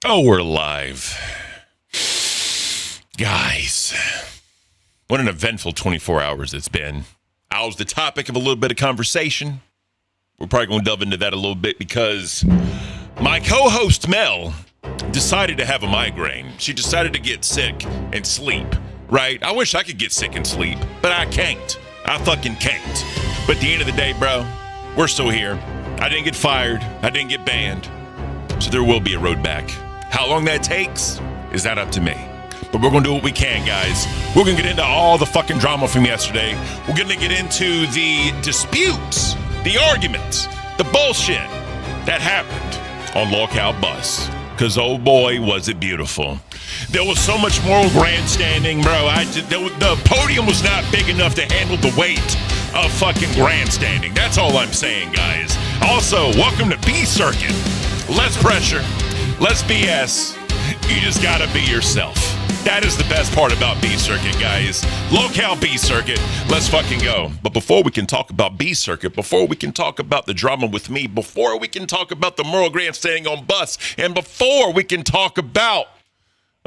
Oh, we're live. Guys, what an eventful 24 hours it's been. I was the topic of a little bit of conversation. We're probably going to delve into that a little bit because my co-host Mel decided to have a migraine. She decided to get sick and sleep, right? I wish I could get sick and sleep, but I can't. I fucking can't. But at the end of the day, bro, we're still here. I didn't get fired. I didn't get banned. So there will be a road back. How long that takes is not up to me. But we're going to do what we can, guys. We're going to get into all the fucking drama from yesterday. We're going to get into the disputes, the arguments, the bullshit that happened on Lockout Bus. Because, oh boy, was it beautiful. There was so much moral grandstanding, bro. The podium was not big enough to handle the weight of fucking grandstanding. That's all I'm saying, guys. Also, welcome to B Circuit. Less pressure, less BS. You just gotta be yourself. That is the best part about B Circuit, guys. Locale B Circuit. Let's fucking go. But before we can talk about B Circuit, before we can talk about the drama with me, before we can talk about the moral grandstanding on bus, and before we can talk about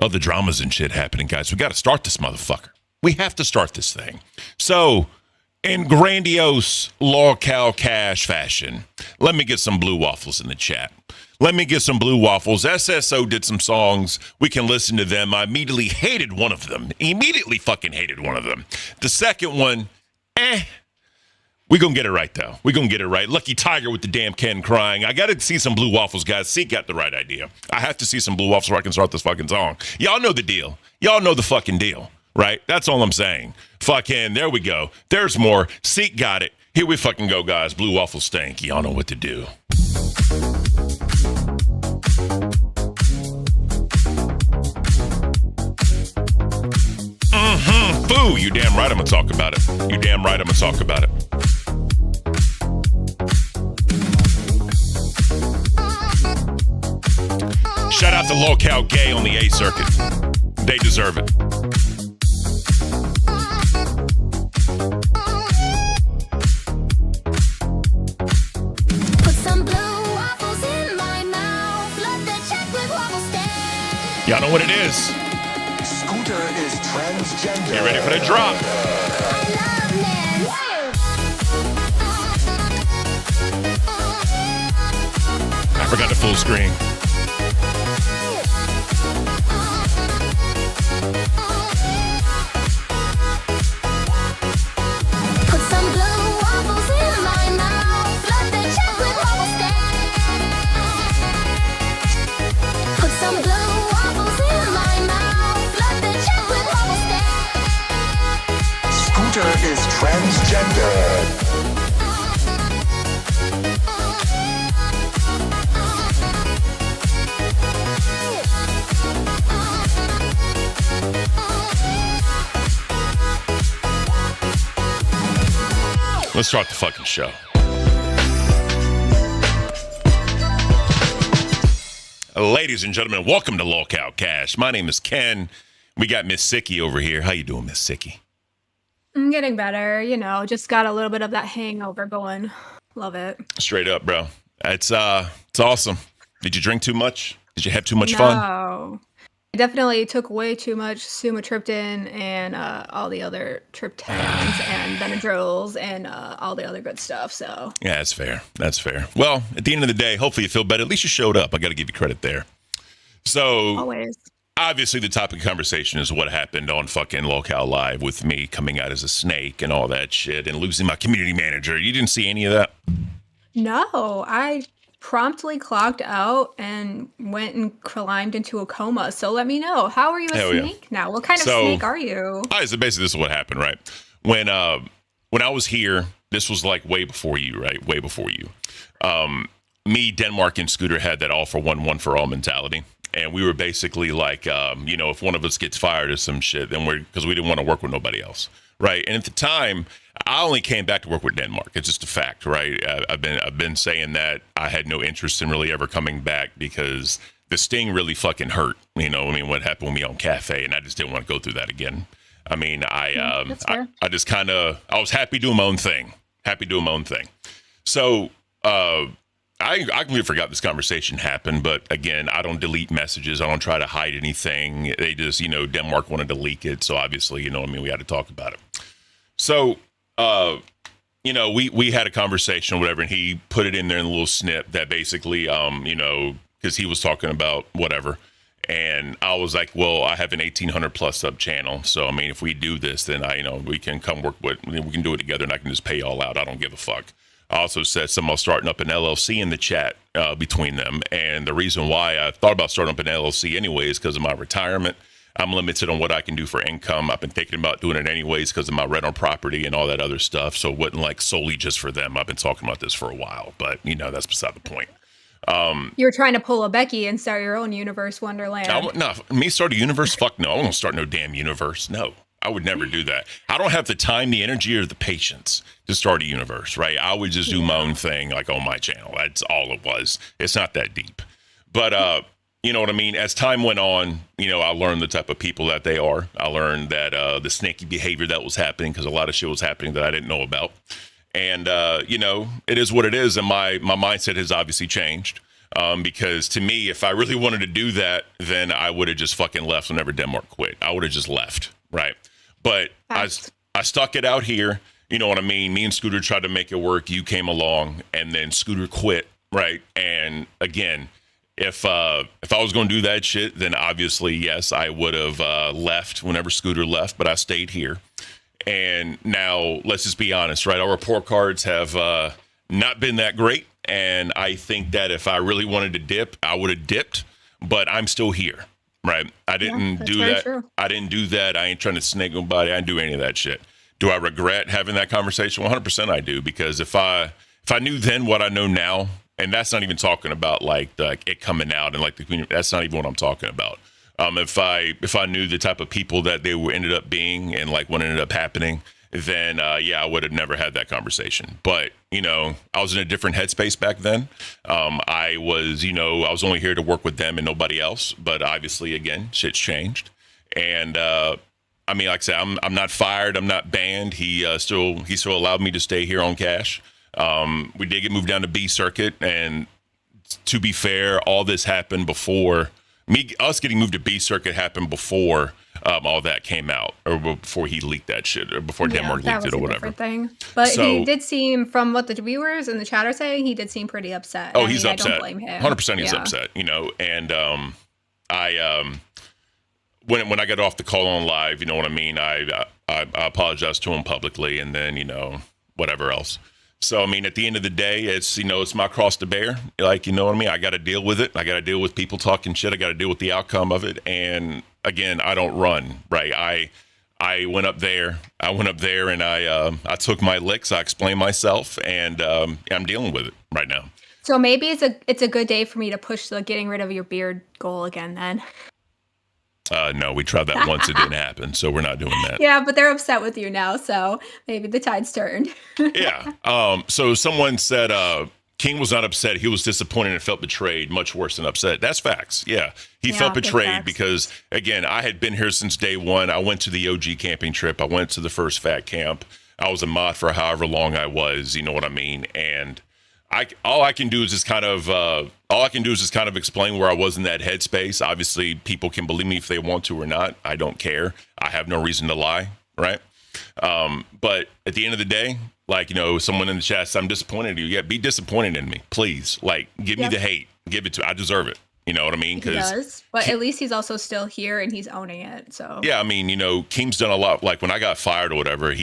other dramas and shit happening, guys, we gotta start this motherfucker. We have to start this thing. So, in grandiose Locale Cash fashion, let me get some blue waffles in the chat. Let me get some blue waffles. SSO did some songs. We can listen to them. I immediately hated one of them. Immediately fucking hated one of them. The second one, we gonna get it right, though. We gonna get it right. Lucky Tiger with the damn Ken crying. I gotta see some blue waffles, guys. Seek got the right idea. I have to see some blue waffles so I can start this fucking song. Y'all know the deal. Y'all know the fucking deal, right? That's all I'm saying. Fucking, there we go. There's more. Seek got it. Here we fucking go, guys. Blue waffles stank. Y'all know what to do. Foo, you damn right I'm gonna talk about it. You damn right I'm gonna talk about it. Shout out to Locale Gay on the A Circuit. They deserve it. Put some blue waffles in my mouth. Love the chocolate waffle stand. Y'all know what it is. Scooter is transgender. Get ready for the drop. I love men. I forgot the full screen. Put some blue waffles in my mouth. Love the chocolate waffle stand. Put some blue waffles in my mouth. Love the chocolate waffle stand. Scooter is transgender. Let's start the fucking show. Ladies and gentlemen, welcome to Lockout Cash. My name is Ken. We got Miss Sicky over here. How you doing, Miss Sicky? I'm getting better, just got a little bit of that hangover going. Love it. Straight up, bro. It's awesome. Did you drink too much? Did you have too much fun? No. I definitely took way too much sumatriptan and all the other triptans and Benadryls and all the other good stuff. So Yeah, that's fair. That's fair. Well, at the end of the day, hopefully you feel better. At least you showed up. I got to give you credit there. So always. obviously the topic of conversation is what happened on fucking Locale Live with me coming out as a snake and all that shit and losing my community manager. You didn't see any of that? No, I promptly clocked out and went and climbed into a coma. So let me know. How are you a Hell yeah. snake now? What kind of So- snake are you? All right, so basically this is what happened, right? When I was here, this was like way before you, right? Way before you. Me, Denmark, and Scooter had that all for one for all mentality. And we were basically like, if one of us gets fired or some shit, then because we didn't want to work with nobody else, right? And at the time, I only came back to work with Denmark. It's just a fact, right? I've been saying that I had no interest in really ever coming back because the sting really fucking hurt. What happened with me on Cafe, and I just didn't want to go through that again. That's fair. I just I was happy doing my own thing. So I completely forgot this conversation happened, but again, I don't delete messages. I don't try to hide anything. They just, Denmark wanted to leak it. So obviously, we had to talk about it. So, we had a conversation or whatever, and he put it in there in a little snip that basically, because he was talking about whatever. And I was like, well, I have an 1,800 plus sub channel. So, I mean, if we do this, then we can come work with, we can do it together and I can just pay y'all out. I don't give a fuck. I also said something about starting up an LLC in the chat between them. And the reason why I thought about starting up an LLC anyway is because of my retirement. I'm limited on what I can do for income. I've been thinking about doing it anyways because of my rental property and all that other stuff. So it wasn't like solely just for them. I've been talking about this for a while, but that's beside the point. You were trying to pull a Becky and start your own universe wonderland. No, me start a universe? Fuck no. I won't start no damn universe. No. I would never do that. I don't have the time, the energy, or the patience to start a universe, right? I would just do my own thing, like on my channel. That's all it was. It's not that deep. But, you know what I mean? As time went on, I learned the type of people that they are. I learned that the snaky behavior that was happening, because a lot of shit was happening that I didn't know about. And, it is what it is. And my mindset has obviously changed. Because to me, if I really wanted to do that, then I would have just fucking left whenever Denmark quit. I would have just left, right? But I stuck it out here. You know what I mean? Me and Scooter tried to make it work. You came along, and then Scooter quit, right? And again, if I was going to do that shit, then obviously, yes, I would have left whenever Scooter left, but I stayed here. And now, let's just be honest, right? Our report cards have not been that great. And I think that if I really wanted to dip, I would have dipped, but I'm still here. Right. I didn't do that. True. I didn't do that. I ain't trying to snake nobody. I didn't do any of that shit. Do I regret having that conversation? 100% I do, because if I knew then what I know now, and that's not even talking about like it coming out and like the community, that's not even what I'm talking about. If I knew the type of people that they were ended up being and like what ended up happening, then I would have never had that conversation. But I was in a different headspace back then. I was only here to work with them and nobody else. But obviously, again, shit's changed. And like I said, I'm not fired. I'm not banned. He still allowed me to stay here on cash. We did get moved down to B circuit, and to be fair, all this happened before us getting moved to B circuit happened before all that came out, or before he leaked that shit, or before Denmark leaked it, or whatever. Thing. But he did seem, from what the viewers and the chat are saying, he did seem pretty upset. Oh, he's upset. I don't blame him. 100% he's upset. And when I got off the call on live, you know what I mean. I apologized to him publicly, and then whatever else. So, I mean, at the end of the day, it's my cross to bear. Like, you know what I mean? I got to deal with it. I got to deal with people talking shit. I got to deal with the outcome of it. And again, I don't run, right? I went up there. And I took my licks. I explained myself, and I'm dealing with it right now. So maybe it's a good day for me to push the getting rid of your beard goal again then. No, we tried that once. It didn't happen. So we're not doing that. Yeah, but they're upset with you now. So maybe the tide's turned. Yeah. So someone said King was not upset. He was disappointed and felt betrayed, much worse than upset. That's facts. Yeah. He felt betrayed because, again, I had been here since day one. I went to the OG camping trip. I went to the first fat camp. I was a mod for however long I was. You know what I mean? And all I can do is just kind of explain where I was in that headspace. Obviously, people can believe me if they want to or not. I don't care. I have no reason to lie, right? But at the end of the day, like, someone in the chat said, I'm disappointed in you. Yeah, be disappointed in me, please. Like, give me the hate. Give it to. I deserve it. You know what I mean? He does, but at least he's also still here and he's owning it. So yeah, I mean, King's done a lot. Like when I got fired or whatever,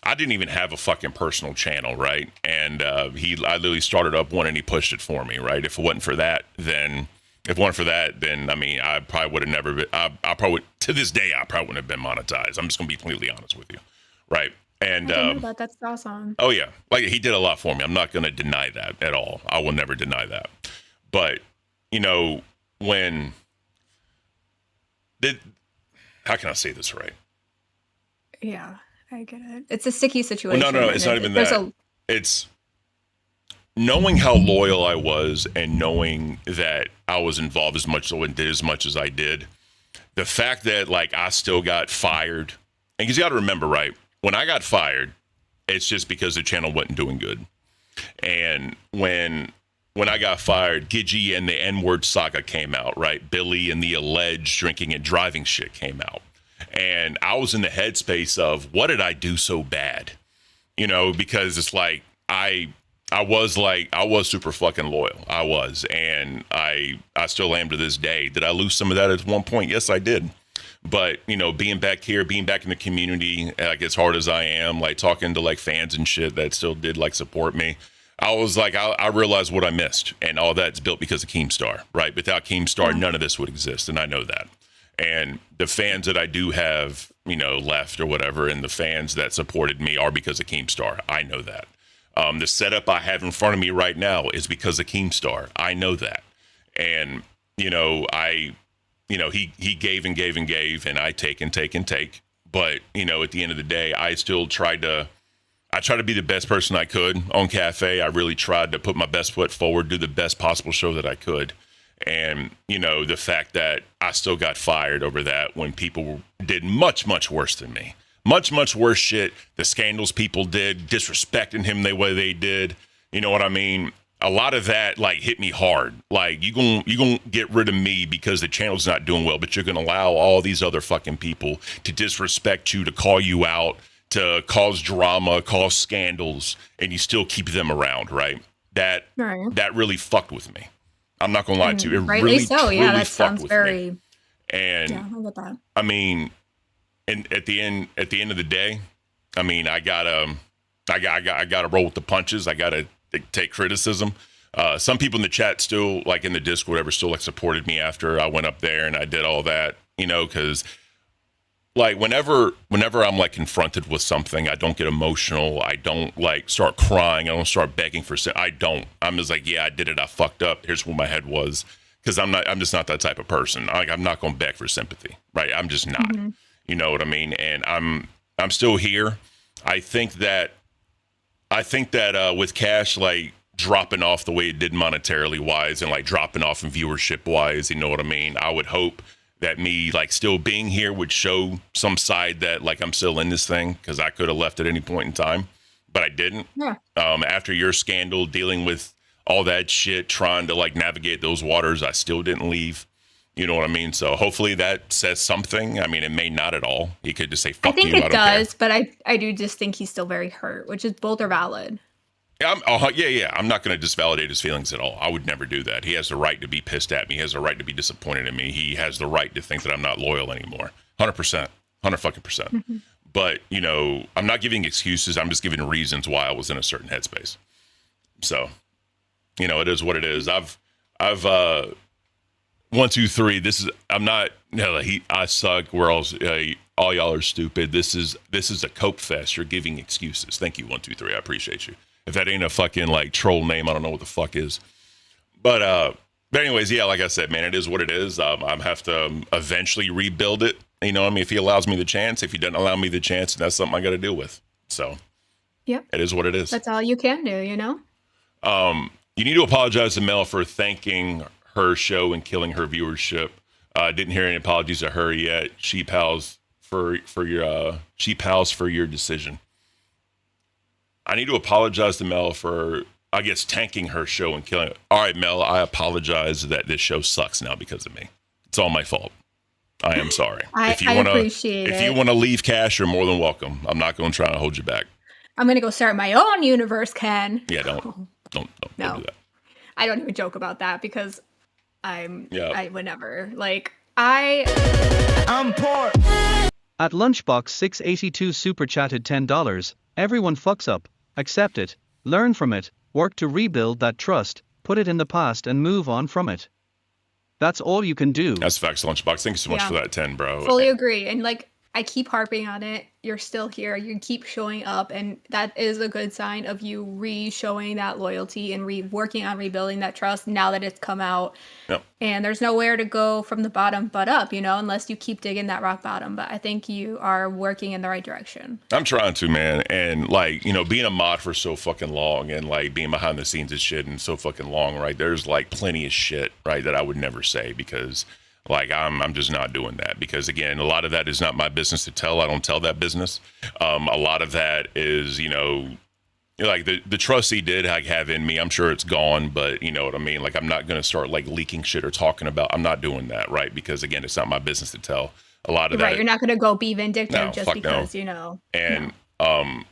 I didn't even have a fucking personal channel, right? And I literally started up one and he pushed it for me, right? If it wasn't for that, then I mean, I probably would have never been, I probably, to this day, I probably wouldn't have been monetized. I'm just going to be completely honest with you, right? And that's awesome. Oh yeah, like he did a lot for me. I'm not going to deny that at all. I will never deny that. But when how can I say this right? Yeah. I get it. It's a sticky situation. Well, no, it's not even that. It's knowing how loyal I was and knowing that I was involved as much as I did. The fact that like I still got fired, and because you got to remember, right? When I got fired, it's just because the channel wasn't doing good. And when when I got fired, Gidgey and the N-word saga came out, right? Billy and the alleged drinking and driving shit came out. And I was in the headspace of, what did I do so bad? You know, because it's like, I was super fucking loyal. I was. And I still am to this day. Did I lose some of that at one point? Yes, I did. But, you know, being back here, being back in the community, like as hard as I am, like talking to like fans and shit that still did like support me, I was like, I realized what I missed, and all that's built because of Keemstar, right? Without Keemstar, none of this would exist, and I know that. And the fans that I do have, you know, left or whatever, and the fans that supported me are because of Keemstar. I know that. The setup I have in front of me right now is because of Keemstar. I know that. And, you know, he gave and gave and gave, and I take and take and take. But, you know, at the end of the day, I still tried to be the best person I could on Cafe. I really tried to put my best foot forward, do the best possible show that I could. And, you know, the fact that I still got fired over that when people did much, much worse than me. Much, much worse shit. The scandals people did, disrespecting him the way they did. You know what I mean? A lot of that, like, hit me hard. Like, you gonna get rid of me because the channel's not doing well, but you're going to allow all these other fucking people to disrespect you, to call you out, to cause drama, cause scandals, and you still keep them around, right? That really fucked with me. I'm not gonna lie to you. It Rightly really, so. truly Yeah, that fucked sounds with very. me. And Yeah, I get that. I mean, and at the end of the day, I mean, I gotta roll with the punches. I gotta take criticism. Some people in the chat still, like in the Discord, whatever, still like supported me after I went up there and I did all that, you know, because. Like whenever I'm like confronted with something, I don't get emotional. I don't like start crying. I don't start begging for. I'm just like, yeah, I did it. I fucked up. Here's where my head was, because I'm just not that type of person. Like I'm not going to beg for sympathy, right? I'm just not. Mm-hmm. You know what I mean? And I'm still here. I think that with Cash like dropping off the way it did monetarily wise and like dropping off in viewership wise, you know what I mean? I would hope that me like still being here would show some side that like I'm still in this thing, because I could have left at any point in time, but I didn't. Yeah. After your scandal, dealing with all that shit, trying to like navigate those waters, I still didn't leave. You know what I mean? So hopefully that says something. I mean, it may not at all. He could just say, fuck you. I think it does, but I do just think he's still very hurt, which is both are valid. Yeah. I'm not going to disvalidate his feelings at all. I would never do that. He has the right to be pissed at me. He has the right to be disappointed in me. He has the right to think that I'm not loyal anymore. 100%. 100%. Mm-hmm. But, you know, I'm not giving excuses. I'm just giving reasons why I was in a certain headspace. So, you know, it is what it is. I've 1, 2, 3. I'm not, I suck. We're all y'all are stupid. This is a coke fest. You're giving excuses. Thank you, 1, 2, 3. I appreciate you. If that ain't a fucking like troll name, I don't know what the fuck is. But anyways, yeah, like I said, man, it is what it is. I have to eventually rebuild it. You know what I mean? If he allows me the chance. If he doesn't allow me the chance, that's something I got to deal with. So, yep, it is what it is. That's all you can do, you know? You need to apologize to Mel for thanking her show and killing her viewership. Didn't hear any apologies to her yet. She pals for your decision. I need to apologize to Mel for, I guess, tanking her show and killing it. All right, Mel, I apologize that this show sucks now because of me. It's all my fault. I am sorry. I appreciate it. If you want to leave Cash, you're more than welcome. I'm not going to try to hold you back. I'm going to go start my own universe, Ken. Yeah, don't do that. I don't even joke about that because I would never. I'm poor. At Lunchbox 682 super chatted $10. Everyone fucks up. Accept it. Learn from it. Work to rebuild that trust. Put it in the past and move on from it. That's all you can do. That's facts, Lunchbox. Thank you so much for that 10, bro. Fully agree. And I keep harping on it. You're still here. You keep showing up, and that is a good sign of you re-showing that loyalty and working on rebuilding that trust now that it's come out. Yep. And there's nowhere to go from the bottom but up, unless you keep digging that rock bottom. But I think you are working in the right direction. I'm trying to, man. And being a mod for so fucking long and being behind the scenes and shit and so fucking long, right? There's plenty of shit, right, that I would never say because I'm just not doing that because, again, a lot of that is not my business to tell. I don't tell that business. A lot of that is, like the trust he did like have in me, I'm sure it's gone, but you know what I mean? Like I'm not going to start like leaking shit or talking about, I'm not doing that, right? Because again, it's not my business to tell a lot of Right, that. you're not going to go be vindictive No, just fuck no. because, you know. And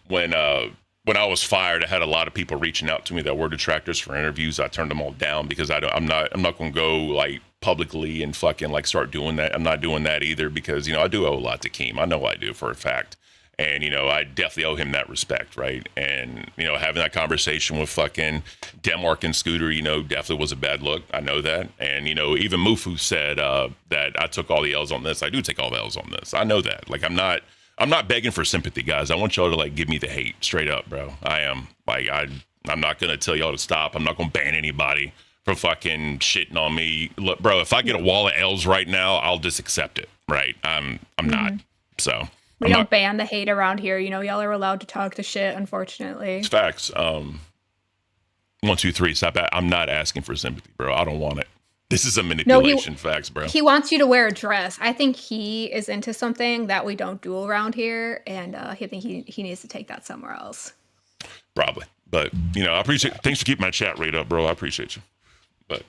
when I was fired, I had a lot of people reaching out to me that were detractors for interviews. I turned them all down because I'm not going to go like publicly and fucking like start doing that. I'm not doing that either because, you know, I do owe a lot to Keem. I know I do for a fact. And, you know, I definitely owe him that respect, right? And, you know, having that conversation with fucking Denmark and Scooter, you know, definitely was a bad look. I know that. And, you know, even Mufu said that I took all the L's on this. I do take all the L's on this. I know that. Like, I'm not begging for sympathy, guys. I want y'all to, like, give me the hate straight up, bro. I am. Like, I'm not going to tell y'all to stop. I'm not going to ban anybody for fucking shitting on me. Look, bro, if I get a wall of L's right now, I'll just accept it, right? I'm not. So... We don't ban the hate around here. You know, y'all are allowed to talk the shit, unfortunately. It's facts. 1, 2, 3. Stop that. I'm not asking for sympathy, bro. I don't want it. This is a manipulation. Facts, bro. He wants you to wear a dress. I think he is into something that we don't do around here, and I think he needs to take that somewhere else. Probably. But, you know, I appreciate Thanks for keeping my chat rate up, bro. I appreciate you. But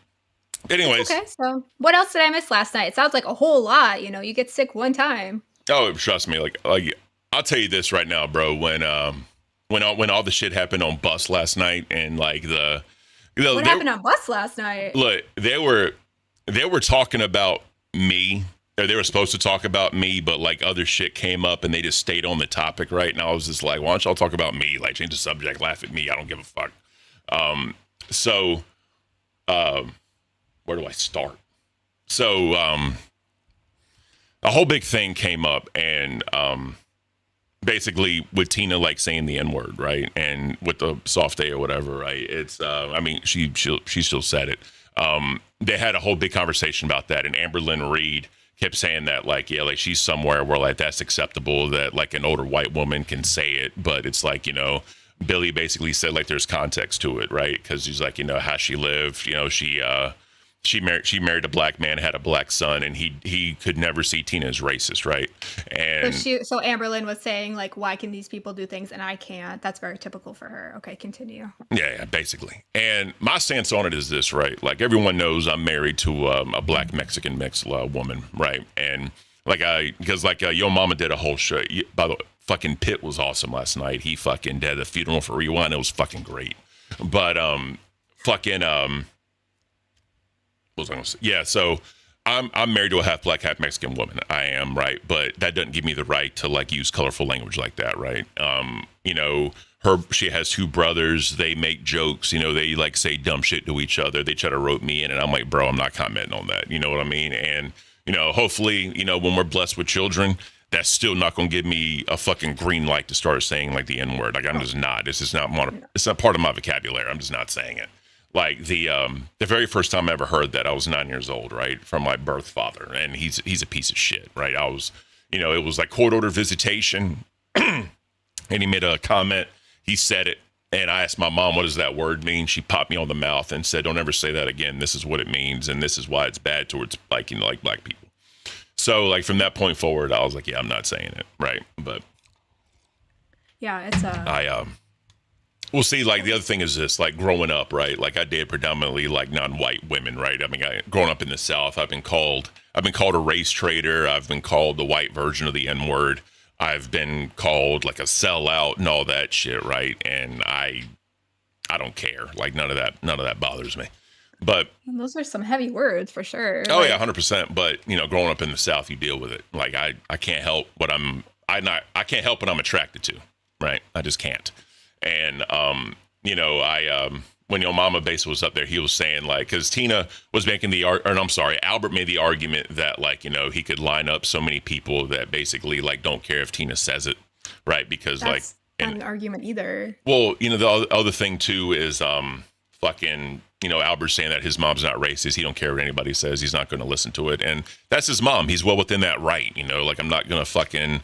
anyways. Okay, so what else did I miss last night? It sounds like a whole lot. You know, you get sick one time. Oh, trust me. Like I'll tell you this right now, bro. When all the shit happened on Bus last night, and like what happened on Bus last night? Look, they were talking about me, or they were supposed to talk about me, but like other shit came up, and they just stayed on the topic, right? And I was just like, why don't y'all talk about me? Like, change the subject, laugh at me. I don't give a fuck. Where do I start? So, a whole big thing came up, and basically with Tina like saying the N-word, right? And with the soft A or whatever, right? It's I mean, she still said it. They had a whole big conversation about that, and Amber Lynn Reed kept saying that, like, yeah, like she's somewhere where like that's acceptable, that like an older white woman can say it, but it's like, you know, Billy basically said like there's context to it, right? Because he's like, you know, how she lived, you know, she married a black man, had a black son, and he could never see Tina as racist, right? And so Amberlynn was saying, like, why can these people do things and I can't? That's very typical for her. Okay, continue. Yeah, basically. And my stance on it is this, right? Like, everyone knows I'm married to a black Mexican mixed woman, right? And like because Yo Mama did a whole show. By the way, fucking Pitt was awesome last night. He fucking did a funeral for Rewind. It was fucking great. But what was I gonna say? Yeah, so I'm married to a half black, half Mexican woman. I am, right? But that doesn't give me the right to like use colorful language like that, right? You know, she has 2 brothers. They make jokes, you know, they like say dumb shit to each other. They try to rope me in, and I'm like, bro, I'm not commenting on that. You know what I mean? And, you know, hopefully, you know, when we're blessed with children, that's still not going to give me a fucking green light to start saying like the N-word. Like, I'm just not. It's not part of my vocabulary. I'm just not saying it. Like the very first time I ever heard that, I was 9 years old, right, from my birth father, and he's a piece of shit, right? I was, you know, it was like court order visitation, and he made a comment. He said it, and I asked my mom, "What does that word mean?" She popped me on the mouth and said, "Don't ever say that again. This is what it means, and this is why it's bad towards, like, you know, like black people." So, like, from that point forward, I was like, "Yeah, I'm not saying it," right? But yeah, it's Well, see, like, the other thing is this, like, growing up, right? Like, I dated predominantly, like, non-white women, right? I mean, growing up in the South, I've been called a race traitor. I've been called the white version of the N-word. I've been called, like, a sellout and all that shit, right? And I don't care. Like, none of that bothers me. But those are some heavy words for sure. Oh, yeah, 100%. But, you know, growing up in the South, you deal with it. Like, I can't help what I can't help what I'm attracted to, right? I just can't. And, you know, when Yo Mama basically was up there, he was saying, like, because Tina was making Albert made the argument that, like, you know, he could line up so many people that basically, like, don't care if Tina says it, right? Because, that's not an argument either. Well, you know, the other thing, too, is fucking, you know, Albert's saying that his mom's not racist. He don't care what anybody says. He's not going to listen to it. And that's his mom. He's well within that right, you know? Like, I'm not going to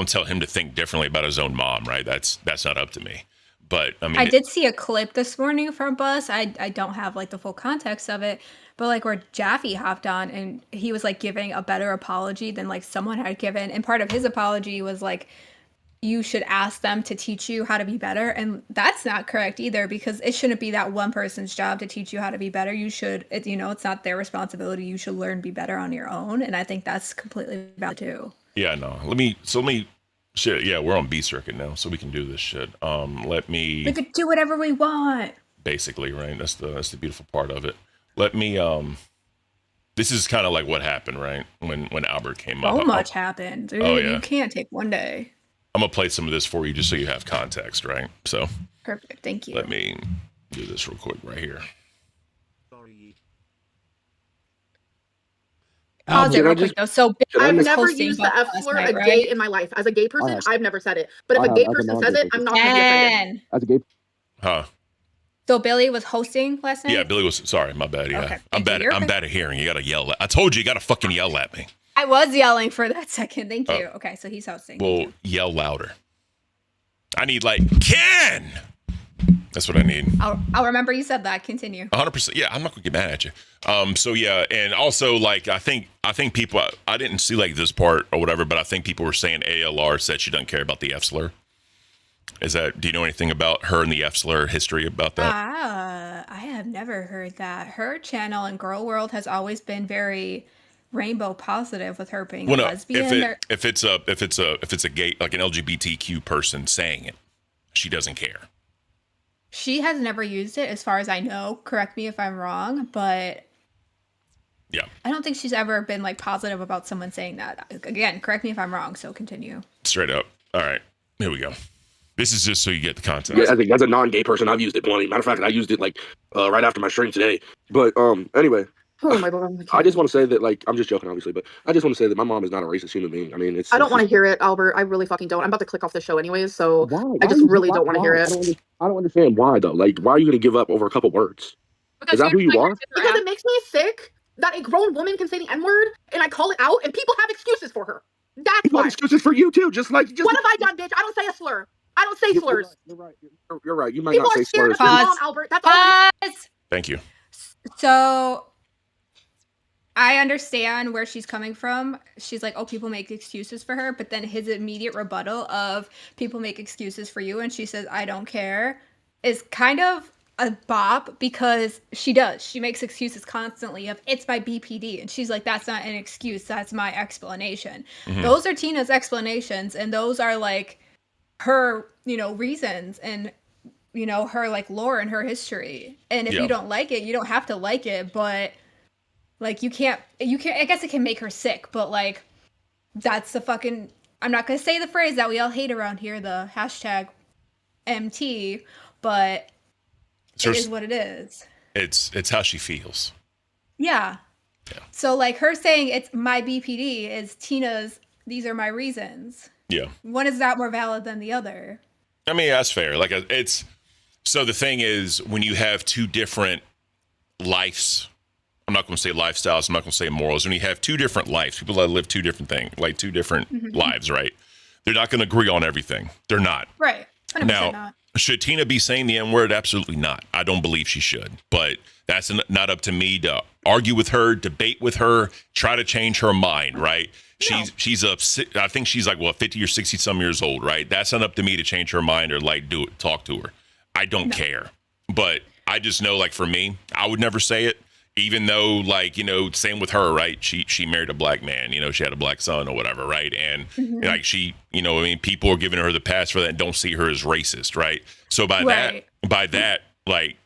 tell him to think differently about his own mom, right? That's not up to me. But I mean, I did see a clip this morning from Bus. I don't have like the full context of it, but like where Jaffe hopped on and he was like giving a better apology than like someone had given. And part of his apology was like you should ask them to teach you how to be better. And that's not correct either, because it shouldn't be that one person's job to teach you how to be better. You should, it's not their responsibility. You should learn to be better on your own. And I think that's completely valid too. Yeah, no. Let me shit, yeah, we're on B circuit now, so we can do this shit. We could do whatever we want. Basically, right? That's the beautiful part of it. Let me this is kind of like what happened, right? When Albert came up. So much happened, dude. Oh, yeah. You can't take one day. I'm gonna play some of this for you just so you have context, right? So Perfect. Thank you. let me do this real quick right here. Pause it real quick though. So I've was never hosting used the Buck F last slur night, a right? day in my life. As a gay person, have. I've never said it. But if I a gay have, as a person non-gay says it, person. I'm not going to be offended. And As a gay, Huh? so Billy was hosting last night? Yeah, Billy was sorry, my bad. Yeah. Okay, I'm thank you. bad You're I'm okay. bad at hearing. You gotta yell I told you gotta fucking yell at me. I was yelling for that second. Thank you. Oh. Okay, so he's hosting. Well, yell louder. I need like Ken. That's what I need. I'll remember you said that. Continue. 100%. Yeah, I'm not gonna get mad at you. So yeah, and also like I think people I didn't see like this part or whatever, but I think people were saying ALR said she doesn't care about the F slur. Do you know anything about her and the F slur history about that? I have never heard that. Her channel in Girl World has always been very rainbow positive with her being Well, no, lesbian. if it's a gay like an LGBTQ person saying it, she doesn't care. She has never used it as far as I know. Correct me if I'm wrong, but Yeah. I don't think she's ever been like positive about someone saying that. Again, correct me if I'm wrong, so continue. Straight up. All right. Here we go. This is just so you get the context. Yeah, I think as a non-gay person, I've used it plenty. Matter of fact, I used it like right after my stream today. But anyway, Oh my God. I just want to say that like I'm just joking, obviously, but I just want to say that my mom is not a racist human being. I mean, it's. I don't want to hear it, Albert. I really fucking don't. I'm about to click off the show anyways, so Why? I just really don't want to hear it. I don't understand why though. Like, why are you going to give up over a couple words? Is that who you are? Because it makes me sick that a grown woman can say the N-word and I call it out and people have excuses for her. That's People have why. excuses for you too. Just like What have I done, bitch? I don't say a slur. I don't say slurs. You're right. You're right. You might People not say are scared slurs. of your Pause. mom, Albert. That's all. Pause. Thank you. So I understand where she's coming from. She's like, oh, people make excuses for her. But then his immediate rebuttal of people make excuses for you. And she says, I don't care, is kind of a bop because she does. She makes excuses constantly of it's my BPD. And she's like, that's not an excuse. That's my explanation. Mhm. Those are Tina's explanations. And those are like her, reasons and, her like lore and her history. And if Yeah. you don't like it, you don't have to like it. But like you can't, I guess it can make her sick, but like that's the fucking, I'm not going to say the phrase that we all hate around here, the hashtag MT, but It's it is what it is. it's how she feels. Yeah. Yeah. So like her saying it's my BPD is Tina's, these are my reasons. Yeah. One is not more valid than the other. I mean, that's fair. Like it's so the thing is when you have two different lives, I'm not going to say lifestyles, I'm not going to say morals. When you have two different lives, people that live two different things, like two different lives, right? They're not going to agree on everything. They're not. Right. 100% Now, not. should Tina be saying the N-word? Absolutely not. I don't believe she should. But that's not up to me to argue with her, debate with her, try to change her mind, right? She's I think she's like, 50 or 60 some years old, right? That's not up to me to change her mind or like talk to her. I don't care. But I just know, like, for me, I would never say it. Even though, like, same with her, right? She married a black man, she had a black son or whatever, right? And like people are giving her the pass for that and don't see her as racist, right? So by that, like,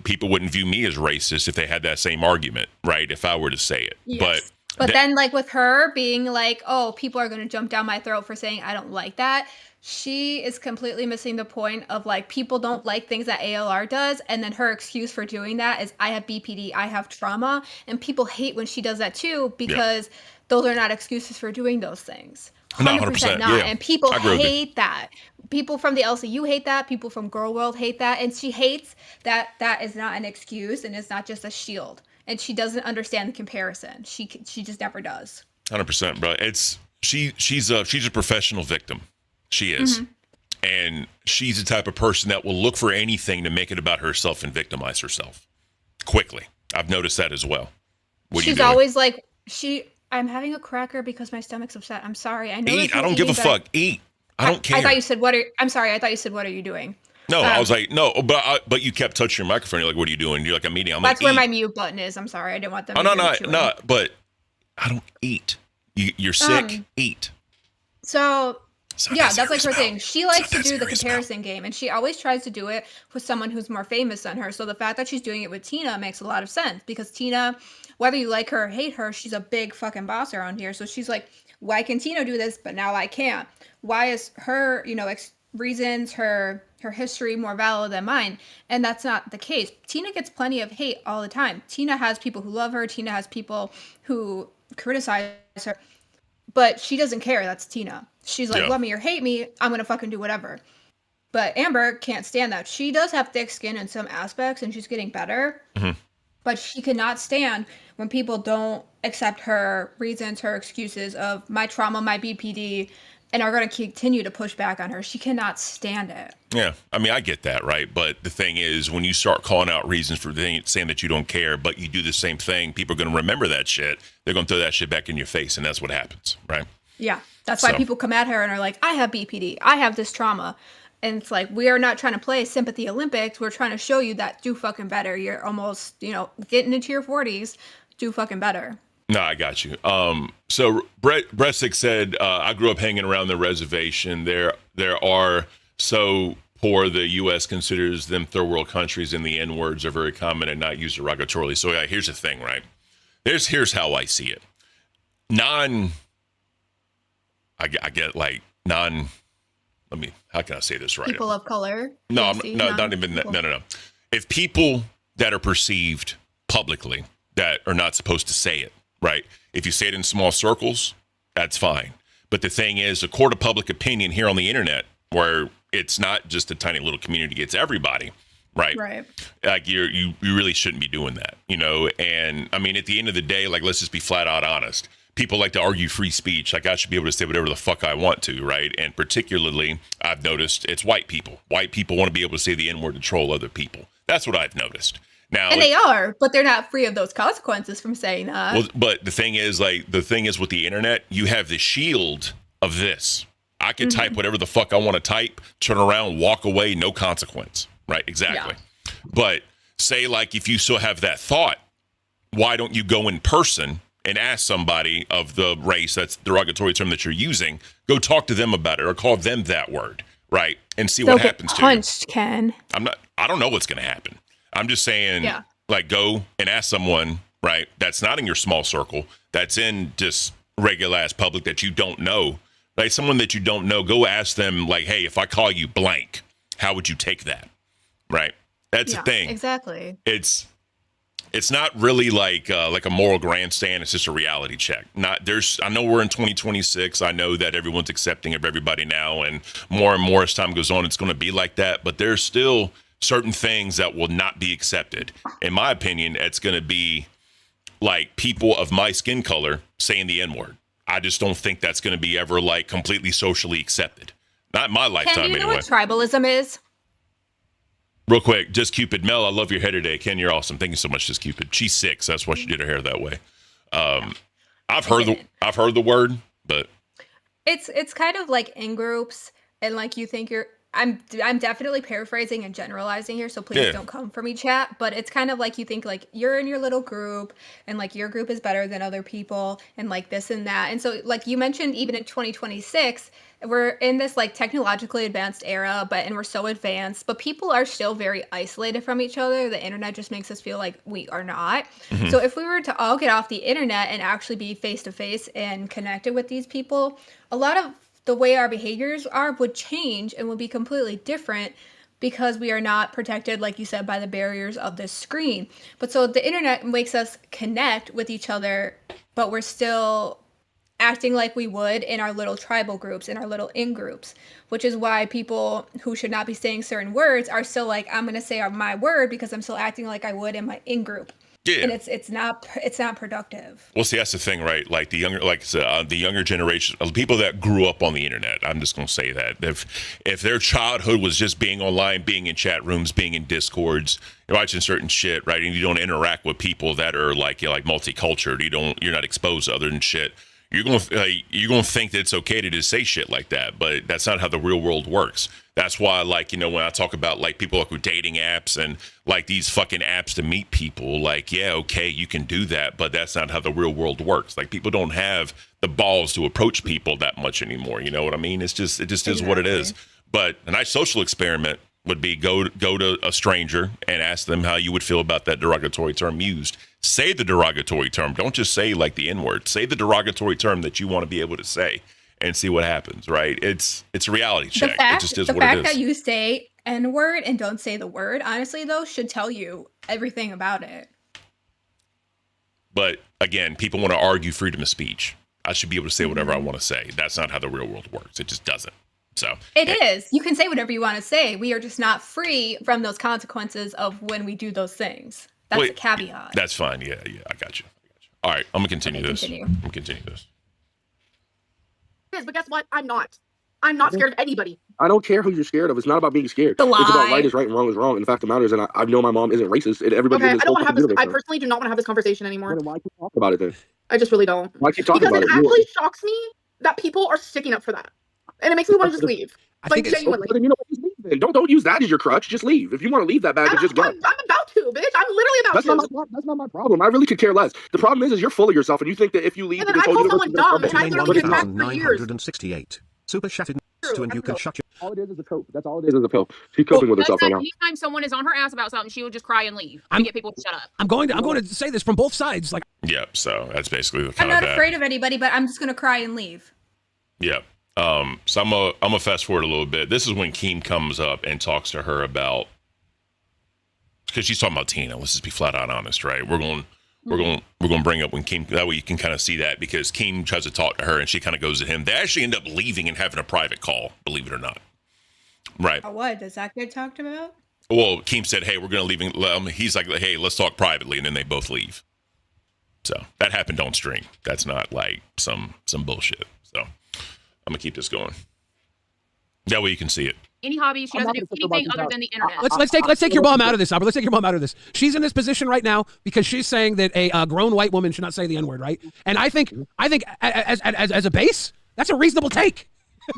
people wouldn't view me as racist if they had that same argument, right? If I were to say it. Yes. But then like with her being like, oh, people are going to jump down my throat for saying I don't like that. She is completely missing the point of like people don't like things that ALR does. And then her excuse for doing that is I have BPD, I have trauma. And people hate when she does that too because those are not excuses for doing those things. 100% not. Yeah. And people I agree with you. hate that. People from the LCU hate that. People from Girl World hate that. And she hates that that is not an excuse and it's not just a shield. And she doesn't understand the comparison. She just never does. 100%, bro. She's a professional victim. She is. And she's the type of person that will look for anything to make it about herself and victimize herself quickly. I've noticed that as well. What are you She's doing? always like, I'm having a cracker because my stomach's upset. I'm sorry. I know. Eat. I don't give a fuck. Eat. I don't care. I thought you said I'm sorry. I thought you said what are you doing? No, I was like, no, but you kept touching your microphone. You're like, what are you doing? You're like, I'm eating. I'm That's like, where eat. my mute button is. I'm sorry. I didn't want them. Oh, to no, hear you no, chewing. but I don't eat. You're sick. Eat. So It's not yeah, that that's like serious, her pal. thing. She likes It's to not that do the serious, pal. comparison game, and she always tries to do it with someone who's more famous than her. So the fact that she's doing it with Tina makes a lot of sense because Tina, whether you like her or hate her, she's a big fucking boss around here. So she's like, why can Tina do this, but now I can't? Why is her, reasons, her history more valid than mine? And that's not the case. Tina gets plenty of hate all the time. Tina has people who love her. Tina has people who criticize her. But she doesn't care. That's Tina. She's like, Yeah. love me or hate me, I'm going to fucking do whatever. But Amber can't stand that. She does have thick skin in some aspects, and she's getting better. Mm-hmm. But she cannot stand when people don't accept her reasons, her excuses of my trauma, my BPD, and are going to continue to push back on her. She cannot stand it. Yeah, I mean, I get that, right? But the thing is, when you start calling out reasons for saying that you don't care, but you do the same thing, people are going to remember that shit. They're going to throw that shit back in your face, and that's what happens, right? Yeah. That's why So- people come at her and are like, I have BPD. I have this trauma. And it's like, we are not trying to play sympathy Olympics. We're trying to show you that do fucking better. You're almost, getting into your 40s. Do fucking better. No, I got you. So Bressick said, I grew up hanging around the reservation. There are so poor the U.S. considers them third world countries, and the N-words are very common and not used derogatorily. So yeah, here's the thing, right? Here's how I see it. How can I say this right? People of color. No, POC, not even that. No. If people that are perceived publicly that are not supposed to say it, right? If you say it in small circles, that's fine. But the thing is, a court of public opinion here on the internet, where it's not just a tiny little community, it's everybody, right? Right. Like you really shouldn't be doing that, And I mean, at the end of the day, like, let's just be flat out honest. People like to argue free speech. Like, I should be able to say whatever the fuck I want to, right? And particularly, I've noticed it's white people. White people want to be able to say the N-word to troll other people. That's what I've noticed. Now, And they are, but they're not free of those consequences from saying that. well, but the thing is with the internet, you have the shield of this. I can type whatever the fuck I want to type, turn around, walk away, no consequence. Right? Exactly. Yeah. But say, like, if you still have that thought, why don't you go in person and ask somebody of the race, that's the derogatory term that you're using, go talk to them about it or call them that word, right? And see They'll what get happens to punched, Ken. you. I don't know what's going to happen. I'm just saying, Yeah. like, go and ask someone, right, that's not in your small circle, that's in just regular ass public that you don't know, like someone that you don't know, go ask them, like, hey, if I call you blank, how would you take that? Right? That's Yeah, the thing. exactly. It's not really like a moral grandstand. It's just a reality check. I know we're in 2026. I know that everyone's accepting of everybody now, and more as time goes on, it's going to be like that. But there's still certain things that will not be accepted. In my opinion, it's going to be like people of my skin color saying the N-word. I just don't think that's going to be ever like completely socially accepted. Not in my Ken, lifetime, do you know anyway. what tribalism is? Real quick, Just Cupid. Mel, I love your hair today. Ken, you're awesome. Thank you so much, Just Cupid. She's 6. That's why she did her hair that way. I've heard the word, but It's kind of like in groups, and like you think you're. I'm definitely paraphrasing and generalizing here, so please Yeah. don't come for me, chat. But it's kind of like you think like you're in your little group, and like your group is better than other people, and like this and that. And so, like you mentioned, even in 2026, we're in this like technologically advanced era, and we're so advanced, but people are still very isolated from each other. The internet just makes us feel like we are not. So if we were to all get off the internet and actually be face to face and connected with these people, a lot of the way our behaviors would change and would be completely different because we are not protected, like you said, by the barriers of this screen. But so the internet makes us connect with each other, but we're still acting like we would in our little tribal groups, in our little in groups, which is why people who should not be saying certain words are still like, I'm going to say my word because I'm still acting like I would in my in group. yeah. And it's not productive. Well, see, that's the thing, right? Like the younger generation, people that grew up on the internet. I'm just going to say that if their childhood was just being online, being in chat rooms, being in discords, watching certain shit, right, and you don't interact with people that are like multicultural, you're not exposed to other than shit. you're gonna think that it's okay to just say shit like that, but that's not how the real world works. That's why, like, when I talk about like people like with dating apps and like these fucking apps to meet people, like, yeah, okay, you can do that, but that's not how the real world works. Like, people don't have the balls to approach people that much anymore. You know what I mean? It just is what it is. But a nice social experiment would be go to a stranger and ask them how you would feel about that derogatory term used. Say the derogatory term. Don't just say like the N-word. Say the derogatory term that you want to be able to say and see what happens, right? It's a reality check. It just is what it is. The fact that you say N-word and don't say the word, honestly, though, should tell you everything about it. But again, people want to argue freedom of speech. I should be able to say whatever I want to say. That's not how the real world works. It just doesn't. So it is. You can say whatever you want to say. We are just not free from those consequences of when we do those things. That's a caveat. That's fine. Yeah, I got you. All right, I'm gonna continue this. I'm gonna continue this. Yes, but guess what? I'm not. I'm not scared of anybody. I don't care who you're scared of. It's not about being scared. The It's about lie. right is right and wrong is wrong. And the fact of the matter is, and I know my mom isn't racist. And everybody Okay, in I this don't whole want to have this. community I is. personally do not want to have this conversation anymore. Then why keep talking about it then? I just really don't. Why keep talking Because about it it? actually shocks me that people are sticking up for that, and it makes me want to just leave. Like genuinely. Then, just leave then. Don't use that as your crutch. Just leave. If you want to leave that bag, then just go. I'm about to, bitch. I'm literally about That's to. that's not my problem. I really could care less. The problem is you're full of yourself, and you think that if you leave, And then this I whole call universe someone is gonna dumb, come and I back. literally get back for years. 968. Super chatted True, and you can shut your. All it is a cope. That's all it is a pill. She's coping with herself right now. Anytime someone is on her ass about something, she will just cry and leave and get people to shut up. I'm going to say this from both sides. Like, Yep. So that's basically the I'm kind not of that. afraid of anybody, but I'm just gonna cry and leave. Yep. So I'm a fast forward a little bit. This is when Keem comes up and talks to her about, because she's talking about Tina. Let's just be flat out honest, right? We're going to bring up when Keem, that way you can kind of see that, because Keem tries to talk to her and she kind of goes at him. They actually end up leaving and having a private call, believe it or not. Right. What does that get talked about? Well, Keem said, "Hey, we're going to leave." He's like, "Hey, let's talk privately," and then they both leave. So that happened on stream. That's not like some bullshit. So I'm gonna keep this going. That way you can see it. Any hobby, she doesn't do anything other than the internet. let's take your mom out of this, Albert. Let's take your mom out of this. She's in this position right now because she's saying that a grown white woman should not say the N-word, right? And I think as a base, that's a reasonable take.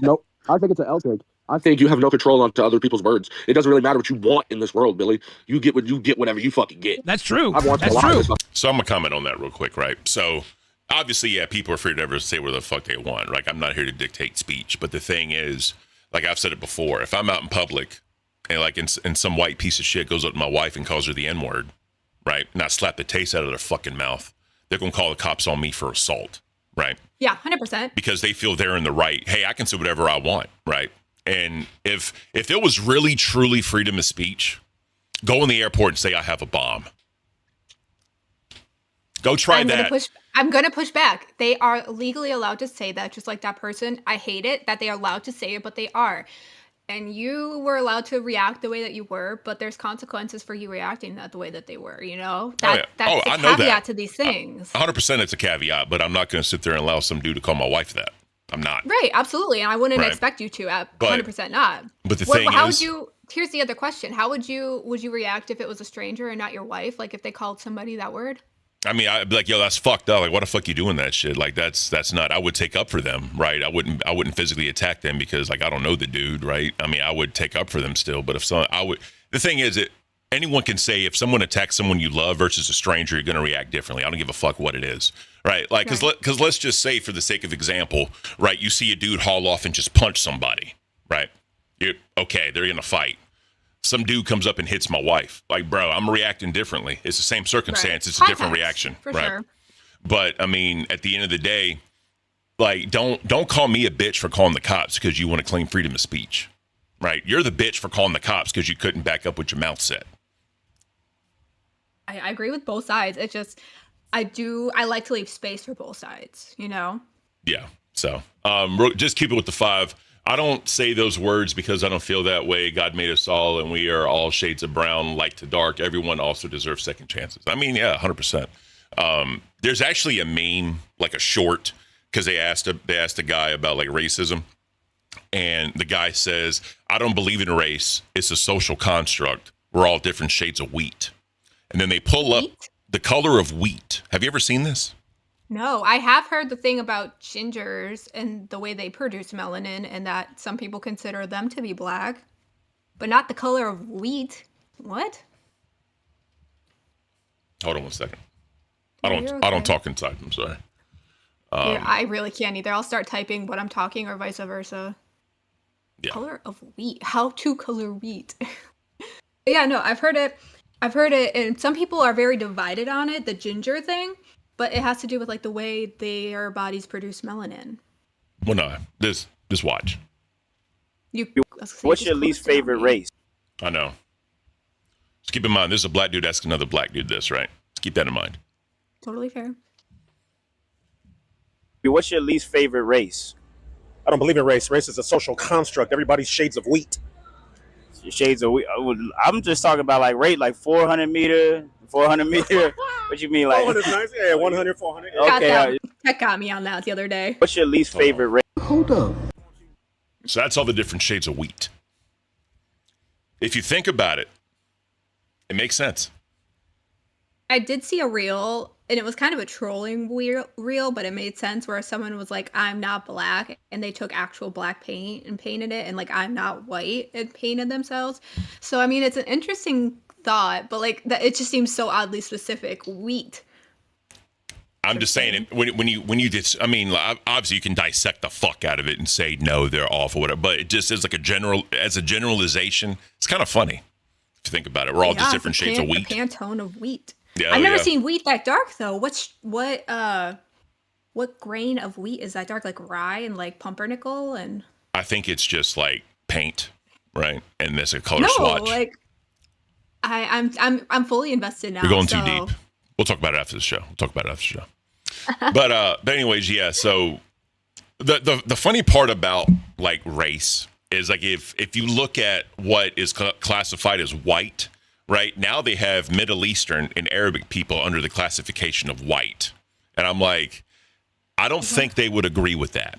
Nope. I think it's an L take. I think you have no control onto other people's words. It doesn't really matter what you want in this world, Billy. You get whatever you fucking get. That's true. I've watched That's a lot true. of this. So I'm gonna comment on that real quick, right? So obviously, yeah, people are free to ever say whatever the fuck they want. Like, I'm not here to dictate speech, but the thing is, like I've said it before, if I'm out in public and like and some white piece of shit goes up to my wife and calls her the N-word, right? And I slap the taste out of their fucking mouth, they're gonna call the cops on me for assault, right? Yeah, 100%. Because they feel they're in the right. Hey, I can say whatever I want, right? And if there was really truly freedom of speech, go in the airport and say I have a bomb. Go try that. I'm gonna push back. They are legally allowed to say that, just like that person. I hate it that they are allowed to say it, but they are. And you were allowed to react the way that you were, but there's consequences for you reacting the way that they were, you know? That's I the know caveat that. to these things. 100% it's a caveat, but I'm not going to sit there and allow some dude to call my wife that. I'm not. Right, absolutely. And I wouldn't Right. expect you to, But- 100% not. But the What- thing how is, would you, here's the other question. How would you react if it was a stranger and not your wife? Like if they called somebody that word? I mean, I'd be like, yo, that's fucked up. Like, why the fuck you doing that shit? Like, that's not. I would take up for them, right? I wouldn't physically attack them because, like, I don't know the dude, right? I mean, I would take up for them still. But if so, I would. The thing is, anyone can say if someone attacks someone you love versus a stranger, you're going to react differently. I don't give a fuck what it is, right? Like, because let's just say, for the sake of example, right? You see a dude haul off and just punch somebody, right? Okay, they're in a fight. Some dude comes up and hits my wife. Like, bro, I'm reacting differently. It's the same circumstance. It's a different reaction, for right? sure. But I mean, at the end of the day, like, don't call me a bitch for calling the cops because you want to claim freedom of speech, right? You're the bitch for calling the cops because you couldn't back up what your mouth said. I agree with both sides. It's just, I like to leave space for both sides, you know? Yeah. So, just keep it with the 5. I don't say those words because I don't feel that way. God made us all, and we are all shades of brown, light to dark. Everyone also deserves second chances. I mean, yeah, 100%. There's actually a meme, like a short, because they asked a guy about like racism, and the guy says, "I don't believe in race. It's a social construct. We're all different shades of wheat." And then they pull up the color of wheat. Have you ever seen this? No, I have heard the thing about gingers and the way they produce melanin, and that some people consider them to be black, but not the color of wheat. What? Hold on one second. No, I you're don't okay. talk inside. I'm sorry. Yeah, I really can't either. I'll start typing what I'm talking or vice versa. Yeah. Color of wheat. How to color wheat. Yeah, no, I've heard it. I've heard it, and some people are very divided on it, the ginger thing, but it has to do with like the way their bodies produce melanin. Well, no, just watch. What's your least favorite race? I know. Just keep in mind, this is a black dude asking another black dude this, right? Just keep that in mind. Totally fair. What's your least favorite race? I don't believe in race. Race is a social construct. Everybody's shades of wheat. Your shades of wheat. I'm just talking about like rate, like 400 meter. What you mean, like? 400 is nice. Yeah, 100, 400. Okay. That got me on that the other day. What's your least favorite race? Hold up. So that's all the different shades of wheat. If you think about it, it makes sense. I did see a reel, and it was kind of a trolling reel, but it made sense where someone was like, I'm not black, and they took actual black paint and painted it, and like, I'm not white and painted themselves. So, I mean, it's an interesting thought, but like, that it just seems so oddly specific. Wheat. I'm just saying, when you just, I mean, obviously you can dissect the fuck out of it and say, no, they're off or whatever, but it just is like as a generalization, it's kind of funny if you think about it. We're all just different shades of wheat. The Pantone of wheat. Yeah, I've never seen wheat that dark though. What grain of wheat is that dark? Like rye and like pumpernickel and. I think it's just like paint, right? And there's a color No, swatch. like I'm fully invested now. We're going too so- deep. We'll talk about it after the show. But anyways, yeah. So the funny part about like race is like if you look at what is classified as white. Right now, they have Middle Eastern and Arabic people under the classification of white. And I'm like, I don't think they would agree with that.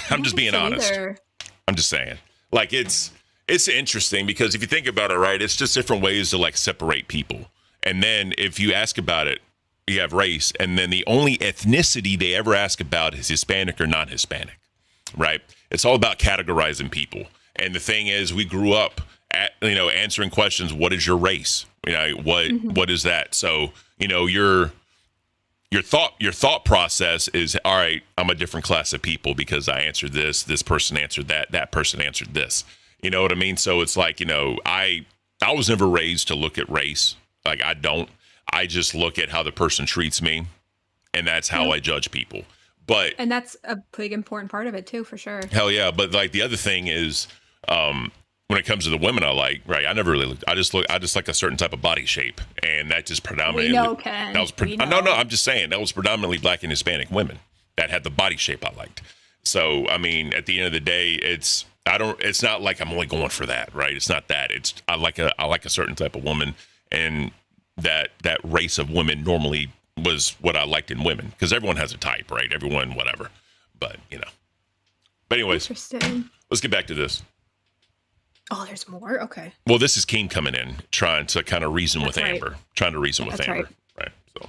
I'm just being honest. Either. I'm just saying. Like, it's interesting because if you think about it, right, it's just different ways to, like, separate people. And then if you ask about it, you have race. And then the only ethnicity they ever ask about is Hispanic or non-Hispanic, right? It's all about categorizing people. And the thing is, we grew up answering questions. What is your race? What is that? So, your thought process is, all right, I'm a different class of people because I answered this person answered that person answered this. You know what I mean? So it's like, I was never raised to look at race. Like I just look at how the person treats me, and that's how I judge people. And that's a big important part of it too, for sure. Hell yeah. But like the other thing is, when it comes to the women I like, right? I never really looked. I just like a certain type of body shape, and that just predominantly. We know, Ken. No. I'm just saying that was predominantly black and Hispanic women that had the body shape I liked. So I mean, at the end of the day, it's not like I'm only going for that, right? It's not that. It's I like a certain type of woman, and that race of women normally was what I liked in women because everyone has a type, right? Everyone, whatever. But But anyways, Interesting. Let's get back to this. Oh, there's more? Okay. Well, this is Keem coming in, trying to kind of reason with right. Amber. Trying to reason with That's Amber. Right. So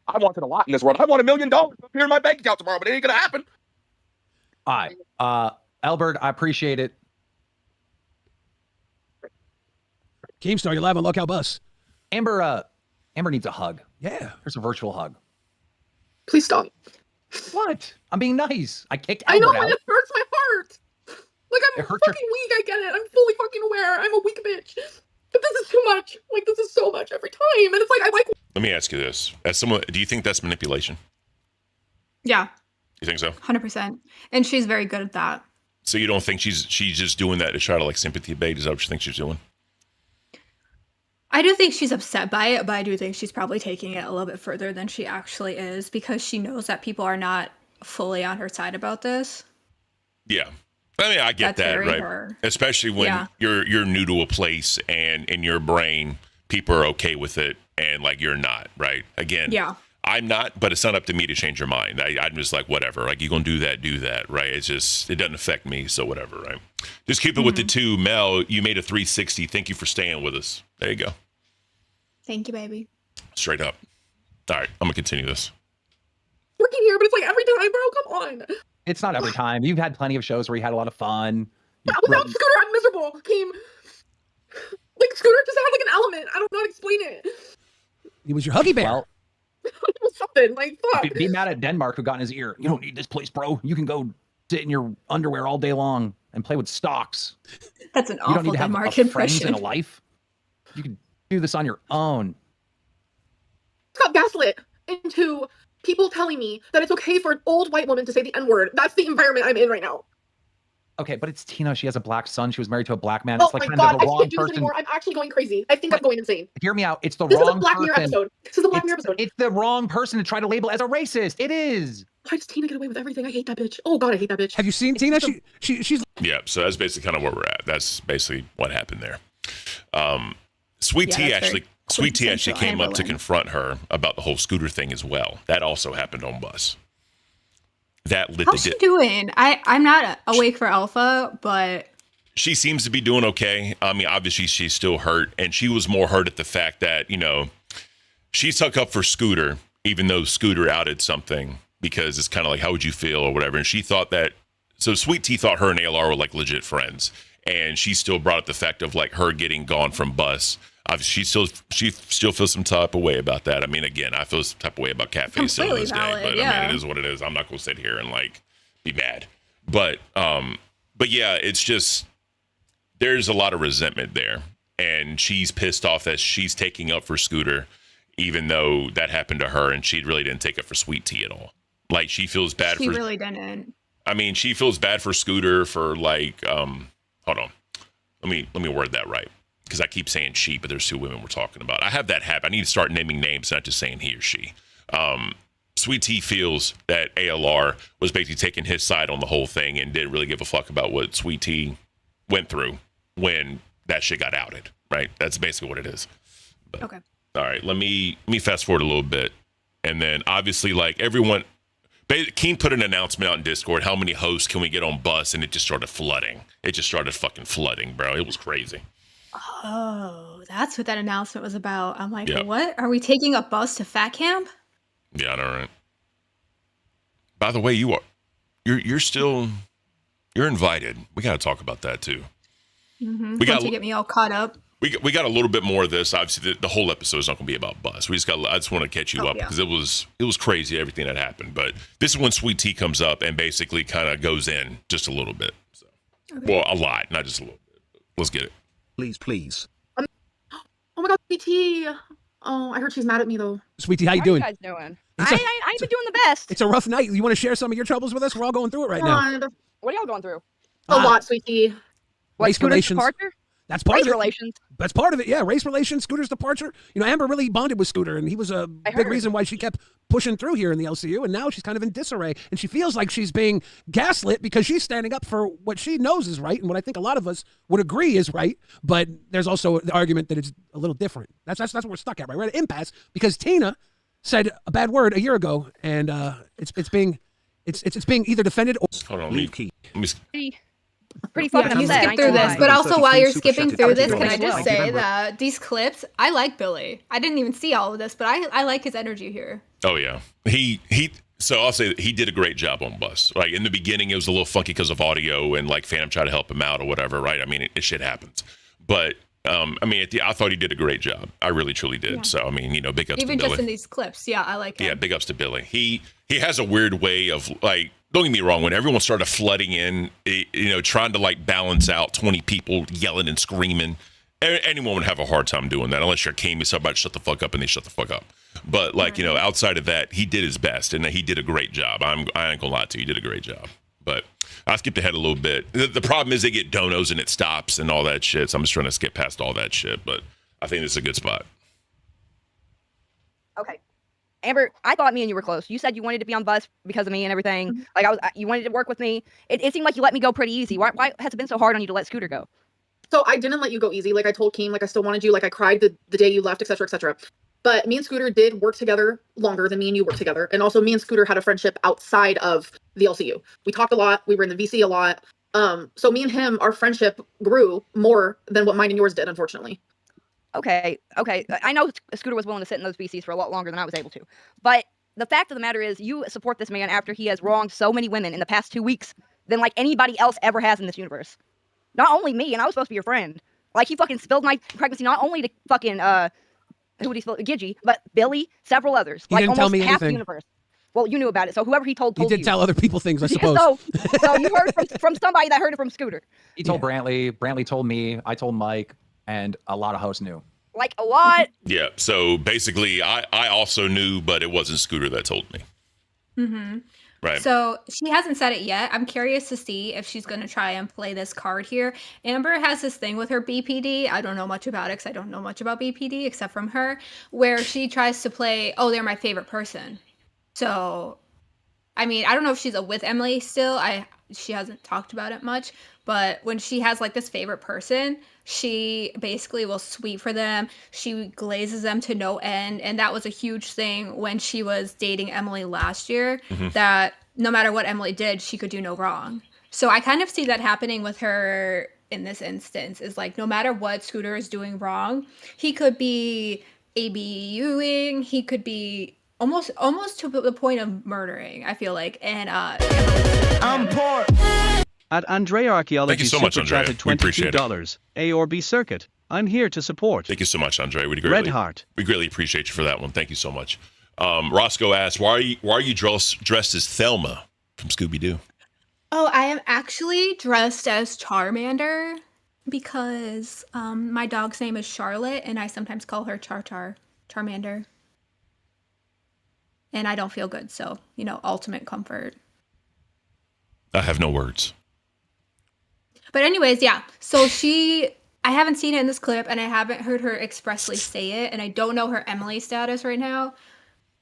I wanted a lot in this world. I want $1 million up here in my bank account tomorrow, but it ain't gonna happen. All right. Albert, I appreciate it. Keemstar, you're live on Lookout Bus. Amber needs a hug. Yeah. Here's a virtual hug. Please stop. What? I'm being nice. I kicked I know, Albert but out. it hurts my heart. Like, I'm It hurts fucking weak. I get it. I'm fully fucking aware. I'm a weak bitch. But this is too much. Like, this is so much every time. And it's like, I like. let me ask you this: as someone, do you think that's manipulation? Yeah, You think so? 100%. And she's very good at that. So you don't think she's just doing that to try to like sympathy bait? Is that what you think she's doing? I do think she's upset by it, but I do think she's probably taking it a little bit further than she actually is because she knows that people are not fully on her side about this. Yeah. I mean, I get That's that, very right? her. Especially when you're new to a place and in your brain people are okay with it and like you're not, right? Again, Yeah. I'm not, but it's not up to me to change your mind. I'm just like, whatever. Like, you're going to do that, right? It's just, it doesn't affect me, so whatever, right? Just keep it with the two. Mel, you made a 360. Thank you for staying with us. There you go. Thank you, baby. Straight up. All right, I'm gonna continue this. Working here, but it's like every time, bro. Come on. It's not every time. You've had plenty of shows where you had a lot of fun. Yeah, without Scooter, I'm miserable. Came like Scooter just had like an element. I don't know how to explain it. He was your huggy bear. Well, It was something like fuck. be mad at Denmark who got in his ear. You don't need this place, bro. You can go sit in your underwear all day long and play with stocks. That's an You don't need awful to have Denmark friends impression. and a life. You can do this on your own. Got gaslit into people telling me that it's okay for an old white woman to say the N-word. That's the environment I'm in right now. Okay, but it's Tina. She has a black son. She was married to a black man. Oh It's like my kind god, of the I wrong can't do this person. anymore. I'm actually going crazy. I think I'm going insane. Hear me out. It's the This is a wrong Black Mirror person. episode. This is a Black Mirror episode. It's the wrong person to try to label as a racist. It is. Why does Tina get away with everything? I hate that bitch. Oh god, I hate that bitch. Have you seen Tina? She's Yeah, so that's basically kind of where we're at. That's basically what happened there. Sweet Yeah, Tea that's very actually came up to Amberlynn. confront her about the whole Scooter thing as well. That also happened on bus. That lit How's the she doing? I'm not awake for Alpha, but She seems to be doing okay. I mean, obviously she's still hurt, and she was more hurt at the fact that, you know, she stuck up for Scooter, even though Scooter outed something, because it's kind of like, how would you feel or whatever. And she thought that, so Sweet Tea thought her and ALR were like legit friends. And she still brought up the fact of like her getting gone from bus. Obviously, she still feels some type of way about that. I mean, again, I feel some type of way about Catface still to this day, valid, but I yeah. mean, it is what it is. I'm not gonna sit here and like be mad, but yeah, it's just there's a lot of resentment there, and she's pissed off that she's taking up for Scooter, even though that happened to her, and she really didn't take up for Sweet Tea at all. Like she feels bad she for. really didn't. I mean, she feels bad for Scooter for like, hold on. Let me word that right. Because I keep saying she, but there's two women we're talking about. I have that habit. I need to start naming names, not just saying he or she. Sweet Tea feels that ALR was basically taking his side on the whole thing and didn't really give a fuck about what Sweet Tea went through when that shit got outed, right? That's basically what it is. But, Okay. all right, let me fast forward a little bit. And then obviously, like everyone, Keen put an announcement out in Discord, how many hosts can we get on bus? And it just started flooding. It just started fucking flooding, bro. It was crazy. Oh, that's what that announcement was about. I'm like, Yep. what? Are we taking a bus to Fat Camp? Yeah, I know, right? By the way, you're still invited. We got to talk about that too. Mm-hmm. We got- Once you get me all caught up. We got a little bit more of this. Obviously, the whole episode is not going to be about bus. I just want to catch you up yeah. because it was crazy everything that happened. But this is when Sweet Tea comes up and basically kind of goes in just a little bit. So, well, a lot, not just a little bit. Let's get it. Please. Oh my god, PT. Oh, I heard she's mad at me though. Sweet Tea, how you doing? How you guys doing? It's a- I ain't been doing the best. It's a rough night. You want to share some of your troubles with us? We're all going through it right now. God. What are y'all going through? A lot, sweetie. What, Race Scooter's relations. departure? That's part Race of it. relations. That's part of it. Yeah, race relations, Scooter's departure. You know, Amber really bonded with Scooter, and he was a big heard. reason why she kept pushing through here in the LCU. And now she's kind of in disarray, and she feels like she's being gaslit because she's standing up for what she knows is right, and what I think a lot of us would agree is right. But there's also the argument that it's a little different. That's what we're stuck at, right? We're at an impasse because Tina said a bad word a year ago, and it's being either defended or. Hold on, let me Pretty Yeah, fucking you upset. I skip ain't through gonna this, lie. but also while you're Super skipping chatted through out this, to can I you just as say well. that these clips, I like Billy. I didn't even see all of this, but I like his energy here. Oh yeah, he. So I'll say that he did a great job on bus. Like in the beginning, it was a little funky because of audio and like Phantom tried to help him out or whatever, right? I mean, it shit happens. But I mean, I thought he did a great job. I really truly did. Yeah. So I mean, you know, big ups Even to just in Billy. these clips, yeah, I like him. Yeah, big ups to Billy. He has a weird way of like. Don't get me wrong. When everyone started flooding in, you know, trying to like balance out 20 people yelling and screaming, anyone would have a hard time doing that unless you're Kami. Somebody shut the fuck up and they shut the fuck up. But like, you know, outside of that, he did his best and he did a great job. I ain't gonna lie to you, he did a great job. But I skipped ahead a little bit. The problem is they get donos and it stops and all that shit. So I'm just trying to skip past all that shit. But I think this is a good spot. Okay. Amber, I thought me and you were close. You said you wanted to be on bus because of me and everything. Like you wanted to work with me. It seemed like you let me go pretty easy. Why has it been so hard on you to let Scooter go? So I didn't let you go easy. Like I told Keem, like I still wanted you. Like I cried the day you left, etc., etc. But me and Scooter did work together longer than me and you worked together. And also me and Scooter had a friendship outside of the LCU. We talked a lot. We were in the VC a lot. So me and him, our friendship grew more than what mine and yours did, unfortunately. Okay. I know Scooter was willing to sit in those VCs for a lot longer than I was able to. But the fact of the matter is, you support this man after he has wronged so many women in the past 2 weeks than like anybody else ever has in this universe. Not only me, and I was supposed to be your friend. Like, he fucking spilled my pregnancy not only to fucking who would he spill? Gigi, but Billy, several others. He like didn't tell almost me half the anything. universe. Well, you knew about it, so whoever he told He did you. tell other people things, I suppose. So you heard from somebody that heard it from Scooter. He told Brantley. Brantley told me. I told Mike, and a lot of hosts knew. Like a lot. Yeah. So basically, I also knew, but it wasn't Scooter that told me. Mm-hmm. Right. So she hasn't said it yet. I'm curious to see if she's going to try and play this card here. Amber has this thing with her BPD. I don't know much about it because I don't know much about BPD except from her, where she tries to play, oh, they're my favorite person. So, I mean, I don't know if she's with Emily still. She hasn't talked about it much, but when she has like this favorite person, she basically will sweep for them. She glazes them to no end, and that was a huge thing when she was dating Emily last year. That no matter what Emily did, she could do no wrong. So I kind of see that happening with her in this instance. Is like no matter what Scooter is doing wrong, he could be ABUing, he could be almost to the point of murdering, I feel like. And I'm poor. At Andrea Archaeology Thank you so much, Super Andrea. Chatted We appreciate it. $22. A or B circuit. I'm here to support. Thank you so much, Andre. Red Heart. We greatly appreciate you for that one. Thank you so much. Roscoe asks, why are you dressed as Thelma from Scooby-Doo? Oh, I am actually dressed as Charmander because my dog's name is Charlotte, and I sometimes call her Charmander. And I don't feel good, so, ultimate comfort. I have no words. But anyways, yeah. So I haven't seen it in this clip, and I haven't heard her expressly say it, and I don't know her Emily status right now.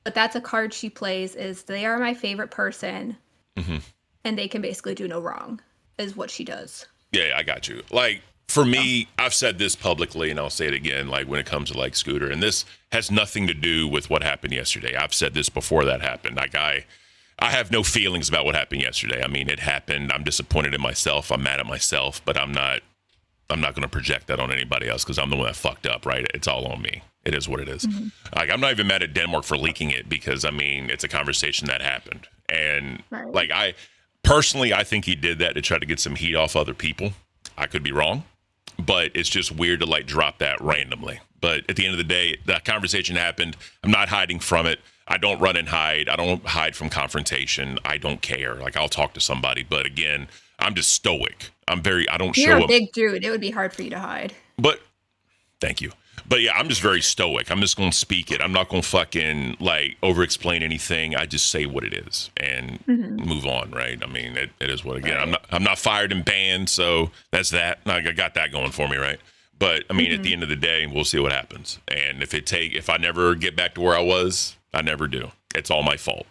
But that's a card she plays, is they are my favorite person, and they can basically do no wrong, is what she does. Yeah, I got you. Like, for me, I've said this publicly, and I'll say it again, like, when it comes to, like, Scooter, and this has nothing to do with what happened yesterday. I've said this before that happened. Like, I have no feelings about what happened yesterday. I mean, it happened. I'm disappointed in myself. I'm mad at myself, but I'm not going to project that on anybody else because I'm the one that fucked up, right? It's all on me. It is what it is. Like, I'm not even mad at Denmark for leaking it because, I mean, it's a conversation that happened. And, like, I think he did that to try to get some heat off other people. I could be wrong, but it's just weird to, like, drop that randomly. But at the end of the day, that conversation happened. I'm not hiding from it. I don't run and hide. I don't hide from confrontation. I don't care. Like, I'll talk to somebody. But again, I'm just stoic. I don't show up. You're a big dude. It would be hard for you to hide. But thank you. But yeah, I'm just very stoic. I'm just going to speak it. I'm not going to fucking like over explain anything. I just say what it is and move on. Right. I mean, it is what, again, I'm not fired and banned. So that's that. I got that going for me. Right. But I mean, at the end of the day, we'll see what happens. And if I never get back to where I was, I never do. It's all my fault.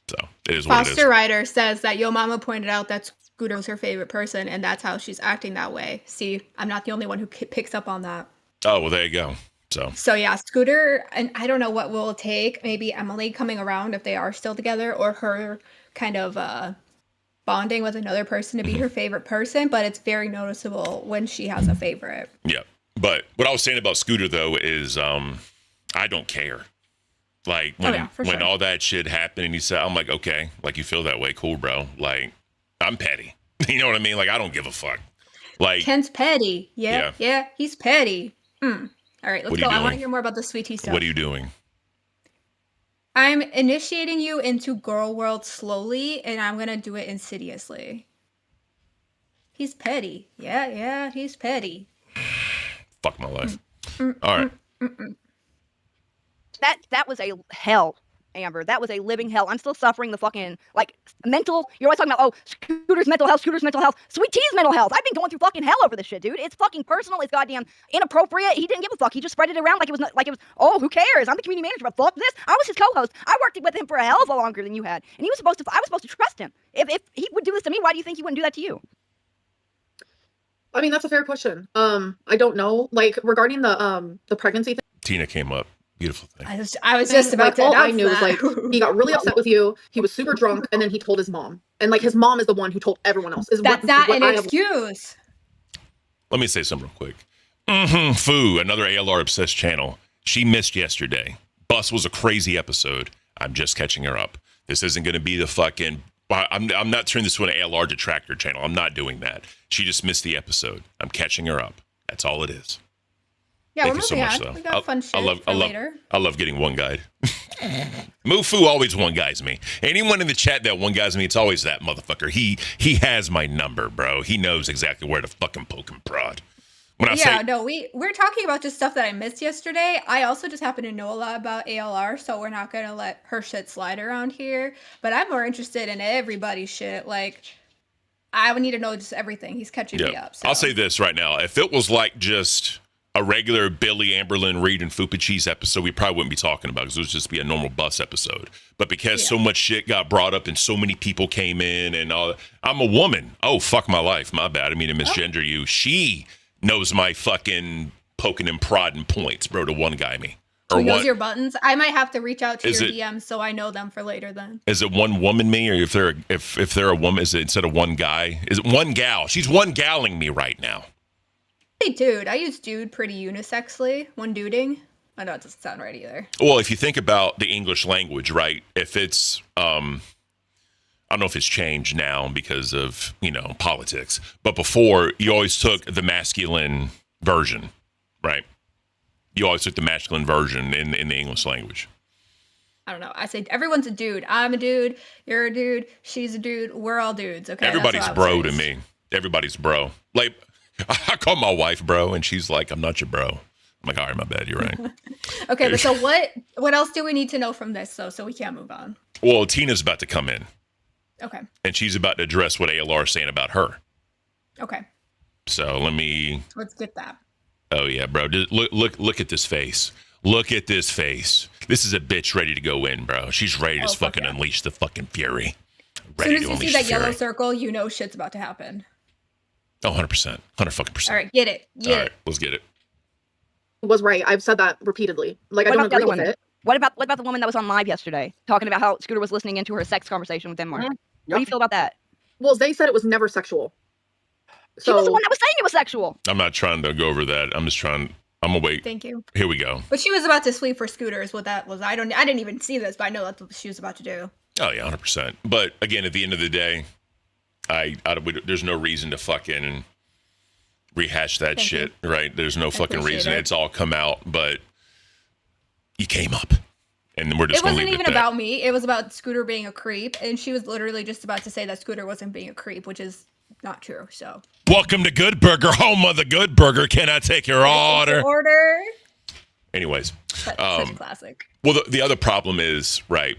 So it is what it is. Foster Ryder says that Yo Mama pointed out that Scooter was her favorite person, and that's how she's acting that way. See, I'm not the only one who picks up on that. Oh, well, there you go. So yeah, Scooter, and I don't know what will take. Maybe Emily coming around if they are still together, or her kind of bonding with another person to be her favorite person. But it's very noticeable when she has a favorite. Yeah. But what I was saying about Scooter, though, is I don't care. Like, when all that shit happened and he said, I'm like, okay, like, you feel that way. Cool, bro. Like, I'm petty. You know what I mean? Like, I don't give a fuck. Like, Ken's petty. Yeah, he's petty. All right, let's go. I want to hear more about the sweet tea stuff. What are you doing? I'm initiating you into girl world slowly, and I'm going to do it insidiously. He's petty. Yeah, he's petty. Fuck my life. All right. That was a hell, Amber. That was a living hell. I'm still suffering the fucking, like, mental. You're always talking about, Scooter's mental health. Sweet Tea's mental health. I've been going through fucking hell over this shit, dude. It's fucking personal. It's goddamn inappropriate. He didn't give a fuck. He just spread it around like it was, oh, who cares? I'm the community manager, but fuck this. I was his co-host. I worked with him for a hell of a longer than you had. And I was supposed to trust him. If he would do this to me, why do you think he wouldn't do that to you? I mean, that's a fair question. I don't know. Like, regarding the pregnancy thing. Tina came up. Beautiful thing. I was just about to. All I knew was like he got really upset with you. He was super drunk, and then he told his mom, and like his mom is the one who told everyone else. That's not an excuse. Let me say something real quick. Foo, another ALR obsessed channel. She missed yesterday. Bus was a crazy episode. I'm just catching her up. This isn't going to be the fucking. I'm not turning this to an ALR detractor channel. I'm not doing that. She just missed the episode. I'm catching her up. That's all it is. Yeah, Thank we're you so moving much, on. though. We got fun shit for later. I love getting one guide. Mufu always one guys me. Anyone in the chat that one guys me, it's always that motherfucker. He has my number, bro. He knows exactly where to fucking poke and prod. When I say we're talking about just stuff that I missed yesterday. I also just happen to know a lot about ALR, so we're not gonna let her shit slide around here. But I'm more interested in everybody's shit. Like, I would need to know just everything. He's catching me up. So. I'll say this right now. If it was like just a regular Billy, Amberlyn, Reed, and Fupa Cheese episode, we probably wouldn't be talking about because it would just be a normal bus episode. But because so much shit got brought up and so many people came in and all, I'm a woman. Oh, fuck my life. My bad. I mean to misgender you. She knows my fucking poking and prodding points, bro, to one guy me. Or who knows your buttons? I might have to reach out to your DMs so I know them for later then. Is it one woman me, or if they're a woman, is it instead of one guy? Is it one gal? She's one galling me right now. Hey, dude. I use dude pretty unisexly. One duding. I know it doesn't sound right either. Well, if you think about the English language, right? If it's I don't know if it's changed now because of, politics, but before you always took the masculine version, right? You always took the masculine version in the English language. I don't know. I say everyone's a dude. I'm a dude. You're a dude. She's a dude. We're all dudes. Okay. Everybody's bro to me. Everybody's bro. Like, I call my wife bro, and she's like, "I'm not your bro." I'm like, "All right, my bad. You're right." Okay, but so what else do we need to know from this, so we can't move on? Well, Tina's about to come in. Okay. And she's about to address what ALR is saying about her. Okay. So let's get that. Oh yeah, bro. Just look at this face. Look at this face. This is a bitch ready to go in, bro. She's ready to fucking unleash the fucking fury. Ready as soon as you see that yellow circle, you know shit's about to happen. Oh, 100%. 100%. All right, get it. All right, let's get it. Was right. I've said that repeatedly. Like, I don't agree with it. What about the woman that was on live yesterday talking about how Scooter was listening into her sex conversation with Denmark? Mm-hmm. What do you feel about that? Well, they said it was never sexual. She was the one that was saying it was sexual. I'm not trying to go over that. I'm gonna wait. Thank you. Here we go. But she was about to sleep for Scooter is what that was. I didn't even see this, but I know that's what she was about to do. Oh yeah, 100%. But again, at the end of the day, there's no reason to fucking rehash that shit, right? There's no fucking reason. It's all come out, but you came up. And we're just it wasn't even about me. It was about Scooter being a creep. And she was literally just about to say that Scooter wasn't being a creep, which is not true. So welcome to Good Burger, home of the Good Burger. Can I take your order? Anyways. Such classic. Well, the other problem is, right,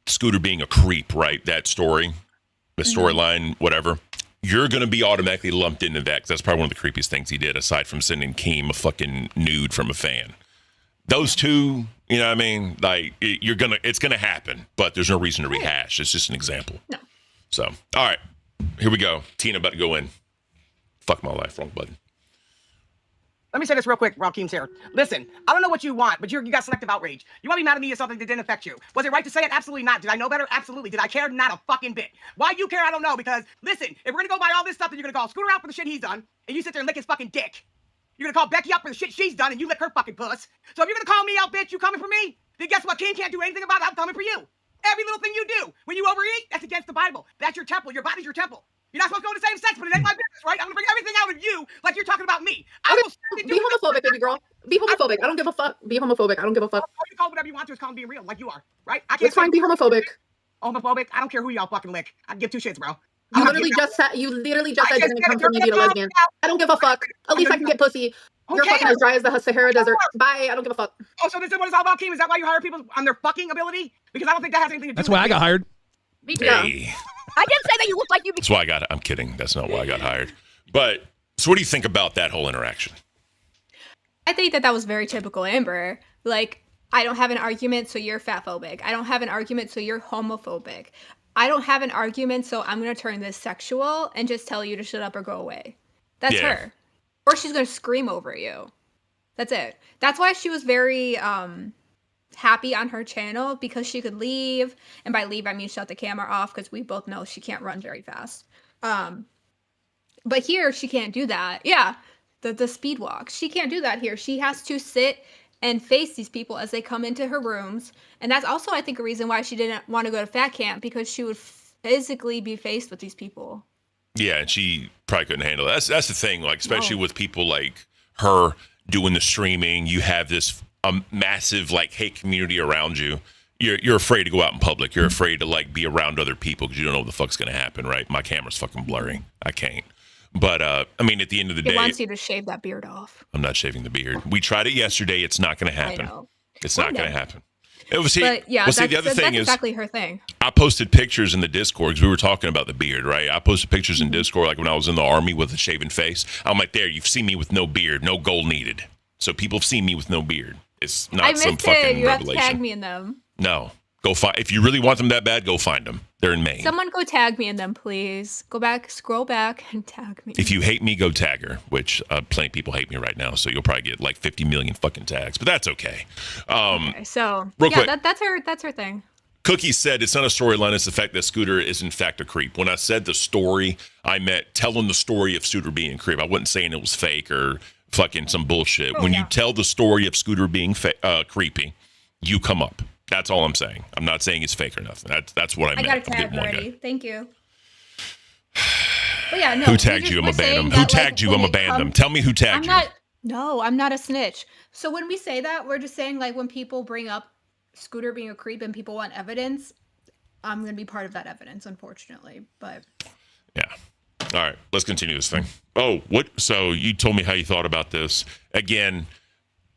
Scooter being a creep, right? That story, the storyline, whatever. You're going to be automatically lumped into that because that's probably one of the creepiest things he did, aside from sending Keem a fucking nude from a fan. Those two, you know what I mean? Like, it's going to happen, but there's no reason to rehash. It's just an example. No. So, all right, here we go. Tina about to go in. Fuck my life, wrong button. Let me say this real quick, Rakeem's here. Listen, I don't know what you want, but you got selective outrage. You want to be mad at me or something that didn't affect you. Was it right to say it? Absolutely not. Did I know better? Absolutely. Did I care? Not a fucking bit. Why you care? I don't know. Because, listen, if we're going to go by all this stuff, then you're going to call Scooter out for the shit he's done, and you sit there and lick his fucking dick. You're going to call Becky out for the shit she's done, and you lick her fucking puss. So if you're going to call me out, bitch, you coming for me? Then guess what? Keem can't do anything about it. I'm coming for you. Every little thing you do. When you overeat, that's against the Bible. That's your temple. Your body's your temple. You're not supposed to go to the same sex, but it ain't my business, right? I'm gonna bring everything out of you like you're talking about me. I will be homophobic, baby girl. Be homophobic. I don't give a fuck. Be homophobic. I don't give a fuck. You call whatever you want to. It's called being real, like you are, right? I can't. It's fine. Be homophobic. Homophobic. I don't care who y'all fucking lick. I give two shits, bro. You literally just said you're gonna come for me to be a lesbian. I don't give a fuck. At least I can get pussy. You're fucking as dry as the Sahara Desert. Bye. I don't give a fuck. Oh, so this is what it's all about, Keem? Is that why you hire people on their fucking ability? Because I don't think that has anything to do. That's why I got hired. Me too. Hey. I didn't say that you look like you. That's why I'm kidding. That's not why I got hired. But so, what do you think about that whole interaction? I think that was very typical Amber. Like, I don't have an argument, so you're fatphobic. I don't have an argument, so you're homophobic. I don't have an argument, so I'm gonna turn this sexual and just tell you to shut up or go away. That's her. Or she's gonna scream over you. That's it. That's why she was very happy on her channel, because she could leave, and by leave I mean shut the camera off, because we both know she can't run very fast. But here she can't do that. Yeah, the speed walk. She can't do that here. She has to sit and face these people as they come into her rooms. And that's also, I think, a reason why she didn't want to go to fat camp, because she would physically be faced with these people. Yeah, and she probably couldn't handle it. That's the thing, like, especially with people like her doing the streaming. You have this massive, like, hate community around you. You're afraid to go out in public. You're afraid to, like, be around other people because you don't know what the fuck's going to happen, right? My camera's fucking blurry. I can't. But, I mean, at the end of the day, He wants you to shave that beard off. I'm not shaving the beard. We tried it yesterday. It's not going to happen. It's not going to happen. But yeah, the other thing that's is exactly her thing. I posted pictures in the Discord because we were talking about the beard, right? I posted pictures in Discord, like when I was in the army with a shaven face. I'm like, there, you've seen me with no beard, no goal needed. So people have seen me with no beard. It's I not missed some it. fucking You have to revelation. tag me in them. No, go find. If you really want them that bad, go find them. They're in Maine. Someone go tag me in them, please. Go back, scroll back, and tag me. If you hate me, go tag her, which plenty of people hate me right now. So you'll probably get like 50 million fucking tags, but that's okay. Okay, so real yeah, quick. that's her thing. Cookie said it's not a storyline. It's the fact that Scooter is in fact a creep. When I said the story, I meant telling the story of Scooter being a creep. I wasn't saying it was fake or fucking some bullshit. When you tell the story of Scooter being creepy, you come up. That's all I'm saying. I'm not saying it's fake or nothing. That's what I meant. got a I'm tag getting one already. guy. Thank you. But yeah, no. Who tagged you? I'm gonna ban them. Who tagged you? I'm gonna ban them. Tell me who tagged you. I'm not a snitch. So when we say that, we're just saying, like, when people bring up Scooter being a creep and people want evidence, I'm going to be part of that evidence, unfortunately. But yeah. All right, let's continue this thing. Oh, what? So you told me how you thought about this. Again,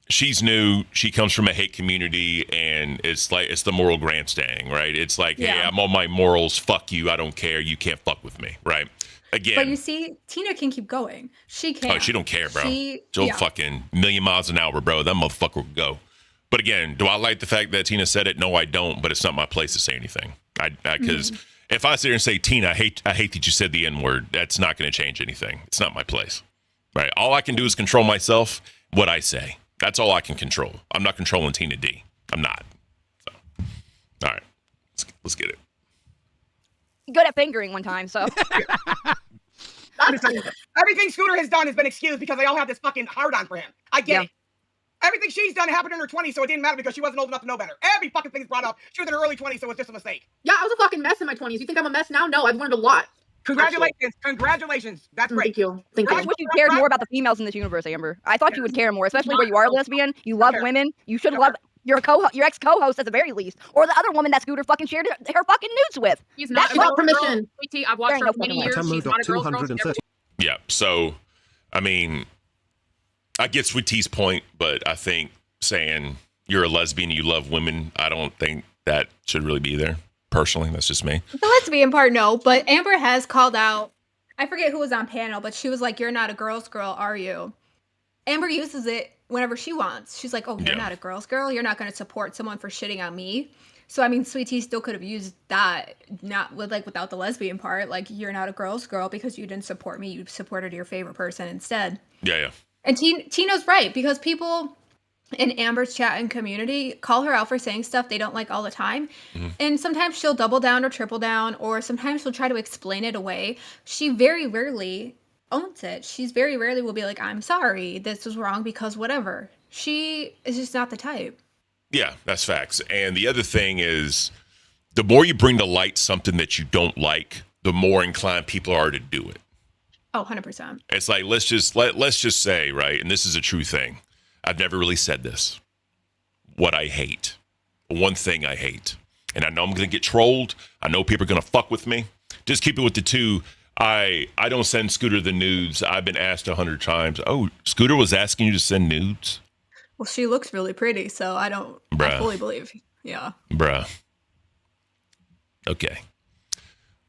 she's new. She comes from a hate community, and it's like, it's the moral grandstanding, right? It's like, hey, I'm on my morals. Fuck you. I don't care. You can't fuck with me, right? Again. But you see, Tina can keep going. She can. Oh, she don't care, bro. She'll yeah. fucking million miles an hour, bro. That motherfucker will go. But again, do I like the fact that Tina said it? No, I don't. But it's not my place to say anything. Because if I sit here and say, Tina, I hate that you said the N-word, that's not going to change anything. It's not my place, right? All I can do is control myself, what I say. That's all I can control. I'm not controlling Tina D. I'm not. So, all right, let's get it. Good at fingering one time, so. Everything Scooter has done has been excused because they all have this fucking hard on for him. I get it. Everything she's done happened in her 20s, so it didn't matter because she wasn't old enough to know better. Every fucking thing's brought up. She was in her early 20s, so it's just a mistake. Yeah, I was a fucking mess in my 20s. You think I'm a mess now? No, I've learned a lot. Congratulations. Congratulations. That's great. Thank you. Thank I you. wish you cared more about the females in this universe, Amber. I thought you would care more, especially where you are a lesbian. You love women. You should love your ex-co-host at the very least, or the other woman that Scooter fucking shared her fucking nudes with. She's not That's a girl girl. I've watched her for many years. Tammo She's not a girl girl. 230. Yeah, so, I mean, I get Sweet T's point, but I think saying you're a lesbian, you love women, I don't think that should really be there. Personally, that's just me. The lesbian part, no. But Amber has called out, I forget who was on panel, but she was like, you're not a girl's girl, are you? Amber uses it whenever she wants. She's like, oh, you're not a girl's girl? You're not going to support someone for shitting on me? So, I mean, Sweet Tea still could have used that, not with, like, without the lesbian part. Like, you're not a girl's girl because you didn't support me. You supported your favorite person instead. Yeah. And Tina's right, because people in Amber's chat and community call her out for saying stuff they don't like all the time. And sometimes she'll double down or triple down, or sometimes she'll try to explain it away. She very rarely owns it. She's very rarely will be like, I'm sorry, this was wrong because whatever. She is just not the type. Yeah, that's facts. And the other thing is, the more you bring to light something that you don't like, the more inclined people are to do it. Oh, 100%. It's like, let's just say, right, and this is a true thing. I've never really said this. What I hate. One thing I hate. And I know I'm going to get trolled. I know people are going to fuck with me. Just keep it with the two. I don't send Scooter the nudes. I've been asked 100 times. Oh, Scooter was asking you to send nudes? Well, she looks really pretty, so I fully believe. Yeah. Bruh. Okay.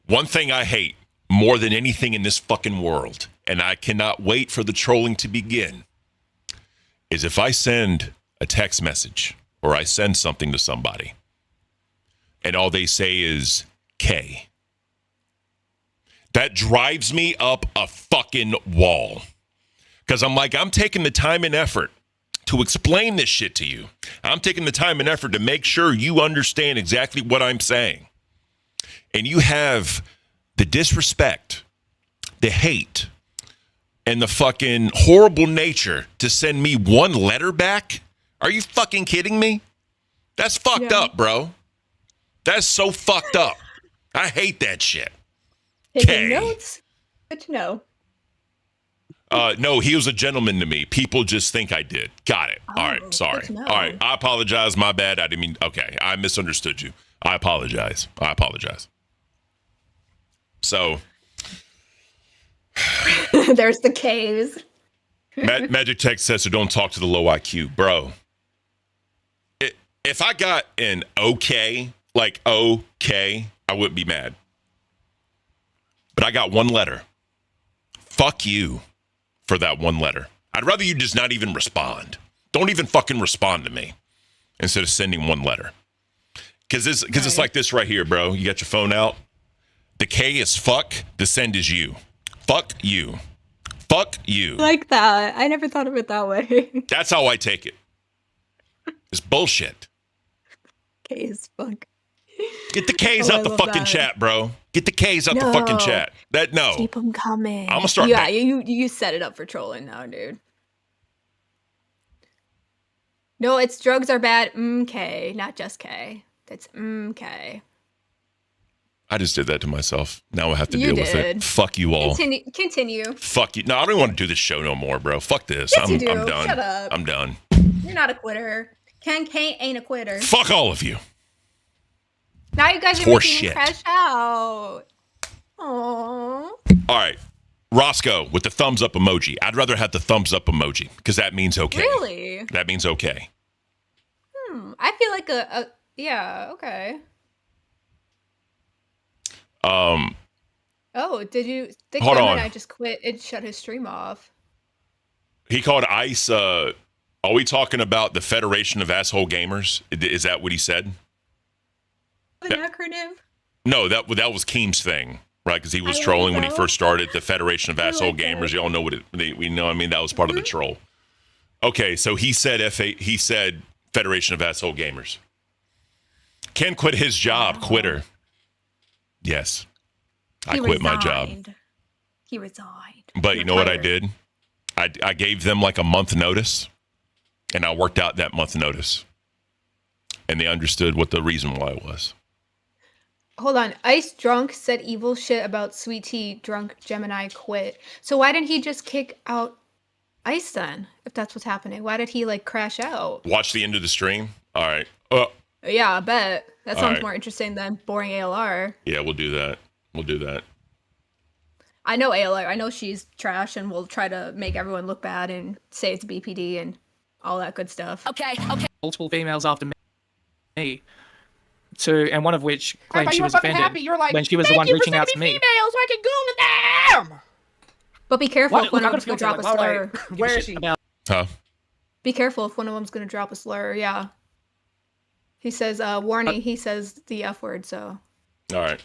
One thing I hate more than anything in this fucking world, and I cannot wait for the trolling to begin, is if I send a text message or I send something to somebody and all they say is K. That drives me up a fucking wall. Because I'm like, I'm taking the time and effort to explain this shit to you. I'm taking the time and effort to make sure you understand exactly what I'm saying. And you have the disrespect, the hate, and the fucking horrible nature to send me one letter back? Are you fucking kidding me? That's fucked up, bro. That's so fucked up. I hate that shit. Taking notes. Good to know. No, he was a gentleman to me. People just think I did. Got it. All right. Sorry. All right. I apologize. My bad. I didn't mean. Okay. I misunderstood you. I apologize. So. There's the K's. Magic Tech says, so don't talk to the low IQ. Bro. If I got an okay, like okay, I wouldn't be mad. But I got one letter. Fuck you for that one letter. I'd rather you just not even respond. Don't even fucking respond to me instead of sending one letter. Because it's like this right here, bro. You got your phone out. The K is fuck. The send is you. Fuck you. Fuck you. Like that. I never thought of it that way. That's how I take it. It's bullshit. K is fuck. Get the K's out the fucking chat, bro. Get the K's out the fucking chat. No. Keep them coming. I'm gonna start. Yeah, you set it up for trolling now, dude. No, it's drugs are bad. K, not just K. That's K. I just did that to myself. Now I have to deal with it. Fuck you all. Continue. Fuck you. No, I don't want to do this show no more, bro. Fuck this. Yes, I'm you do. done. Shut up. I'm done. You're not a quitter. Ken K ain't a quitter. Fuck all of you. Now you guys are Horse making me shit. crash out. Aww. All right. Roscoe with the thumbs up emoji. I'd rather have the thumbs up emoji because that means okay. Really? That means okay. I feel like yeah, okay. Oh, did you think Hold on. I just quit and shut his stream off? He called ICE. Are we talking about the Federation of Asshole Gamers? Is that what he said? An acronym? No, that was Keem's thing, right? Because he was trolling when he first started the Federation of Asshole Gamers. Y'all know what we know. I mean, that was part of the troll. Okay, so he said he said Federation of Asshole Gamers. Ken quit his job. Quitter. Yes, I quit my job. He resigned. But you know what I did? I gave them like a month notice, and I worked out that month notice, and they understood what the reason why was. Hold on. Ice Drunk said evil shit about Sweet Tea. Drunk Gemini quit. So why didn't he just kick out Ice then? If that's what's happening, why did he like crash out? Watch the end of the stream. All right. Yeah, I bet that All sounds right. more interesting than boring ALR. Yeah, we'll do that. I know ALR. I know she's trash and will try to make everyone look bad and say it's BPD and all that good stuff. Okay. Multiple females after me. And one of which claimed But she you were was fucking offended happy. You're like, when she was the thank one you for reaching out to sending me. females so I can goon to them. But be careful What? if one Look, of them's I've gonna got drop a feelings slur. Where is she? Huh? Be careful if one of them's gonna drop a slur. Yeah. He says, warning. He says the F word. So. All right.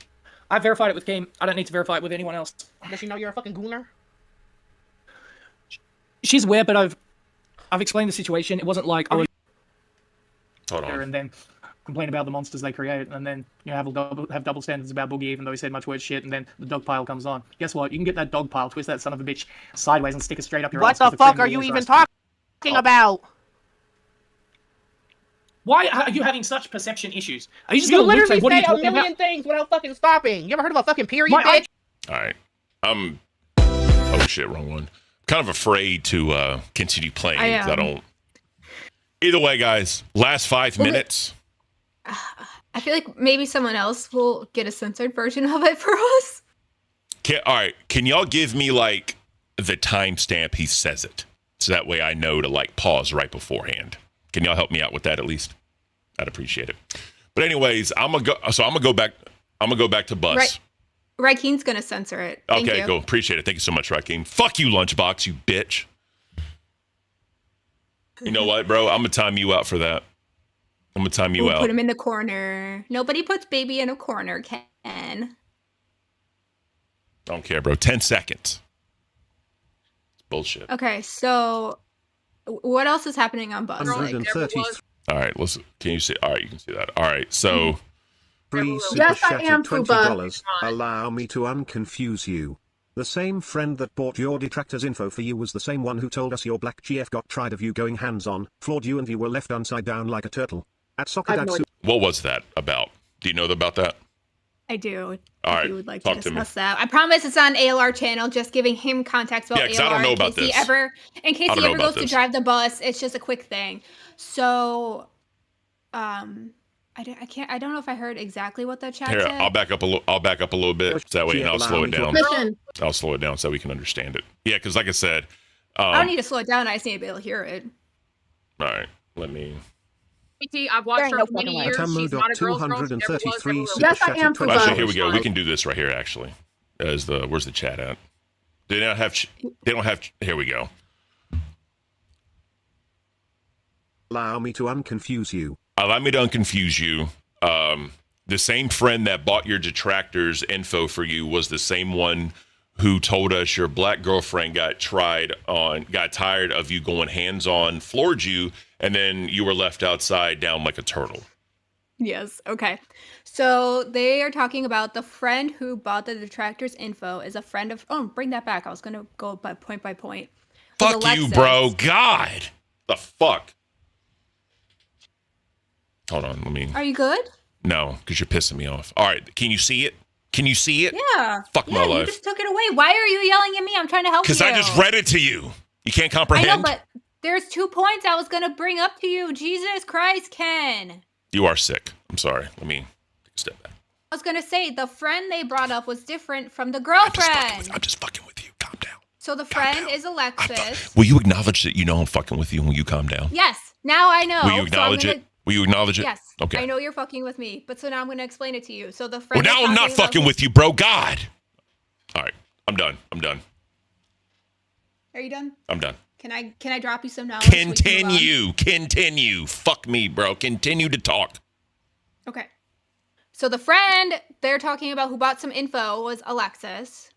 I verified it with Game. I don't need to verify it with anyone else. Does she know you're a fucking gooner? She's aware, but I've explained the situation. It wasn't like I was Hold on. and then complain about the monsters they create, and then have double standards about Boogie, even though he said much worse shit, and then the dog pile comes on. Guess what? You can get that dog pile, twist that son of a bitch sideways, and stick it straight up your What ass. the fuck are you even talking about? Why are you having such perception issues? Are you just You gonna look literally say, what are say you a talking million about? things without fucking stopping. You ever heard of a fucking period, Why- bitch? All right. Oh shit, wrong one. Kind of afraid to continue playing. I 'Cause I am. don't. Either way, guys. Last 5 minutes. I feel like maybe someone else will get a censored version of it for us. All right. Can y'all give me like the timestamp he says it, so that way I know to like pause right beforehand? Can y'all help me out with that at least? I'd appreciate it. But anyways, I'm gonna go back. I'm gonna go back to Bus. Right. Raikeen's gonna censor it. Thank Okay, you. cool. Appreciate it. Thank you so much, Raikeen. Fuck you, Lunchbox, you bitch. You know what, bro? I'm gonna time you out for that. I'm gonna time you Ooh, out. put him in the corner. Nobody puts baby in a corner, Ken. I don't care, bro. 10 seconds. It's bullshit. Okay, so what else is happening on Bus? Like, 133. All right, listen. Can you see? All right, you can see that. All right, so Free super Yes, I chat am, at $20. Allow me to unconfuse you. The same friend that bought your detractors info for you was the same one who told us your black GF got tired of you going hands-on, floored you and you were left upside down like a turtle. At Soccer Dad What was that about? Do you know about that? I do. All right, If you would like talk to to me. discuss that. I promise it's on ALR channel, just giving him context about Yeah, 'cause ALR I don't know in about case he this. in case I he don't know ever about goes to this. drive the bus. It's just a quick thing. So, I don't know if I heard exactly what the chat Here, said. I'll back up a little bit. So that way, and I'll slow it down. Listen. I'll slow it down so we can understand it. Yeah, because like I said, I don't need to slow it down. I just need to be able to hear it. all right, let me. PT, I've watched her for many years. She's not a girl's girl. She never was, never will. Yes, I am. Actually, here we go. We can do this right here. Actually, where's the chat at? They don't have. They don't have. Here we go. Allow me to unconfuse you. Allow me to unconfuse you. The same friend that bought your detractors info for you was the same one who told us your black girlfriend got tired of you going hands-on, floored you, and then you were left outside down like a turtle. Yes. Okay. So they are talking about the friend who bought the detractors info is a friend of. Oh, bring that back. I was going to go by point. Fuck you, bro. God. The fuck. Hold on. Let me. Are you good? No, because you're pissing me off. All right. Can you see it? Can you see it? Yeah. Fuck my You life. just took it away. Why are you yelling at me? I'm trying to help you. Because I just read it to you. You can't I comprehend? know, but there's 2 points I was going to bring up to you. Jesus Christ, Ken. You are sick. I'm sorry. Let me take a step back. I was going to say the friend they brought up was different from the girlfriend. I'm just fucking with you. Calm down. So the friend is Alexis. Will you acknowledge that you know I'm fucking with you when you calm down? Yes. Now I know. Will you So I'm acknowledge gonna- it? Will you acknowledge it? Yes. Okay. I know you're fucking with me, but so now I'm going to explain it to you. So the Well, friend. now I'm not fucking with you, bro. God. All right. I'm done. Are you done? I'm done. Can I drop you some knowledge? We can move on? Continue. Fuck me, bro. Continue to talk. Okay. So the friend they're talking about who bought some info was Alexis.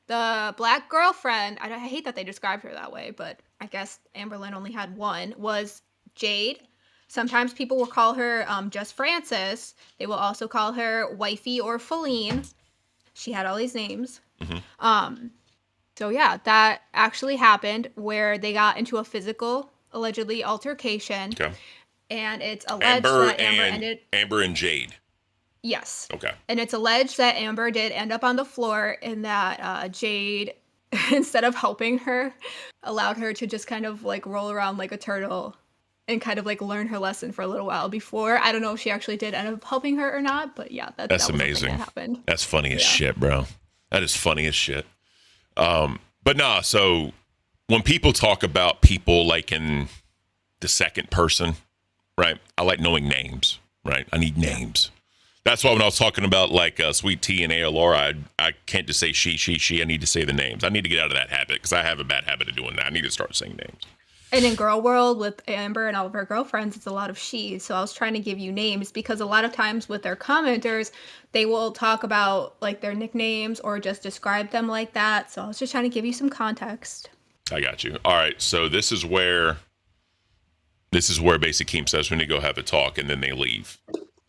The black girlfriend, I hate that they described her that way, but I guess Amberlynn only had one, was Jade. Sometimes people will call her just Frances. They will also call her Wifey or Feline. She had all these names. So yeah, that actually happened where they got into a physical, allegedly, altercation. Okay. And it's alleged that Amber ended. Amber and Jade. Yes. Okay. And it's alleged that Amber did end up on the floor and that Jade, instead of helping her, allowed her to just kind of like roll around like a turtle and kind of like learn her lesson for a little while before. I don't know if she actually did end up helping her or not, but yeah, That's that was the thing amazing. that happened. That's funny as shit, bro. That is funny as shit. But nah, so when people talk about people like in the second person, right? I like knowing names, right? I need names. That's why when I was talking about like Sweet Tea and ALR, I can't just say she. I need to say the names. I need to get out of that habit because I have a bad habit of doing that. I need to start saying names. And in Girl World with Amber and all of her girlfriends, it's a lot of she. So I was trying to give you names because a lot of times with their commenters, they will talk about like their nicknames or just describe them like that. So I was just trying to give you some context. I got you. All right. So this is where Basic Keem says we need to go have a talk and then they leave.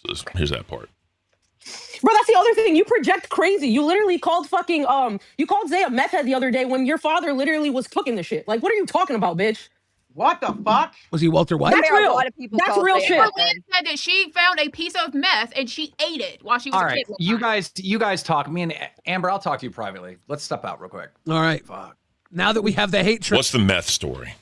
So here's that part. Bro, that's the other thing. You project crazy. You literally called fucking you called Zay a meth head the other day when your father literally was cooking the shit. Like, what are you talking about, bitch? What the fuck? Was he Walter White? That's real. That's real shit. Berlin said that she found a piece of meth and she ate it while she was All a right, kid. you guys talk. Me and Amber, I'll talk to you privately. Let's step out real quick. All right. Fuck. Now that we have the hate What's the meth story?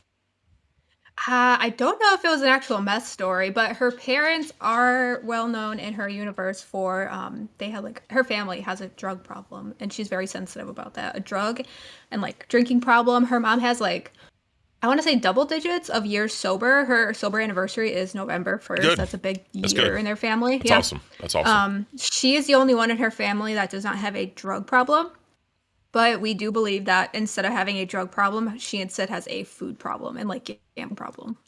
I don't know if it was an actual meth story, but her parents are well known in her universe for they had like her family has a drug problem and she's very sensitive about that. A drug and like drinking problem. Her mom has like I want to say double digits of years sober. Her sober anniversary is November 1st. Good. That's a big That's year good. in their family. That's awesome. That's awesome. She is the only one in her family that does not have a drug problem. But we do believe that instead of having a drug problem, she instead has a food problem and like gambling problem.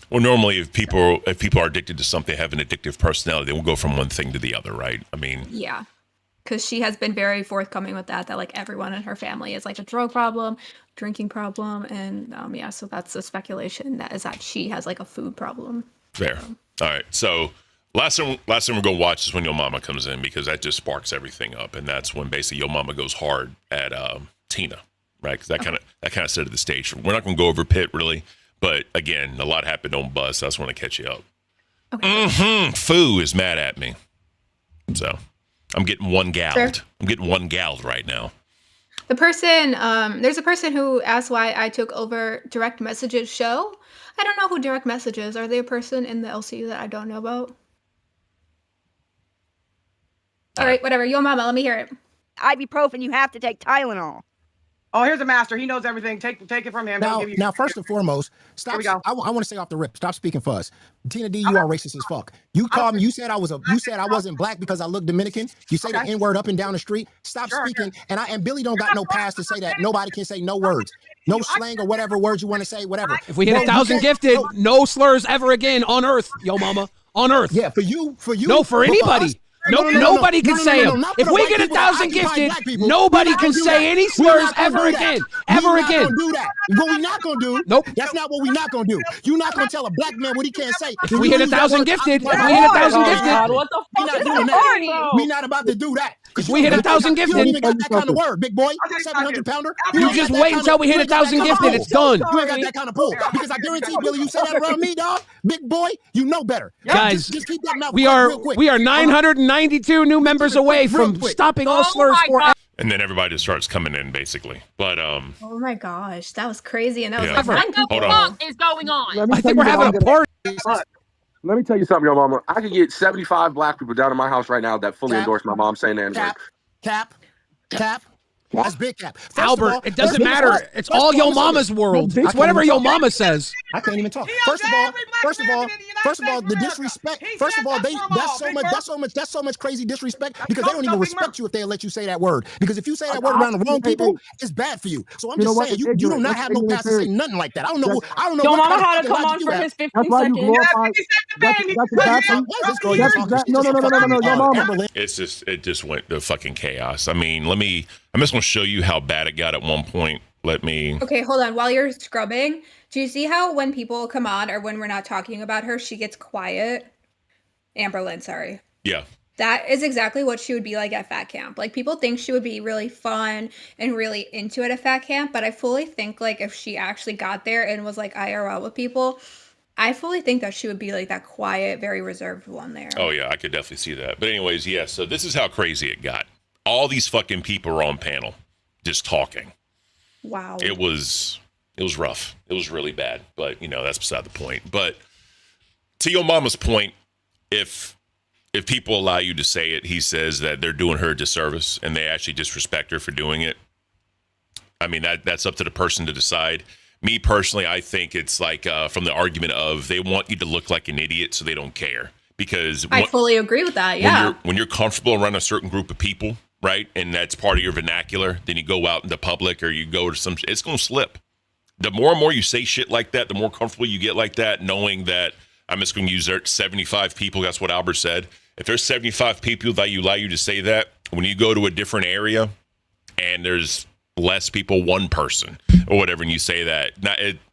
Well, normally if people are addicted to something, have an addictive personality, they will go from one thing to the other, right? I mean, Yeah. Because she has been very forthcoming with that like everyone in her family is like a drug problem, drinking problem. And yeah, so that's the speculation that is that she has like a food problem. fair. All right. So Last time we're gonna watch is when Yo Mama comes in, because that just sparks everything up, and that's when basically Yo Mama goes hard at Tina, right? Because that kind of set the stage. We're not gonna go over Pitt really, but again, a lot happened on Bus. So I just want to catch you up. Okay. Foo is mad at me, so I'm getting one galled. Sure. I'm getting one galled right now. The person, there's a person who asked why I took over Direct Messages show. I don't know who Direct Messages. Are they a person in the LCU that I don't know about? All right, whatever. Yo Mama, let me hear it. Ibuprofen, you have to take Tylenol. Oh, here's a master. He knows everything. Take it from him. Now, first and foremost, stop. Here we go. I want to say off the rip. Stop speaking for us. Tina D, you are racist as fuck. You called me. You said I wasn't black because I look Dominican. You say the N-word up and down the street. Stop speaking. And Billy don't got no pass to say that. Nobody can say no words, no slang or whatever words you want to say. Whatever. If we hit 1,000 gifted, no slurs ever again on Earth, Yo Mama, on Earth. Yeah, for you. No, for anybody. Nobody can say them. If we get 1,000 gifted, nobody can say any slurs ever again. Ever again. Do that. What we not gonna do? Nope. That's not what we not gonna do. You're not gonna tell a black man what he can't say. If we hit 1,000 gifted, what the we fuck not is doing that? that. We not about to do that. If we hit 1,000 You don't gifted, even got that kind of word, big boy. 700 pounder. you just wait until we hit 1,000 gifted. It's done. You ain't got that kind of pull. Because I guarantee, Billy, you say that around me, dog, big boy, you know better. Guys, just keep that mouth we are 992 new members away from stopping all slurs forever. And then everybody just starts coming in, basically. But Oh my gosh, that was crazy, and that was Yeah. like What 9 the people. fuck is going on? I think we're having a party. Let me tell you something, Yo Mama. I could get 75 black people down in my house right now that fully endorse my mom saying the N-word. Cap. That's big cap. First of Albert, all- it doesn't first of matter. all- It's first of all Yo listen to Mama's this. world. I It's can't whatever even Yo talk. Mama says. I can't even talk. First of all, the disrespect. First of all, that's so much crazy disrespect because they don't even respect you if they let you say that word. Because if you say that word around the wrong people, it's bad for you. So I'm just saying, you do not have no pass to say nothing like that. I don't know. Yo what Mama kind of had to fucking come logic on you for have. his 15 That's why you seconds. glorify. That's exactly. Why is this girl talking? No. Yo Mama. it just went to fucking chaos. I mean, I'm just gonna show you how bad it got at one point. Okay, hold on. While you're scrubbing, do you see how when people come on or when we're not talking about her, she gets quiet? Amberlynn, sorry. Yeah. That is exactly what she would be like at fat camp. Like, people think she would be really fun and really into it at fat camp, but I fully think, like, if she actually got there and was, like, IRL with people, I fully think that she would be, like, that quiet, very reserved one there. Oh yeah, I could definitely see that. But anyways, yeah. So this is how crazy it got. All these fucking people were on panel, just talking. Wow. It was rough. It was really bad. But that's beside the point. But to Yo Mama's point, if people allow you to say it, he says that they're doing her a disservice and they actually disrespect her for doing it. I mean, that's up to the person to decide. Me personally, I think it's like from the argument of they want you to look like an idiot so they don't care. Because I fully agree with that, yeah. when you're comfortable around a certain group of people, right, and that's part of your vernacular, then you go out into public or you go to it's going to slip. The more and more you say shit like that, the more comfortable you get like that, knowing that I'm just going to use 75 people. That's what Albert said. If there's 75 people that allow you to say that, when you go to a different area and there's less people, one person or whatever, and you say that,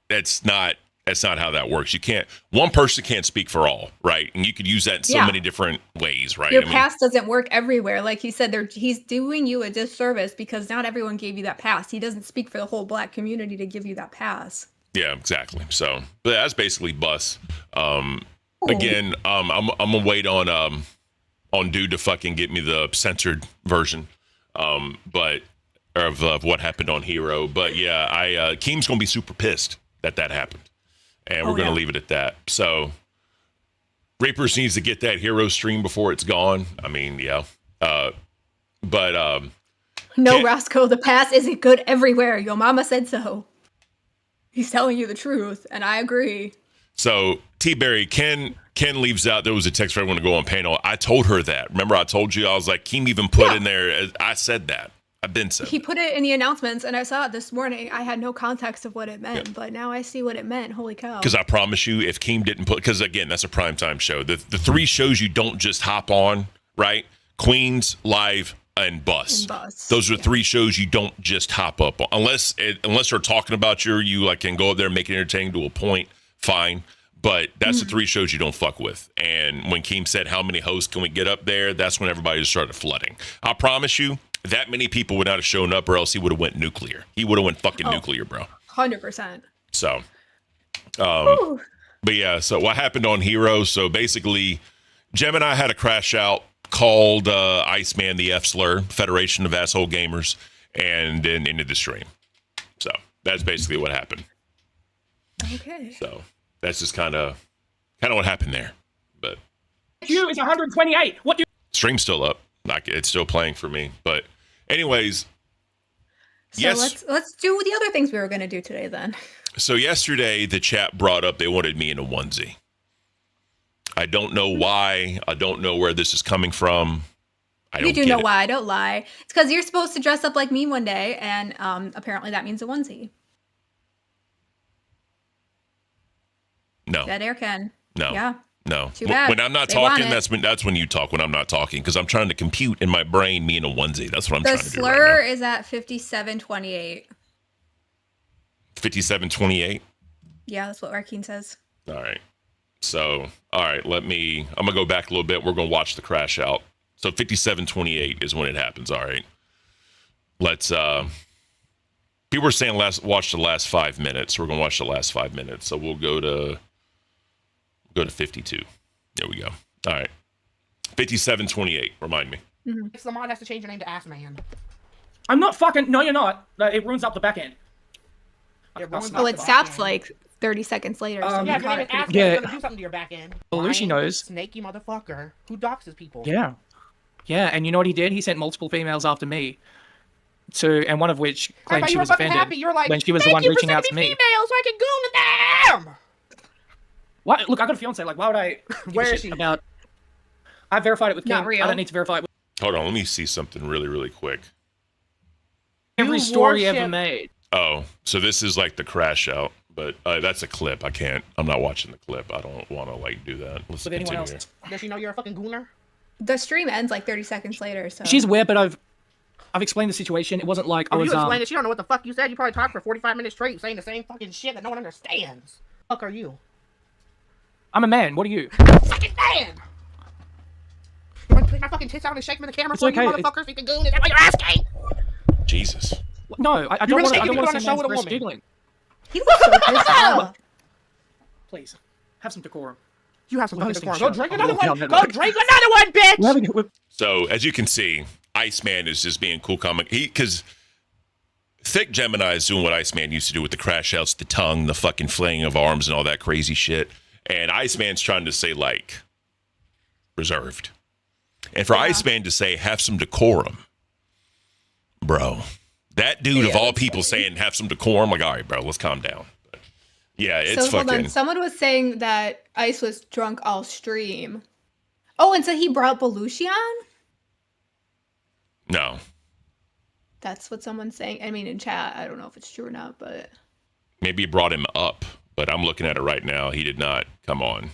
that's not how that works. One person can't speak for all, right? And you could use that in so many different ways, right? Your pass doesn't work everywhere. Like he said, he's doing you a disservice because not everyone gave you that pass. He doesn't speak for the whole black community to give you that pass. Yeah, exactly. So, but that's basically Bus. Again, I'm gonna wait on dude to fucking get me the censored version, but of what happened on Hero. But yeah, Keem's gonna be super pissed that happened. And we're going to leave it at that. So, Reapers needs to get that Hero stream before it's gone. I mean, yeah. No, Roscoe, the pass isn't good everywhere. Your mama said so. He's telling you the truth, and I agree. So, T-Berry, Ken leaves out. There was a text for everyone to go on panel. I told her that. Remember, I told you, I was like, Keem even put in there. I said that. I've been said. He put it in the announcements, and I saw it this morning. I had no context of what it meant, but now I see what it meant. Holy cow. Because I promise you, if Keem didn't put, because again, that's a primetime show. The three shows you don't just hop on, right? Queens, Live, and Bus. Those are three shows you don't just hop up on. Unless they're talking about you like can go up there and make it entertaining to a point, fine. But that's the 3 shows you don't fuck with. And when Keem said, how many hosts can we get up there? That's when everybody just started flooding. I promise you, that many people would not have shown up, or else he would have went nuclear. He would have went fucking nuclear, bro. 100%. So, but yeah, so what happened on Hero? So basically, Gemini had a crash out, called Iceman the F-slur, Federation of Asshole Gamers, and then ended the stream. So that's basically what happened. Okay. So that's just kind of what happened there. But you is 128. What do you? Stream's still up. Like, it's still playing for me. But anyways, So yes. let's do the other things we were going to do today then. So yesterday, the chat brought up they wanted me in a onesie. I don't know why. I don't know where this is coming from. You do know why. Don't lie. It's because you're supposed to dress up like me one day, and apparently that means a onesie. No. Dead air can. No. Yeah. No. Too bad. When I'm not They want talking, it. that's when you talk. When I'm not talking, because I'm trying to compute in my brain me in a onesie. That's what I'm The trying to do right slur is at 5728. now. 5728. Yeah, that's what Arkeen says. All right. So, all right, I'm going to go back a little bit. We're going to watch the crash out. So 5728 is when it happens. All right. Let's, people were saying watch the last 5 minutes. We're going to watch the last 5 minutes. So we'll go to 52. There we go. All right. 5728. Remind me. Lamont has to change your name to Ass Man. I'm not fucking. No, you're not. It ruins up the back end. Oh, it stops like 30 seconds later. so Yeah, you if your name got is it. Ass Man, Yeah. it's gonna do something to your back end. Belushi Lying, knows. Snaky motherfucker who doxes people. Yeah. Yeah, and you know what he did? He sent multiple females after me. And one of which I claimed thought she you were was fucking offended happy. You were like, when she was the "Thank one you for reaching out to sending me. females so I can goon them. What? Look, I got a fiance. Like, why would I? give a Where is shit she? About. I verified it with Not Kim. real. I don't need to verify it with Hold on. Let me see something really, really quick. every You story ever worship- made. Oh, so this is like the crash out, but that's a clip. I'm not watching the clip. I don't want to like do that. Let's With anyone continue else. here. Does she know you're a fucking gooner? The stream ends like 30 seconds later. So She's aware, but I've explained the situation. It wasn't like I Oh, was. you explained it. She don't know what the fuck you said. You probably talked for 45 minutes straight saying the same fucking shit that no one understands. Fuck are you? I'm a man. What are you? Fucking man! You want to put my fucking tits out and shake them in the camera It's for okay. you motherfuckers? You can goon. Is that what you're asking? Jesus. No, I You're don't want risking to. I don't people want on to a see show man's with a breast woman. jiggling. he looks so pissed off. Please, have some decorum. You have some We're fucking hosting decorum. Go show. drink another Yeah, one. no, Go no. drink another one, bitch. So as you can see, Iceman is just being cool, comic. Because Thick Gemini is doing what Iceman used to do with the crash outs, the tongue, the fucking flinging of arms, and all that crazy shit. And Iceman's trying to say like reserved, and for Iceman to say have some decorum, bro. That dude of all people saying have some decorum, like, all right, bro, let's calm down. But yeah, it's So hold fucking. on. Someone was saying that Ice was drunk all stream. Oh, and so he brought Belushi on? No, That's what someone's saying. I mean, in chat, I don't know if it's true or not, but maybe he brought him up, but I'm looking at it right now. He did not come on.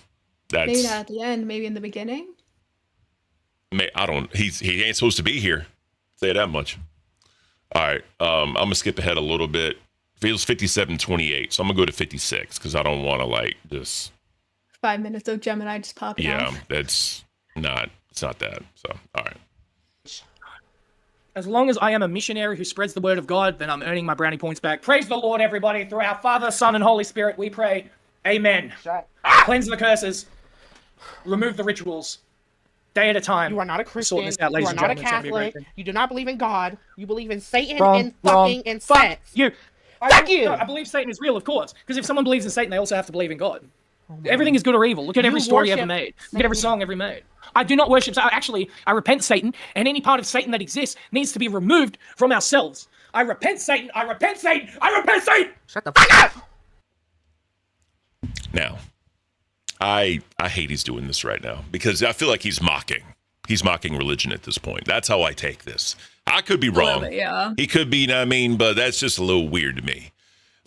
That's maybe not at the end, maybe in the beginning. I don't. He ain't supposed to be here. Say that much. All right. I'm gonna skip ahead a little bit. Feels 57:28, so I'm gonna go to 56 because I don't want to like just. 5 minutes of Gemini just popping Yeah, off. that's not. It's not that. So all right. As long as I am a missionary who spreads the word of God, then I'm earning my brownie points back. Praise the Lord, everybody. Through our Father, Son, and Holy Spirit, we pray. Amen. Cleanse the curses. Remove the rituals. Day at a time. You are not a Christian. Sorting this out, You ladies are and not a gentlemen. It's gonna be Catholic. great thing. You do not believe in God. You believe in Satan Wrong, and fucking and Fuck sex. you. Fuck you. No, I believe Satan is real, of course. Because if someone believes in Satan, they also have to believe in God. Everything is good or evil. Look at every You story ever worship made. Look at every song ever made. I do not worship. Actually, I repent Satan, and any part of Satan that exists needs to be removed from ourselves. I repent Satan. I repent Satan. I repent Satan. Shut the fuck up. Now, I hate he's doing this right now because I feel like he's mocking. He's mocking religion at this point. That's how I take this. I could be little wrong. bit, yeah. He could be, you know what I mean, but that's just a little weird to me.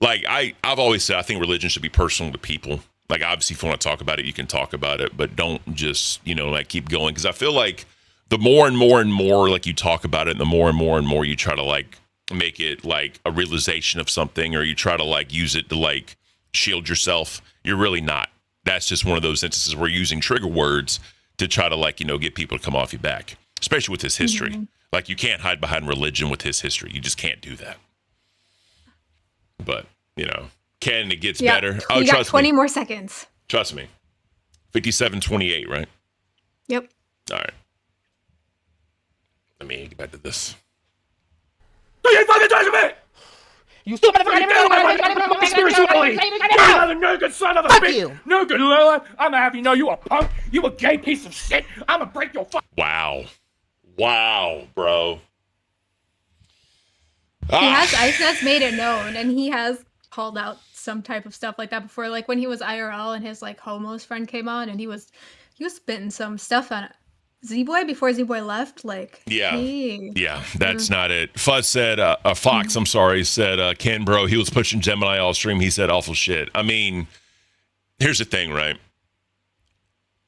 Like I've always said, I think religion should be personal to people. Like obviously, if you want to talk about it, you can talk about it, but don't just like keep going because I feel like the more and more and more like you talk about it, the more and more you try to like make it like a realization of something, or you try to like use it to like shield yourself. You're really not. that's just one of those instances where using trigger words to try to like, get people to come off your back, especially with his history. Mm-hmm. Like you can't hide behind religion with his history. You just can't do that. But, Ken, it gets better. You got Trust 20 me. more seconds. Trust me. 57-28, right? Yep. All right. Let me get back to this. Do you fucking touch me? You stupid motherfucker! Spirituality! You are the naked son of a Fuck bitch! you. Naked Lila! I'ma have you know you a punk! You a gay piece of shit! I'ma break your fuck. Wow, bro. Ice has made it known, and he has called out some type of stuff like that before. Like when he was IRL and his like homos friend came on, and he was spitting some stuff on Z-Boy before Z-Boy left. Like, Yeah. hey. Yeah, that's not it. Fuzz said, Fox, I'm sorry, said, Ken, bro, he was pushing Gemini all stream. He said awful shit. I mean, here's the thing, right?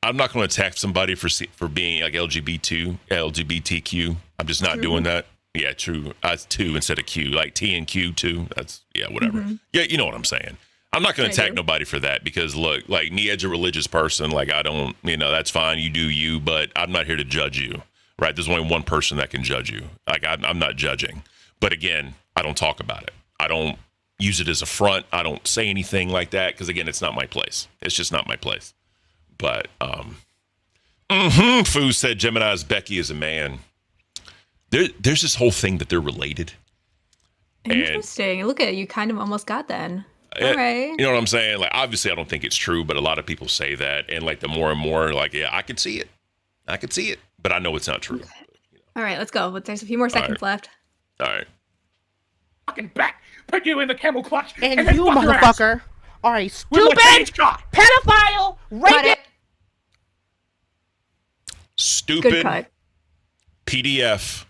I'm not going to attack somebody for being like LGBTQ. I'm just not doing that. Yeah, true. That's two instead of Q, like T and Q too. That's, whatever. Mm-hmm. Yeah, you know what I'm saying. I'm not going to attack nobody for that because, look, like me as a religious person, like I don't, that's fine. You do you, but I'm not here to judge you, right? There's only one person that can judge you. Like I'm not judging. But again, I don't talk about it. I don't use it as a front. I don't say anything like that because, again, it's not my place. It's just not my place. But, Foo said Gemini's Becky is a man. There's this whole thing that they're related. Interesting. Look at it. You kind of almost got then. All right. You know what I'm saying? Like, obviously, I don't think it's true, but a lot of people say that. And, like, the more and more, like, yeah, I could see it. But I know it's not true. Okay. All right, let's go. But there's a few more seconds left. All right. Fucking back! Put you in the camel clutch! And then you, fuck your ass. motherfucker, are a With my stupid cage cock. pedophile, rapist. Stupid cut. PDF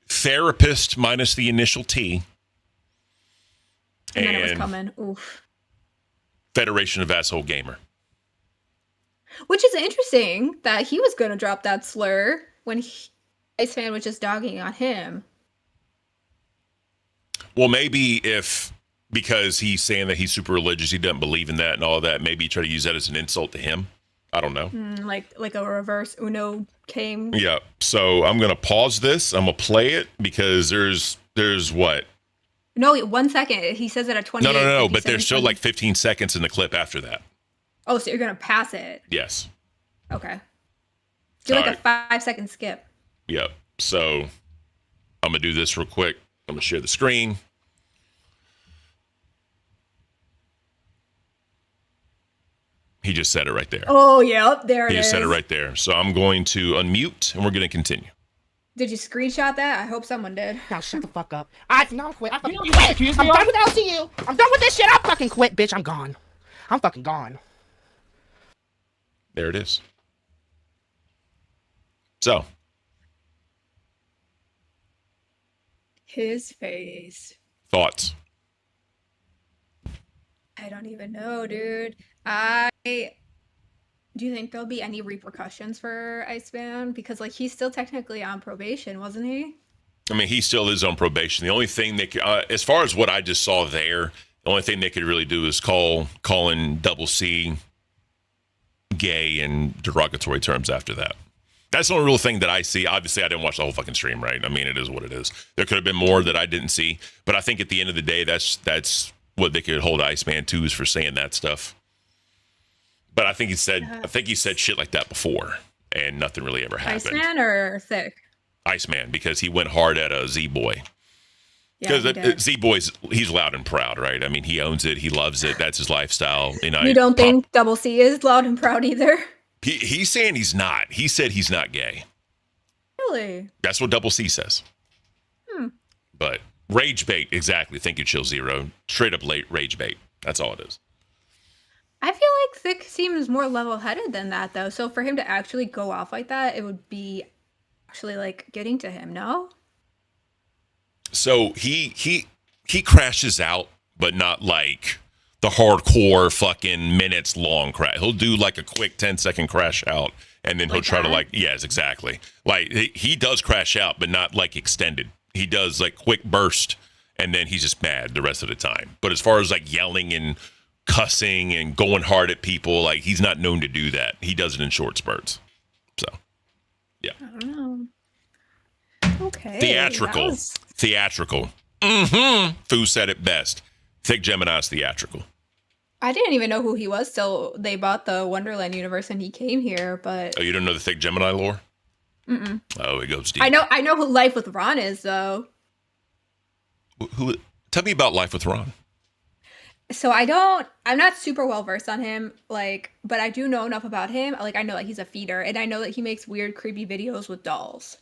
therapist minus the initial T. And then it was coming. Oof. Federation of Asshole Gamer. Which is interesting that he was going to drop that slur when Iceman was just dogging on him. Well, maybe because he's saying that he's super religious, he doesn't believe in that and all that, maybe try to use that as an insult to him. I don't know. Like a reverse Uno came. Yeah. So I'm going to pause this. I'm going to play it because there's what? No, 1 second. He says it at 28. No. But there's still like 15 seconds in the clip after that. Oh, so you're going to pass it. Yes. Okay. Do like a 5-second skip. Yep. So I'm going to do this real quick. I'm going to share the screen. He just said it right there. Oh, yep. There it is. He just said it right there. So I'm going to unmute and we're going to continue. Did you screenshot that? I hope someone did. Now shut the fuck up. I quit. I'm done with LCU. I'm done with this shit. I fucking quit, bitch. I'm gone. I'm fucking gone. There it is. So. His face. Thoughts? I don't even know, dude. Do you think there'll be any repercussions for Iceman? Because like he's still technically on probation, wasn't he? I mean, he still is on probation. The only thing they could, as far as what I just saw there, the only thing they could really do is calling Double C gay in derogatory terms after that. That's the only real thing that I see. Obviously, I didn't watch the whole fucking stream, right? I mean, it is what it is. There could have been more that I didn't see, but I think at the end of the day, that's what they could hold Iceman to is for saying that stuff. But I think he said shit like that before, and nothing really ever happened. Iceman or Thick? Iceman, because he went hard at a Z-Boy. Because Z-Boy's, he's loud and proud, right? I mean, he owns it. He loves it. That's his lifestyle. You don't think Double C is loud and proud either? He's saying he's not. He said he's not gay. Really? That's what Double C says. But rage bait, exactly. Thank you, Chill Zero. Straight up late rage bait. That's all it is. I feel like Thick seems more level-headed than that, though. So for him to actually go off like that, it would be actually like getting to him, no? So he crashes out, but not like the hardcore fucking minutes long crash. He'll do like a quick 10-second crash out, and then he'll try to like, yes, exactly. Like he does crash out, but not like extended. He does like quick burst, and then he's just mad the rest of the time. But as far as like yelling and cussing and going hard at people. Like, he's not known to do that. He does it in short spurts. So, yeah. I don't know. Okay. Theatrical. Theatrical. Mm-hmm. Fu said it best. Thick Gemini's theatrical. I didn't even know who he was till they bought the Wonderland universe and he came here, but Oh, you don't know the Thick Gemini lore? mm-mm. Oh, it goes deep. I know who Life with Ron is though. Who? Tell me about Life with Ron. So I'm not super well versed on him, like, but I do know enough about him. Like, I know that he's a feeder, and I know that he makes weird, creepy videos with dolls.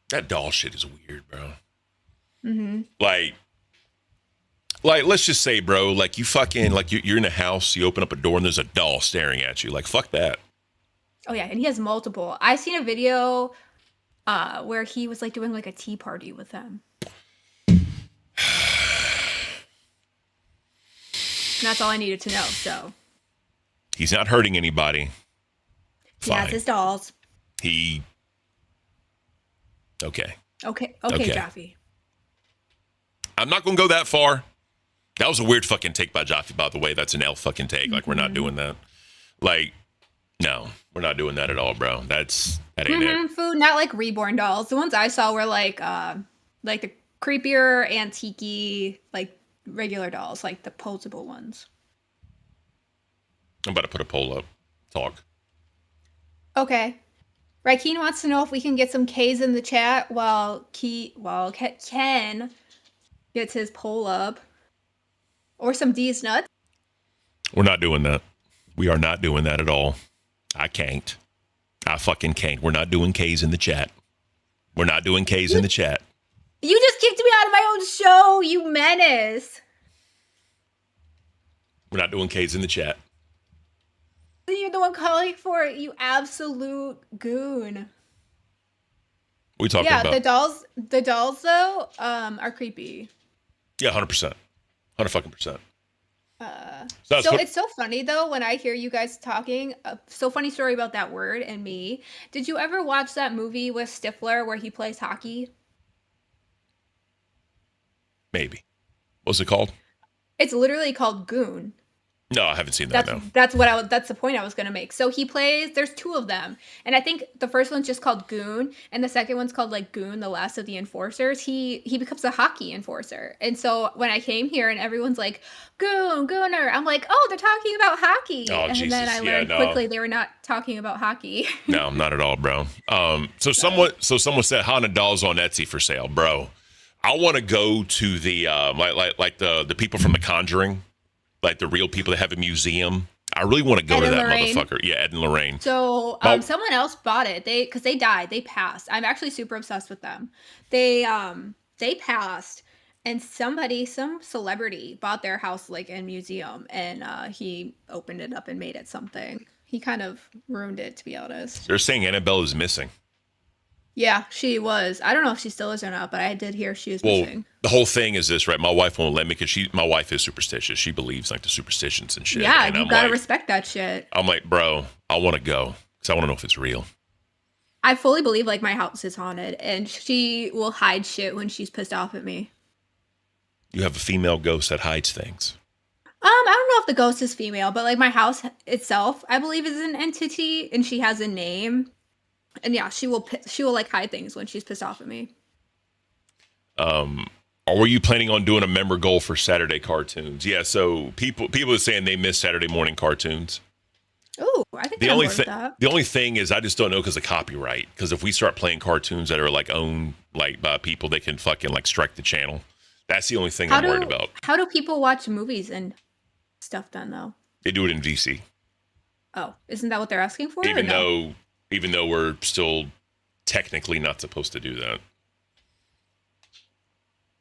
That doll shit is weird, bro. Mm-hmm. Like, let's just say, bro, like you fucking, like you're in a house, you open up a door and there's a doll staring at you. Like, fuck that. Oh yeah, and he has multiple. I seen a video where he was like doing like a tea party with them. And that's all I needed to know. So He's not hurting anybody. he has his dolls. Okay. Okay, Okay. Jaffe. I'm not going to go that far. That was a weird fucking take by Jaffe, by the way. That's an L fucking take. Like, we're not doing that. Like, no, we're not doing that at all, bro. That ain't it. Food, not like reborn dolls. The ones I saw were like the creepier, antique-y, like regular dolls, like the posable ones. I'm about to put a poll up. Talk. Okay. Raikeen wants to know if we can get some K's in the chat while Ken gets his poll up. Or some D's nuts. We're not doing that. We are not doing that at all. I can't. I fucking can't. We're not doing K's in the chat. We're not doing K's in the chat. You just kicked me out of my own show, you menace. We're not doing K's in the chat. You're the one calling for it, you absolute goon. What are we talking Yeah, about? the dolls though, are creepy. Yeah, 100%. 100%. So it's so funny though when I hear you guys talking. So funny story about that word and me. Did you ever watch that movie with Stifler where he plays hockey? Maybe. What's it called? It's literally called Goon. No, I haven't seen that, no. That's the point I was gonna make. So he plays. There's two of them, and I think the first one's just called Goon, and the second one's called like Goon, the Last of the Enforcers. He becomes a hockey enforcer, and so when I came here and everyone's like Goon, Gooner, I'm like, oh, they're talking about hockey, Oh, and Jesus. then I learned quickly they were not talking about hockey. No, not at all, bro. So someone said haunted dolls on Etsy for sale, bro. I want to go to the like the people from The Conjuring. Like the real people that have a museum. I really want to go Ed to and that Lorraine. motherfucker. Yeah, Ed and Lorraine. So someone else bought it. Because they died. They passed. I'm actually super obsessed with them. They passed, and some celebrity bought their house like in museum, and he opened it up and made it something. He kind of ruined it, to be honest. They're saying Annabelle is missing. Yeah, she was. I don't know if she still is or not, but I did hear she was missing. The whole thing is this, right? My wife won't let me because my wife is superstitious. She believes like the superstitions and shit. Yeah, and you I'm gotta like, respect that shit. I'm like, bro, I want to go because I want to know if it's real. I fully believe like my house is haunted, and she will hide shit when she's pissed off at me. You have a female ghost that hides things. I don't know if the ghost is female, but like my house itself, I believe is an entity, and she has a name. And yeah, she will like hide things when she's pissed off at me. Or were you planning on doing a member goal for Saturday cartoons? Yeah, so people are saying they miss Saturday morning cartoons. Oh, I think The only thing is I just don't know because of copyright. Because if we start playing cartoons that are like owned like by people, they can fucking like strike the channel. That's the only thing I'm worried about. How do people watch movies and stuff done though? They do it in DC. Oh, isn't that what they're asking for? Even though we're still technically not supposed to do that.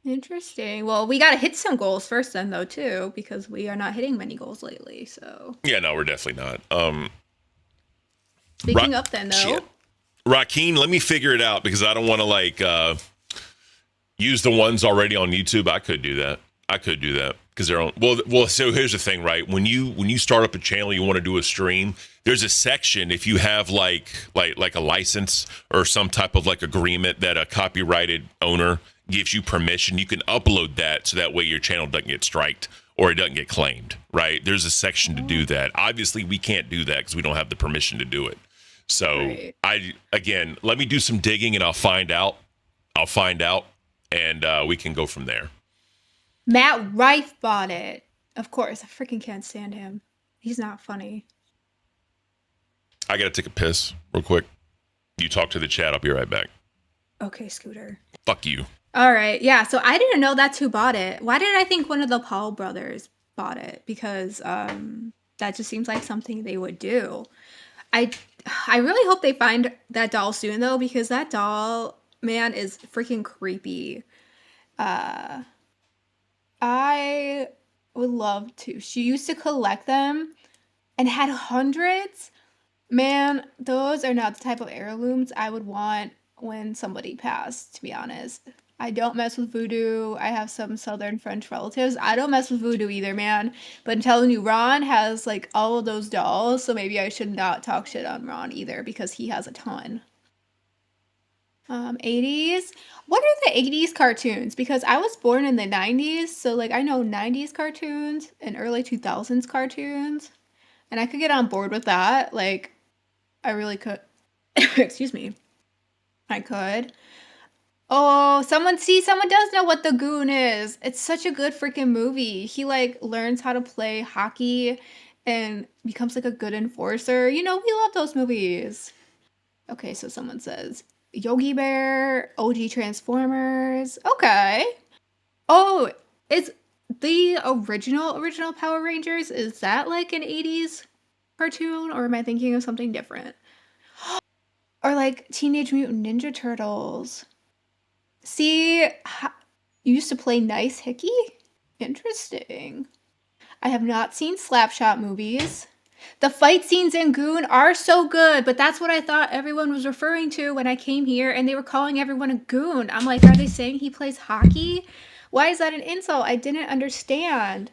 Interesting. Well, we got to hit some goals first then though too, because we are not hitting many goals lately. So Yeah, no, we're definitely not. speaking up then though. Shit. Raikeen, let me figure it out because I don't want to like use the ones already on YouTube. I could do that because they're on. Well. So here's the thing, right? When you start up a channel, you want to do a stream. There's a section if you have like a license or some type of like agreement that a copyrighted owner gives you permission, you can upload that so that way your channel doesn't get striked or it doesn't get claimed, right? There's a section to do that. Obviously, we can't do that because we don't have the permission to do it. So let me do some digging and I'll find out. And we can go from there. Matt Rife bought it. Of course, I freaking can't stand him. He's not funny. I got to take a piss real quick. You talk to the chat. I'll be right back. Okay, Scooter. Fuck you. All right. Yeah. So I didn't know that's who bought it. Why did I think one of the Paul brothers bought it? Because that just seems like something they would do. I really hope they find that doll soon, though, because that doll, man, is freaking creepy. I would love to. She used to collect them and had hundreds. Man, those are not the type of heirlooms I would want when somebody passed, to be honest. I don't mess with voodoo. I have some Southern French relatives. I don't mess with voodoo either, man. But I'm telling you, Ron has like all of those dolls, so maybe I should not talk shit on Ron either because he has a ton. 80s. What are the 80s cartoons? Because I was born in the 90s, so like I know 90s cartoons and early 2000s cartoons. And I could get on board with that. Like, I really could. Excuse me. I could. Oh, someone does know what the Goon is. It's such a good freaking movie. He like learns how to play hockey and becomes like a good enforcer. You know, we love those movies. Okay, so someone says Yogi Bear, OG Transformers. Okay. Oh, it's the original Power Rangers. Is that like an 80s cartoon or am I thinking of something different? Or like Teenage Mutant Ninja Turtles. See, you used to play Nice Hickey? Interesting. I have not seen Slapshot movies. The fight scenes in Goon are so good, but that's what I thought everyone was referring to when I came here and they were calling everyone a goon. I'm like, are they saying he plays hockey? Why is that an insult? I didn't understand.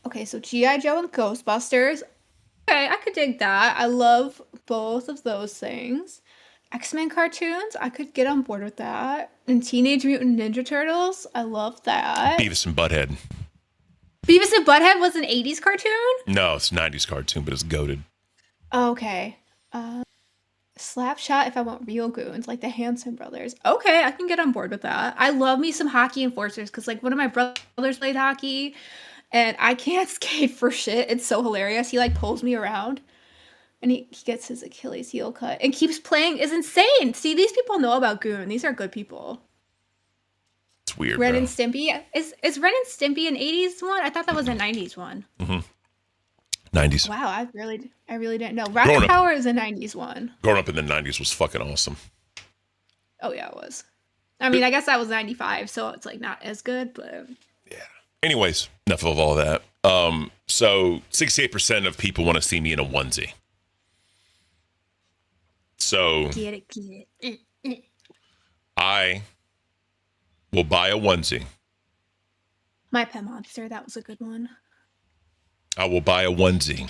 Okay, so G.I. Joe and Ghostbusters. Okay, I could dig that. I love both of those things. X-Men cartoons, I could get on board with that. And Teenage Mutant Ninja Turtles, I love that. Beavis and Butthead. Beavis and Butthead was an 80s cartoon? No, it's a 90s cartoon, but it's goated. Okay. Slapshot if I want real goons, like the Hanson brothers. Okay, I can get on board with that. I love me some hockey enforcers because like one of my brothers played hockey and I can't skate for shit. It's so hilarious. He like pulls me around. And he gets his Achilles heel cut and keeps playing. Is insane. See, these people know about Goon. These are good people. It's weird. Ren and Stimpy. Is Ren and Stimpy an 80s one? I thought that was a 90s one. Mm-hmm. 90s. Wow, I really didn't know. Rocket Power is a 90s one. Growing up in the 90s was fucking awesome. Oh yeah, it was. I mean, I guess that was 95, so it's like not as good, but yeah. Anyways, enough of all that. So 68% of people want to see me in a onesie. So get it. I will buy a onesie. My Pet Monster, that was a good one. I will buy a onesie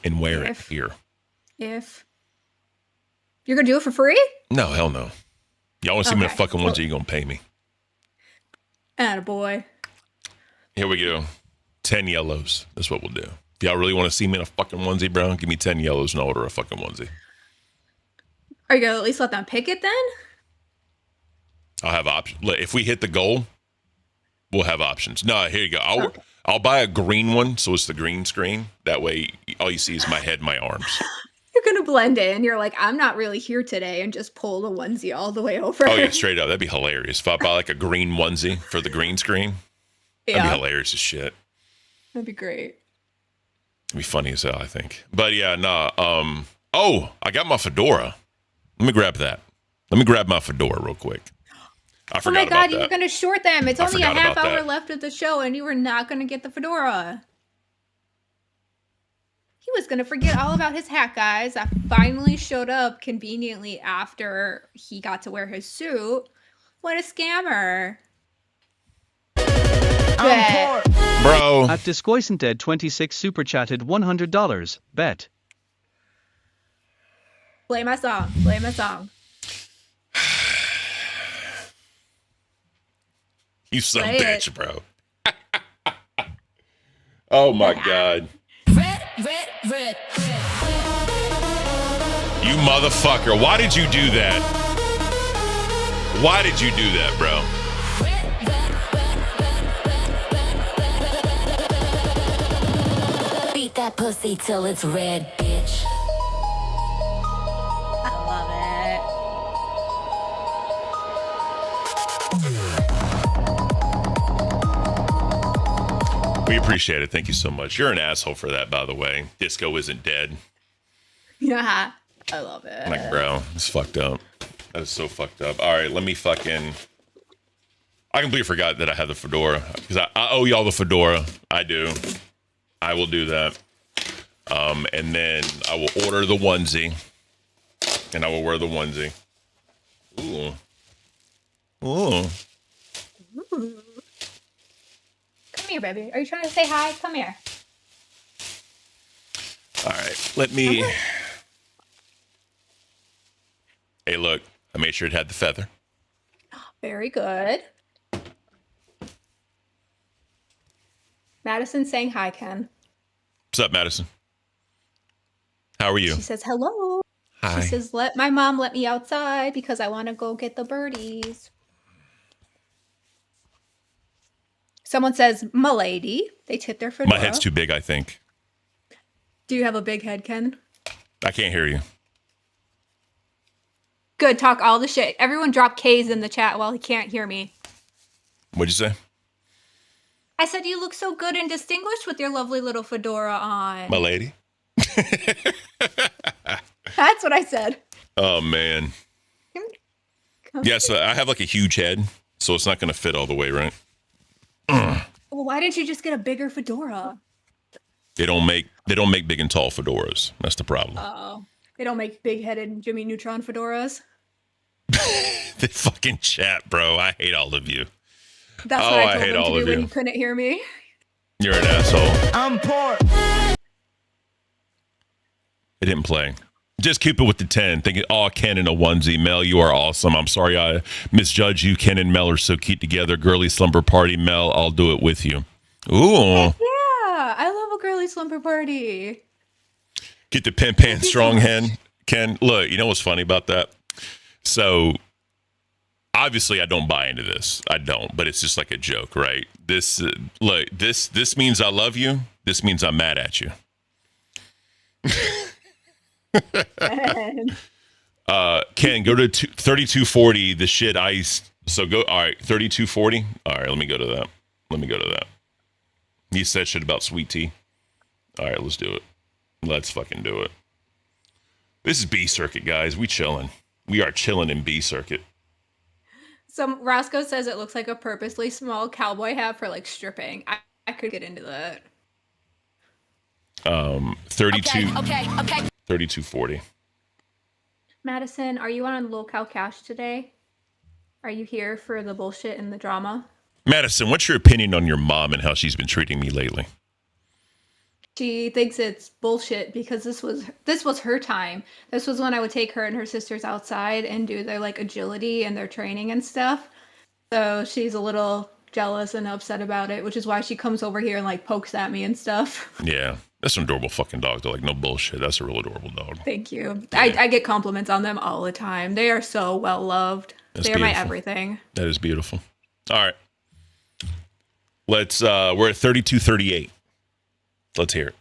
and wear it here. If you're gonna do it for free? No, hell no. Y'all want to see me in a fucking onesie, you're gonna pay me. Attaboy. Here we go. 10 yellows. That's what we'll do. If y'all really want to see me in a fucking onesie, bro, give me 10 yellows and I'll order a fucking onesie. Are you gonna at least let them pick it then? I'll have options. If we hit the goal, we'll have options. No, here you go. I'll buy a green one, so it's the green screen. That way, all you see is my head and my arms. You're gonna blend in. You're like, I'm not really here today, and just pull the onesie all the way over. Oh yeah, straight up. That'd be hilarious. If I buy like a green onesie for the green screen, that'd be hilarious as shit. That'd be great. It'd be funny as hell, I think. But yeah, nah. Oh, I got my fedora. Let me grab that. Let me grab my fedora real quick. I forgot about that. Oh my God, you were going to short them. It's only a half hour left of the show, and you were not going to get the fedora. He was going to forget all about his hat, guys. That finally showed up conveniently after he got to wear his suit. What a scammer. Bro. At Discoisented 26 super chatted $100. Bet. Play my song. Play my song. You son of a bitch, bro. Oh my God. Red. You motherfucker. Why did you do that? Why did you do that, bro? Beat that pussy till it's red, bitch. I love We appreciate it. Thank you so much. You're an asshole for that, by the way. Disco isn't dead. Yeah, I love it. Like, bro, it's fucked up. That is so fucked up. All right, let me fucking... I completely forgot that I have the fedora. Because I owe y'all the fedora. I do. I will do that. And then I will order the onesie. And I will wear the onesie. Ooh. Ooh. Come here, baby. Are you trying to say hi? Come here. All right, let me... Hey, look. I made sure it had the feather. Very good. Madison saying hi, Ken. What's up, Madison? How are you? She says hello. Hi. She says, let my mom let me outside because I want to go get the birdies. Someone says, "Milady." They tip their fedora. My head's too big, I think. Do you have a big head, Ken? I can't hear you. Good. Talk all the shit. Everyone drop K's in the chat while he can't hear me. What'd you say? I said you look so good and distinguished with your lovely little fedora on. My lady? That's what I said. Oh, man. Yes, I have like a huge head, so it's not going to fit all the way, right? Well, why didn't you just get a bigger fedora? They don't make big and tall fedoras. That's the problem. Oh, they don't make big-headed Jimmy Neutron fedoras. The fucking chat, bro. I hate all of you. That's what I told him to do when you couldn't hear me. You're an asshole. I'm poor. It didn't play. Just keep it with the 10. Thinking, oh, Ken in a onesie. Mel, you are awesome. I'm sorry I misjudged you. Ken and Mel are so cute together. Girly slumber party. Mel, I'll do it with you. Ooh. Yeah, I love a girly slumber party. Get the pimp hand strong hand. Ken, look, you know what's funny about that? So, obviously, I don't buy into this. I don't, but it's just like a joke, right? This, look, this means I love you. This means I'm mad at you. Ken, go to 3240. The shit iced. So go. All right, 3240. All right, let me go to that. He said shit about sweet tea. All right, let's do it. Let's fucking do it. This is B Circuit, guys. We chilling. We are chilling in B Circuit. So Roscoe says it looks like a purposely small cowboy hat for like stripping. I could get into that. 32. Okay. 3240. Madison, are you on Lil Cow Cash today? Are you here for the bullshit and the drama? Madison, what's your opinion on your mom and how she's been treating me lately? She thinks it's bullshit because this was her time. This was when I would take her and her sisters outside and do their like agility and their training and stuff. So she's a little jealous and upset about it, which is why she comes over here and like pokes at me and stuff. Yeah, that's an adorable fucking dog. They're like, no bullshit. That's a real adorable dog. Thank you. Yeah. I get compliments on them all the time. They are so well loved. They are my everything. That is beautiful. All right. Let's we're at 3238. Let's hear it.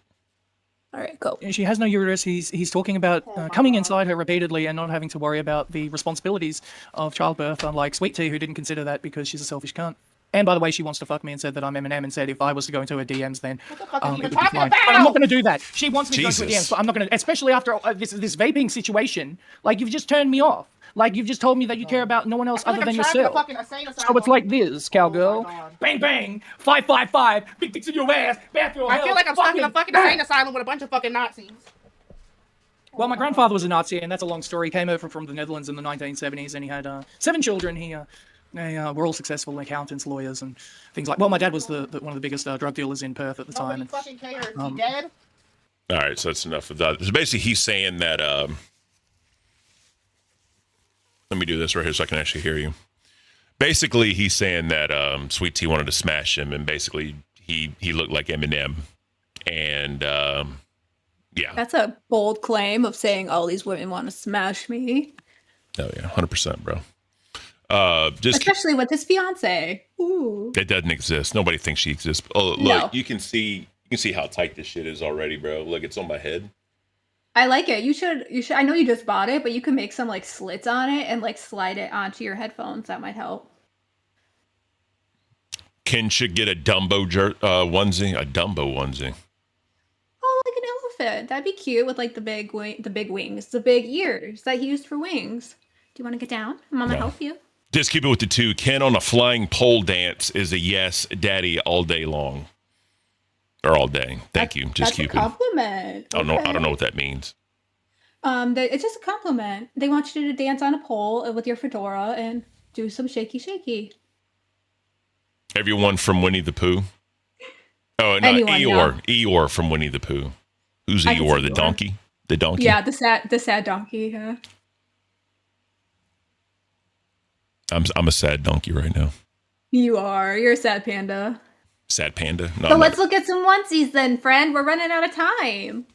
All right, go. She has no uterus. He's talking about coming inside her repeatedly and not having to worry about the responsibilities of childbirth, unlike Sweet Tea, who didn't consider that because she's a selfish cunt. And by the way, she wants to fuck me and said that I'm Eminem and said if I was to go into her DMs, then it would be fine. But I'm not going to do that. She wants me to go into her DMs, but I'm not going to, especially after this vaping situation. Like, you've just turned me off. Like, you've just told me that you care about no one else other than yourself. So it's like this, cowgirl. Bang, bang, 555, big dicks in your ass, bathroom. I feel like I'm stuck in a fucking insane asylum with a bunch of fucking Nazis. Well, my grandfather was a Nazi, and that's a long story. He came over from the Netherlands in the 1970s, and he had 7 children. They were all successful accountants, lawyers, and things like. Well, my dad was one of the biggest drug dealers in Perth at the time. Nobody fucking cares. He dead? All right, so that's enough of that. So basically, he's saying that. Let me do this right here so I can actually hear you. Basically, he's saying that Sweet Tea wanted to smash him, and basically he looked like Eminem And yeah. That's a bold claim of saying all these women want to smash me. Oh yeah, 100%, bro. Just Especially with his fiance. Ooh. it doesn't exist. Nobody thinks she exists. Oh, look, No. you can see how tight this shit is already, bro. Look, it's on my head. I like it. You should. I know you just bought it, but you can make some like slits on it and like slide it onto your headphones. That might help. Ken should get a Dumbo onesie. A Dumbo onesie. Oh, like an elephant. That'd be cute with like the big wings, the big ears that he used for wings. Do you want to get down? I'm gonna help you. Just keep it with the two. Ken on a flying pole dance is a yes, daddy, all day long. Or all day. Thank you. Just keep That's a compliment. it. I don't know what that means. It's just a compliment. They want you to dance on a pole with your fedora and do some shaky. Everyone from Winnie the Pooh. Oh no, Anyone, Eeyore. Eeyore from Winnie the Pooh. Who's I can Eeyore? see The Eeyore. donkey? The donkey? Yeah, the sad donkey. Yeah. I'm a sad donkey right now. You are. You're a sad panda. Sad panda. No, So I'm let's not. look at some onesies then, friend. We're running out of time.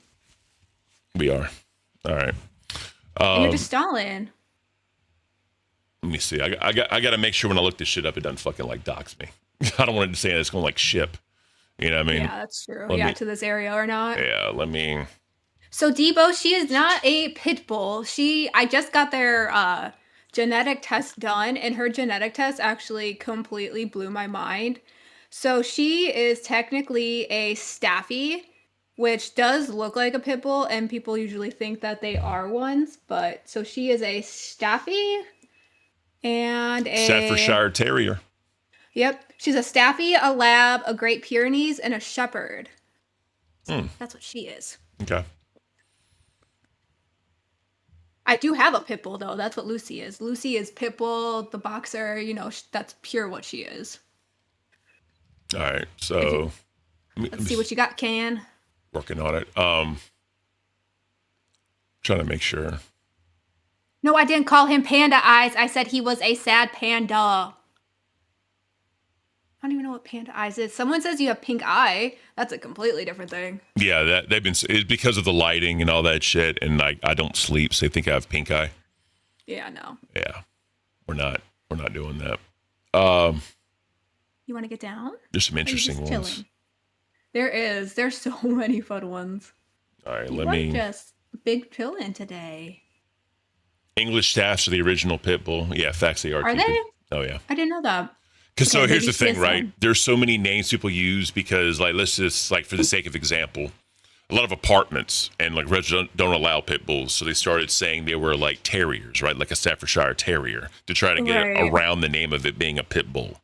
We are. All right. And you're just stalling. Let me see. I got to make sure when I look this shit up, it doesn't fucking like dox me. I don't want it to say it's going to like ship. You know what I mean? Yeah, that's true. Let Yeah, me- to this area or not. Yeah, let me. So Debo, she is not a pit bull. I just got their genetic test done, and her genetic test actually completely blew my mind. So she is technically a Staffy, which does look like a pit bull, and people usually think that they are ones. But so she is a Staffy and a Staffordshire Terrier. Yep, she's a Staffy, a Lab, a Great Pyrenees, and a Shepherd. That's what she is. Okay. I do have a pit bull though. That's what Lucy is. Lucy is pit bull, the boxer. You know, that's pure what she is. All right. So Let's see what you got, Can. working on it. Trying to make sure. No, I didn't call him Panda Eyes. I said he was a sad panda. I don't even know what Panda Eyes is. Someone says you have pink eye. That's a completely different thing. Yeah, that they've been it's because of the lighting and all that shit, and like I don't sleep, so they think I have pink eye. Yeah, no. Yeah, we're not doing that. You want to get down? There's some Or are you interesting just ones. chilling? There is. There's so many fun ones. All right, You let are me. just big chillin' today. English staffs are the original pit bull. Yeah, facts they are. Are keeping- they? Oh yeah. I didn't know that. Because so Okay, here's the maybe thing, right? listen. There's so many names people use because, like, let's just like for the sake of example, a lot of apartments and like residents don't allow pit bulls, so they started saying they were like terriers, right? Like a Staffordshire Terrier to try to get Right. around the name of it being a pit bull.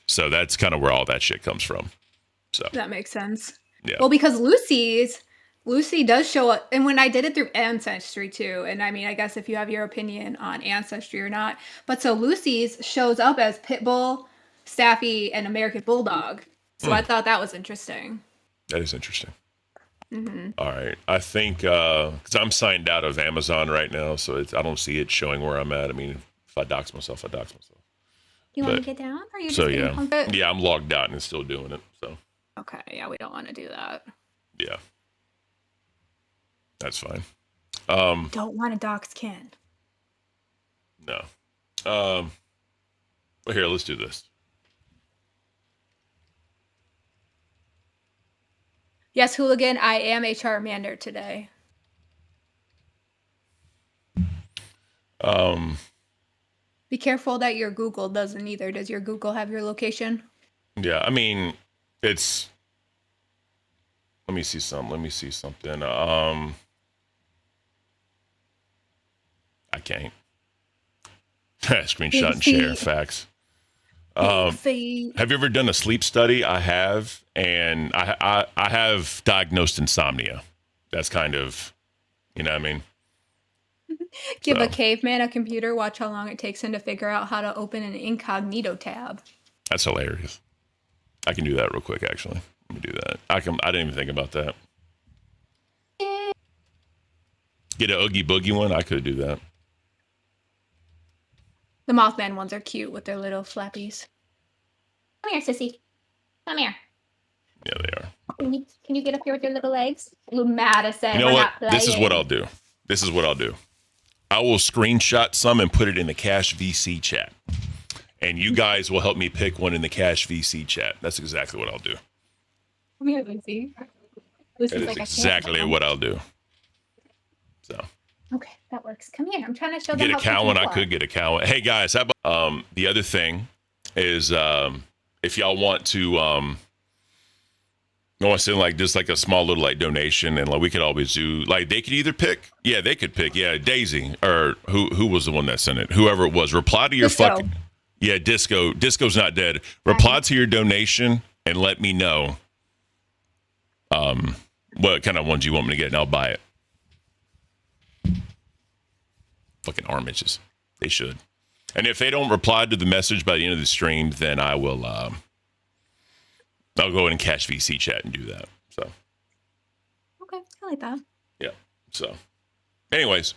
So that's kind of where all that shit comes from. So That makes sense. yeah, Well, because Lucy does show up, and when I did it through Ancestry too, and I mean, I guess if you have your opinion on Ancestry or not, but so Lucy's shows up as Pitbull, Staffy, and American Bulldog. So I thought that was interesting. that is interesting. Hmm. All right, I think because I'm signed out of Amazon right now, so I don't see it showing where I'm at. I mean, if I dox myself, I dox myself. You want to But- get down? Or are you just So being yeah, hungry? yeah, I'm logged out and it's still doing it. So Okay, yeah, we don't want to do that. yeah, that's fine. Don't want to dox Ken. No. Well, here, let's do this. Yes, Hooligan, I am a Charmander today. Be careful that your Google doesn't either. Does your Google have your location? Yeah, I mean, it's. Let me see something. I can't. Screenshot and share facts. Have you ever done a sleep study? I have, and I have diagnosed insomnia. That's kind of, you know what I mean? Give So. a caveman a computer, watch how long it takes him to figure out how to open an incognito tab. That's hilarious. I can do that real quick, actually. Let me do that. I didn't even think about that. Get an Oogie Boogie one? I could do that. The Mothman ones are cute with their little flappies. Come here, sissy. Come here. Yeah, they are. Can you get up here with your little legs? Lou Madison. You know we're what? not This is what playing. I'll do. I will screenshot some and put it in the Cash VC chat. And you guys will help me pick one in the Cash VC chat. That's exactly what I'll do. Come here, Lucy. That Lucy's is like, exactly what I'll do. So Okay, that works. Come here. I'm trying to show get them a how Cowan. I you are. could get a Cowan. Hey guys, how about the other thing is if y'all want to I want to send like just like a small little like donation, and like we could always do like they could either pick. Yeah, they could pick. Yeah, Daisy or who was the one that sent it? Whoever it was. Reply to your Disco. fucking yeah, Disco. Disco's not dead. Reply to your donation and let me know what kind of ones you want me to get, and I'll buy it. Fucking arm itches. They should. And if they don't reply to the message by the end of the stream, then I will. I'll go ahead and Cash VC chat and do that. So Okay, I like that. yeah. So, anyways,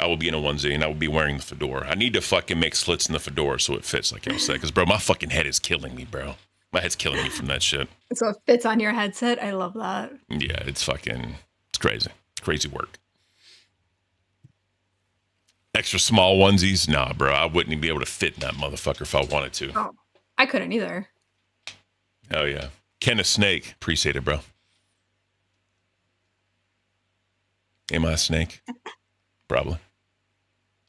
I will be in a onesie and I will be wearing the fedora. I need to fucking make slits in the fedora so it fits, like I said. Because bro, my fucking head is killing me, bro. My head's killing me from that shit. So it fits on your headset. I love that. Yeah, it's crazy. It's crazy work. Extra small onesies? Nah, bro. I wouldn't even be able to fit in that motherfucker if I wanted to. Oh, I couldn't either. Oh, yeah. Ken a Snake. Appreciate it, bro. Am I a snake? Probably.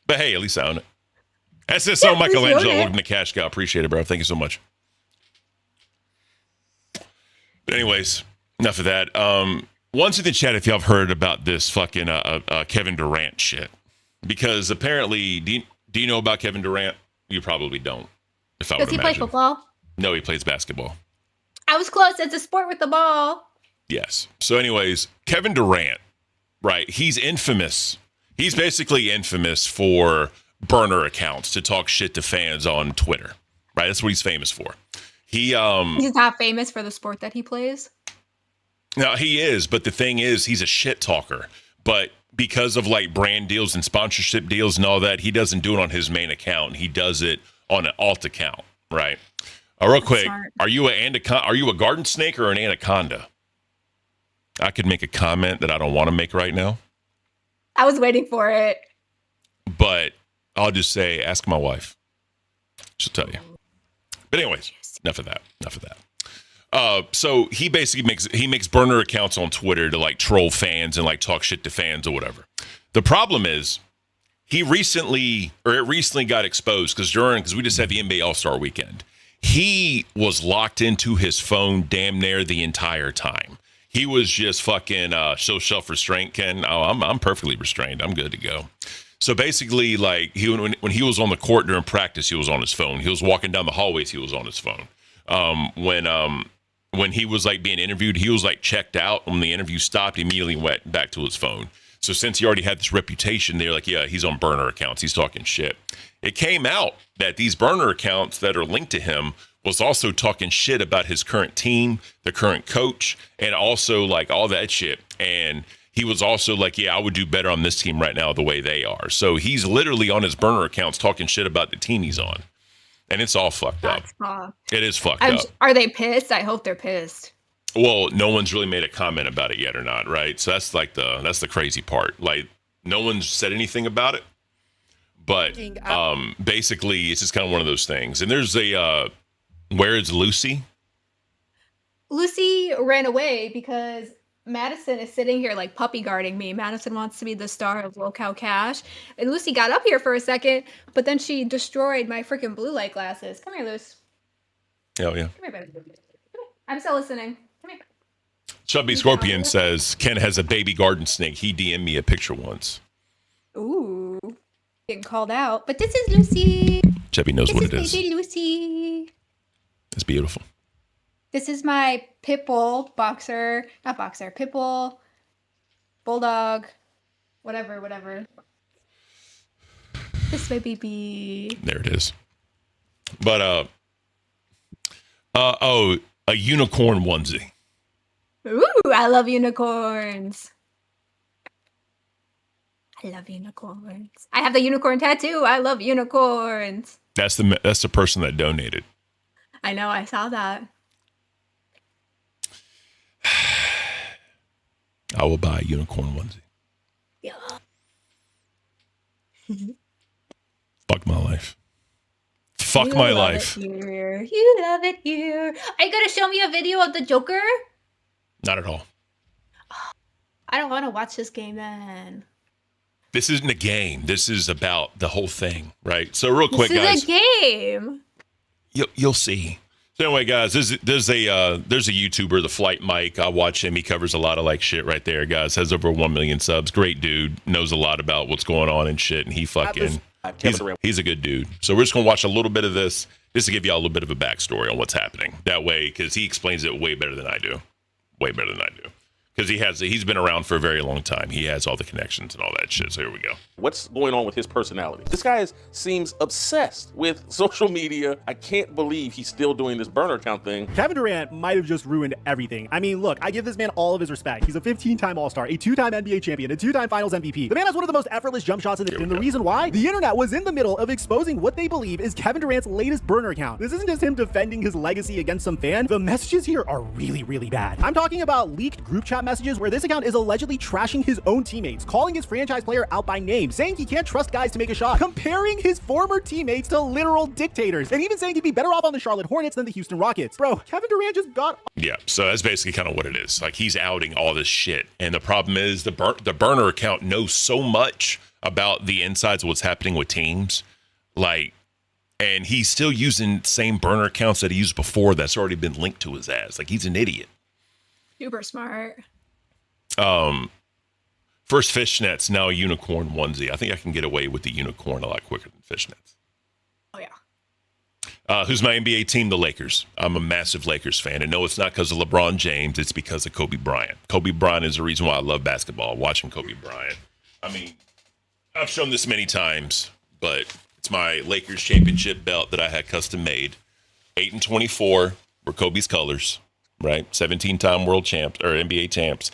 But hey, at least I own it. SSO Michelangelo. Welcome to Cash Cow. Appreciate it, bro. Thank you so much. But anyways, enough of that. Once in the chat, if y'all have heard about this fucking Kevin Durant shit. Because apparently, do you know about Kevin Durant? You probably don't. If I would Does he play imagine. football? No, he plays basketball. I was close. It's a sport with the ball. Yes. So anyways, Kevin Durant, right? He's infamous. He's basically infamous for burner accounts to talk shit to fans on Twitter, right? That's what he's famous for. He's not famous for the sport that he plays. No, he is, but the thing is, he's a shit talker. But because of like brand deals and sponsorship deals and all that, he doesn't do it on his main account. He does it on an alt account, right? Real quick, smart. are you a garden snake or an anaconda? I could make a comment that I don't want to make right now, I was waiting for it. but I'll just say, ask my wife. She'll tell you. But anyways, enough of that. So he basically makes burner accounts on Twitter to like troll fans and like talk shit to fans or whatever. The problem is it recently got exposed because we just had the NBA All-Star weekend. He was locked into his phone damn near the entire time. He was just fucking so self-restraint, Ken. Oh, I'm perfectly restrained. I'm good to go. So basically, like when he was on the court during practice, he was on his phone. He was walking down the hallways, he was on his phone. When he was like being interviewed, he was like checked out. When the interview stopped, he immediately went back to his phone. So since he already had this reputation, they're like, yeah, he's on burner accounts. He's talking shit. It came out that these burner accounts that are linked to him was also talking shit about his current team, the current coach, and also like all that shit. And he was also like, yeah, I would do better on this team right now the way they are. So he's literally on his burner accounts talking shit about the team he's on. And it's all fucked up. It is fucked up. Are they pissed? I hope they're pissed. Well, no one's really made a comment about it yet or not, right? So that's like that's the crazy part. Like no one's said anything about it. But basically it's just kind of one of those things. And there's a where is Lucy? Lucy ran away because Madison is sitting here like puppy guarding me. Madison wants to be the star of Lil Cow Cash. And Lucy got up here for a second, but then she destroyed my freaking blue light glasses. Come here, Luce. Oh, yeah. Come here, baby. Come here. I'm still listening. Come here. Chubby Scorpion says, Ken has a baby garden snake. He DM'd me a picture once. Ooh. Getting called out. But this is Lucy. Chubby knows what it is. Baby Lucy. It's beautiful. This is my pit bull pit bull, bulldog, whatever. This is my baby. There it is. But, a unicorn onesie. Ooh, I love unicorns. I have the unicorn tattoo. I love unicorns. That's the person that donated. I know, I saw that. I will buy a unicorn onesie. Yeah. Fuck my life. Fuck You my love life. It here. You love it here. Are you gonna show me a video of the Joker? Not at all. I don't want to watch this game then. This isn't a game. This is about the whole thing, right? So real quick, this guys. is a game. You'll see. So anyway, guys, there's a YouTuber, the Flight Mike. I watch him. He covers a lot of like shit right there, guys. Has over 1 million subs. Great dude. Knows a lot about what's going on and shit. And he fucking he's a good dude. So we're just gonna watch a little bit of this just to give y'all a little bit of a backstory on what's happening. That way, because he explains it way better than I do. Way better than I do. Because he's been around for a very long time. He has all the connections and all that shit. So here we go. What's going on with his personality? This guy seems obsessed with social media. I can't believe he's still doing this burner account thing. Kevin Durant might have just ruined everything. I mean, look, I give this man all of his respect. He's a 15-time All-Star, a 2-time NBA champion, a 2-time Finals MVP. The man has one of the most effortless jump shots in the and the reason why? The internet was in the middle of exposing what they believe is Kevin Durant's latest burner account. This isn't just him defending his legacy against some fan. The messages here are really, really bad. I'm talking about leaked group chat messages where this account is allegedly trashing his own teammates, calling his franchise player out by name, saying he can't trust guys to make a shot, comparing his former teammates to literal dictators, and even saying he'd be better off on the Charlotte Hornets than the Houston Rockets. Bro, Kevin Durant just got... Yeah, so that's basically kind of what it is. Like, he's outing all this shit. And the problem is the burner account knows so much about the insides of what's happening with teams. Like, and he's still using the same burner accounts that he used before that's already been linked to his ass. Like, he's an idiot. Super smart. First fishnets, now a unicorn onesie. I think I can get away with the unicorn a lot quicker than fishnets. Oh, yeah. Who's my NBA team? The Lakers. I'm a massive Lakers fan. And no, it's not because of LeBron James. It's because of Kobe Bryant. Kobe Bryant is the reason why I love basketball, watching Kobe Bryant. I mean, I've shown this many times, but it's my Lakers championship belt that I had custom made. 8 and 24 were Kobe's colors, right? 17-time world champs or NBA champs.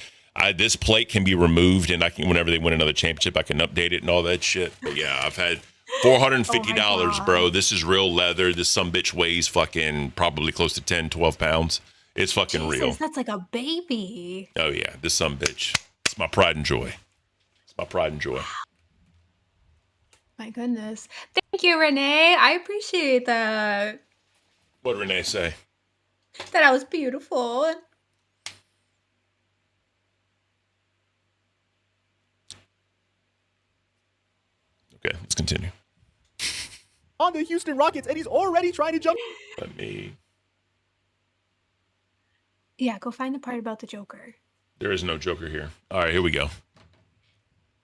This plate can be removed, and I can, whenever they win another championship, I can update it and all that shit. But yeah, I've had $450, bro. This is real leather. This sumbitch weighs fucking probably close to 10, 12 pounds. It's fucking real. That's like a baby. Oh yeah, this sumbitch. It's my pride and joy. It's my pride and joy. My goodness. Thank you, Renee. I appreciate that. What did Renee say? That I was beautiful. Okay, let's continue. On the Houston Rockets, and he's already trying to jump. Let me. Yeah, go find the part about the Joker. There is no Joker here. All right, here we go.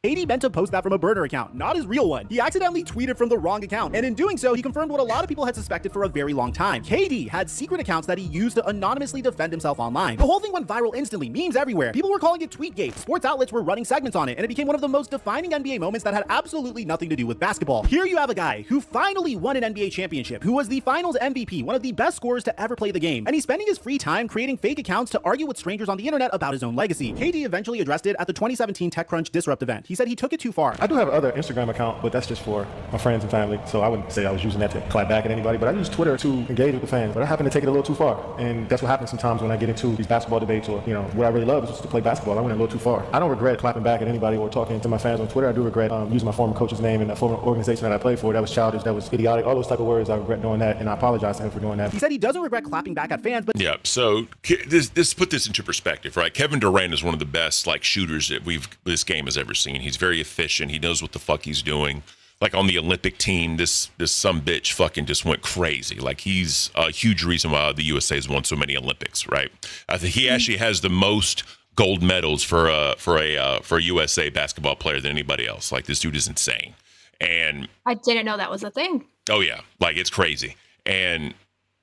KD meant to post that from a burner account, not his real one. He accidentally tweeted from the wrong account, and in doing so, he confirmed what a lot of people had suspected for a very long time. KD had secret accounts that he used to anonymously defend himself online. The whole thing went viral instantly, memes everywhere. People were calling it Tweetgate. Sports outlets were running segments on it, and it became one of the most defining NBA moments that had absolutely nothing to do with basketball. Here you have a guy who finally won an NBA championship, who was the Finals MVP, one of the best scorers to ever play the game, and he's spending his free time creating fake accounts to argue with strangers on the internet about his own legacy. KD eventually addressed it at the 2017 TechCrunch Disrupt event. He said he took it too far. I do have another Instagram account, but that's just for my friends and family. So I wouldn't say I was using that to clap back at anybody, but I use Twitter to engage with the fans. But I happen to take it a little too far. And that's what happens sometimes when I get into these basketball debates or, you know, what I really love is just to play basketball. I went a little too far. I don't regret clapping back at anybody or talking to my fans on Twitter. I do regret using my former coach's name and the former organization that I played for. That was childish, that was idiotic, all those type of words. I regret doing that, and I apologize to him for doing that. He said he doesn't regret clapping back at fans, but yeah. So this put this into perspective, right? Kevin Durant is one of the best like shooters that this game has ever seen. He's very efficient. He knows what the fuck he's doing. Like on the Olympic team, this some bitch fucking just went crazy. Like he's a huge reason why the USA has won so many Olympics, right? I think he actually has the most gold medals for a USA basketball player than anybody else. Like this dude is insane. And I didn't know that was a thing. oh yeah, like it's crazy. And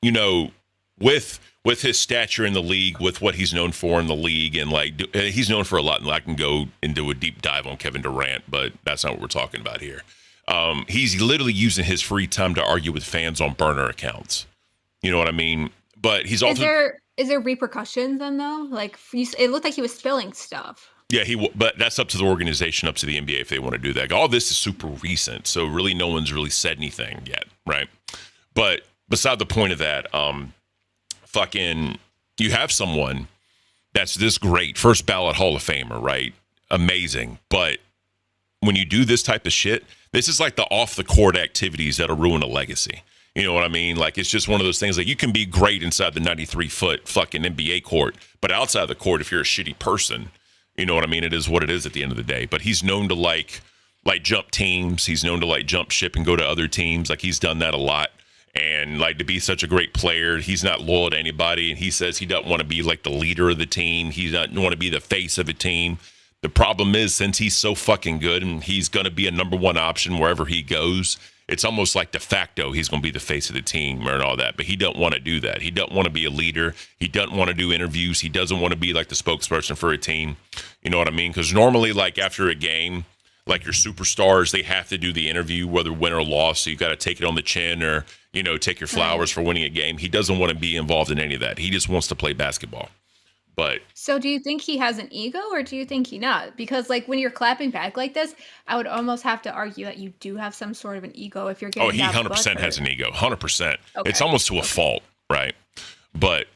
you know, with his stature in the league, with what he's known for in the league, and like he's known for a lot. And I can go into a deep dive on Kevin Durant, but that's not what we're talking about here. He's literally using his free time to argue with fans on burner accounts. You know what I mean? But he's also is there repercussions then though? Like it looked like he was spilling stuff. Yeah, but that's up to the organization, up to the NBA if they want to do that. All this is super recent, so really no one's really said anything yet, right? But beside the point of that, fucking, you have someone that's this great, first ballot Hall of Famer, right? Amazing. But when you do this type of shit, this is like the off the court activities that'll ruin a legacy. You know what I mean? Like, it's just one of those things. Like, you can be great inside the 93-foot fucking NBA court, but outside the court, if you're a shitty person, you know what I mean? It is what it is at the end of the day. But he's known to like jump teams. He's known to like jump ship and go to other teams. Like, he's done that a lot. And like, to be such a great player, he's not loyal to anybody. And he says he doesn't want to be like the leader of the team. He doesn't want to be the face of a team. The problem is, since he's so fucking good and he's going to be a number one option wherever he goes, it's almost like de facto he's going to be the face of the team and all that. But he doesn't want to do that. He doesn't want to be a leader. He doesn't want to do interviews. He doesn't want to be like the spokesperson for a team. You know what I mean? Because normally, like, after a game, like your superstars, they have to do the interview, whether win or loss. So you got to take it on the chin, or, you know, take your flowers for winning a game. He doesn't want to be involved in any of that. He just wants to play basketball. But So do you think he has an ego, or do you think he not? Because like when you're clapping back like this, I would almost have to argue that you do have some sort of an ego if you're getting he that 100% butthurt. has an ego. 100%. Okay. It's almost to a fault, right? But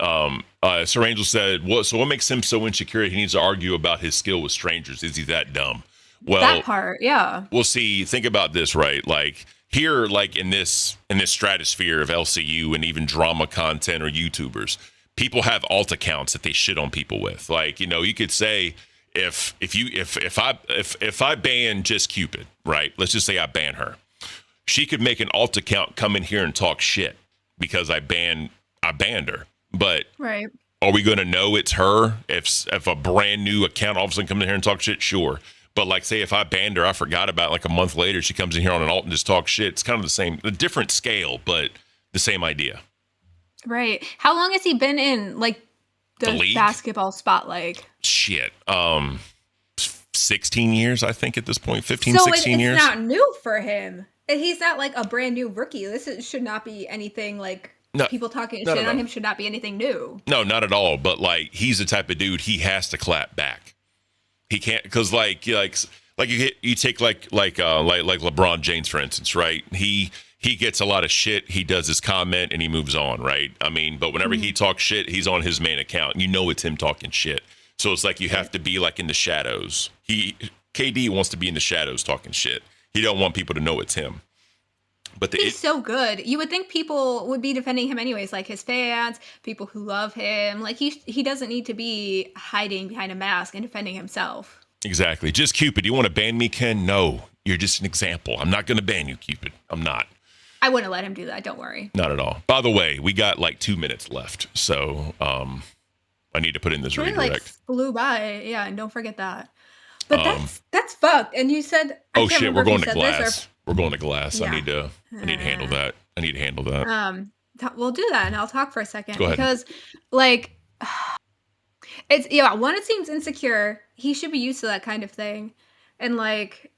Sir Angel said, so what makes him so insecure he needs to argue about his skill with strangers? Is he that dumb? Well, That part, yeah. we'll see. Think about this, right? Like here, like in this stratosphere of LCU and even drama content or YouTubers, people have alt accounts that they shit on people with. Like, you know, you could say if I ban Just Cupid, right? Let's just say I ban her. She could make an alt account, come in here and talk shit because I banned her. But Right. are we going to know it's her if a brand new account all of a sudden comes in here and talks shit? Sure. But like, say if I banned her, I forgot about it, like a month later, she comes in here on an alt and just talks shit. It's kind of the same, a different scale, but the same idea. Right. How long has he been in like The the league? basketball spotlight? Shit. 16 years, I think, at this point. 15, So 16 it's years. not new for him. And he's not like a brand new rookie. Should not be anything like No. people talking No, shit no, on no. him should not be anything new. No, not at all. But like, he's the type of dude, he has to clap back. He can't, because like you take like LeBron James, for instance, right? He gets a lot of shit. He does his comment and he moves on, right? I mean, but whenever he talks shit, he's on his main account. You know it's him talking shit. So it's like you have to be like in the shadows. KD wants to be in the shadows talking shit. He don't want people to know it's him. But He's so good. You would think people would be defending him anyways, like his fans, people who love him. Like he doesn't need to be hiding behind a mask and defending himself. Exactly. Just Cupid. You want to ban me, Ken? No. You're just an example. I'm not going to ban you, Cupid. I'm not. I wouldn't let him do that. Don't worry. Not at all. By the way, we got like 2 minutes left. So I need to put in this Really redirect. like flew by. Yeah, and don't forget that. But that's fucked. And you said I Oh can't shit, remember we're if going you to said this glass. We're going to glass. Yeah. I need to handle that. We'll do that and I'll talk for a second. Go ahead. Because like it seems insecure. He should be used to that kind of thing. And like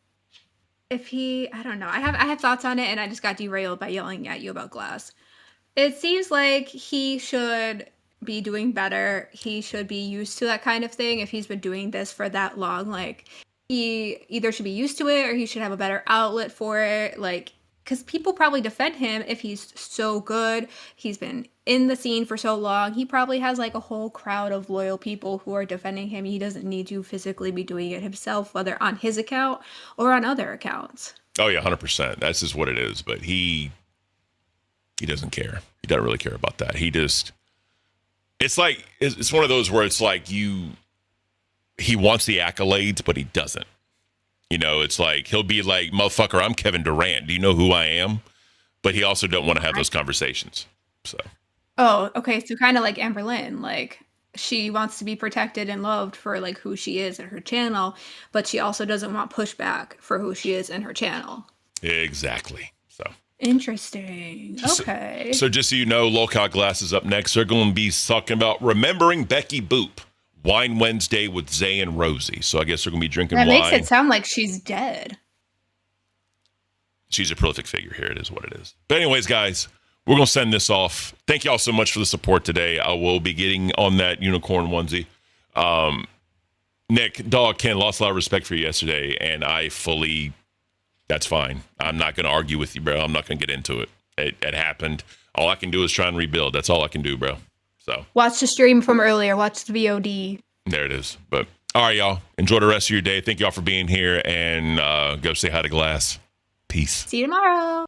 if I don't know. I have thoughts on it and I just got derailed by yelling at you about glass. It seems like he should be doing better. He should be used to that kind of thing if he's been doing this for that long. Like he either should be used to it or he should have a better outlet for it. Like, because people probably defend him if he's so good. He's been in the scene for so long. He probably has like a whole crowd of loyal people who are defending him. He doesn't need to physically be doing it himself, whether on his account or on other accounts. Oh yeah, 100%. That's just what it is. But he doesn't care. He doesn't really care about that. He just, it's like, it's one of those where it's like he wants the accolades, but he doesn't. You know, it's like, he'll be like, motherfucker, I'm Kevin Durant. Do you know who I am? But he also don't want to have those conversations. So. Oh, okay. So kind of like Amber Lynn, like she wants to be protected and loved for like who she is in her channel, but she also doesn't want pushback for who she is in her channel. Exactly. So. Interesting. Okay. So just so you know, Lolcock Glass is up next. They're going to be talking about remembering Becky Boop, Wine Wednesday with Zay and Rosie. So I guess they're going to be drinking That wine. makes it sound like she's dead. She's a prolific figure here. It is what it is. But anyways, guys, we're going to send this off. Thank y'all so much for the support today. I will be getting on that unicorn onesie. Nick, dog, Ken, lost a lot of respect for you yesterday, and that's fine. I'm not going to argue with you, bro. I'm not going to get into it. It happened. All I can do is try and rebuild. That's all I can do, bro. So Watch the stream from earlier. Watch the VOD. there it is. But all right, y'all. Enjoy the rest of your day. Thank y'all for being here, and go say hi to Glass. Peace. See you tomorrow.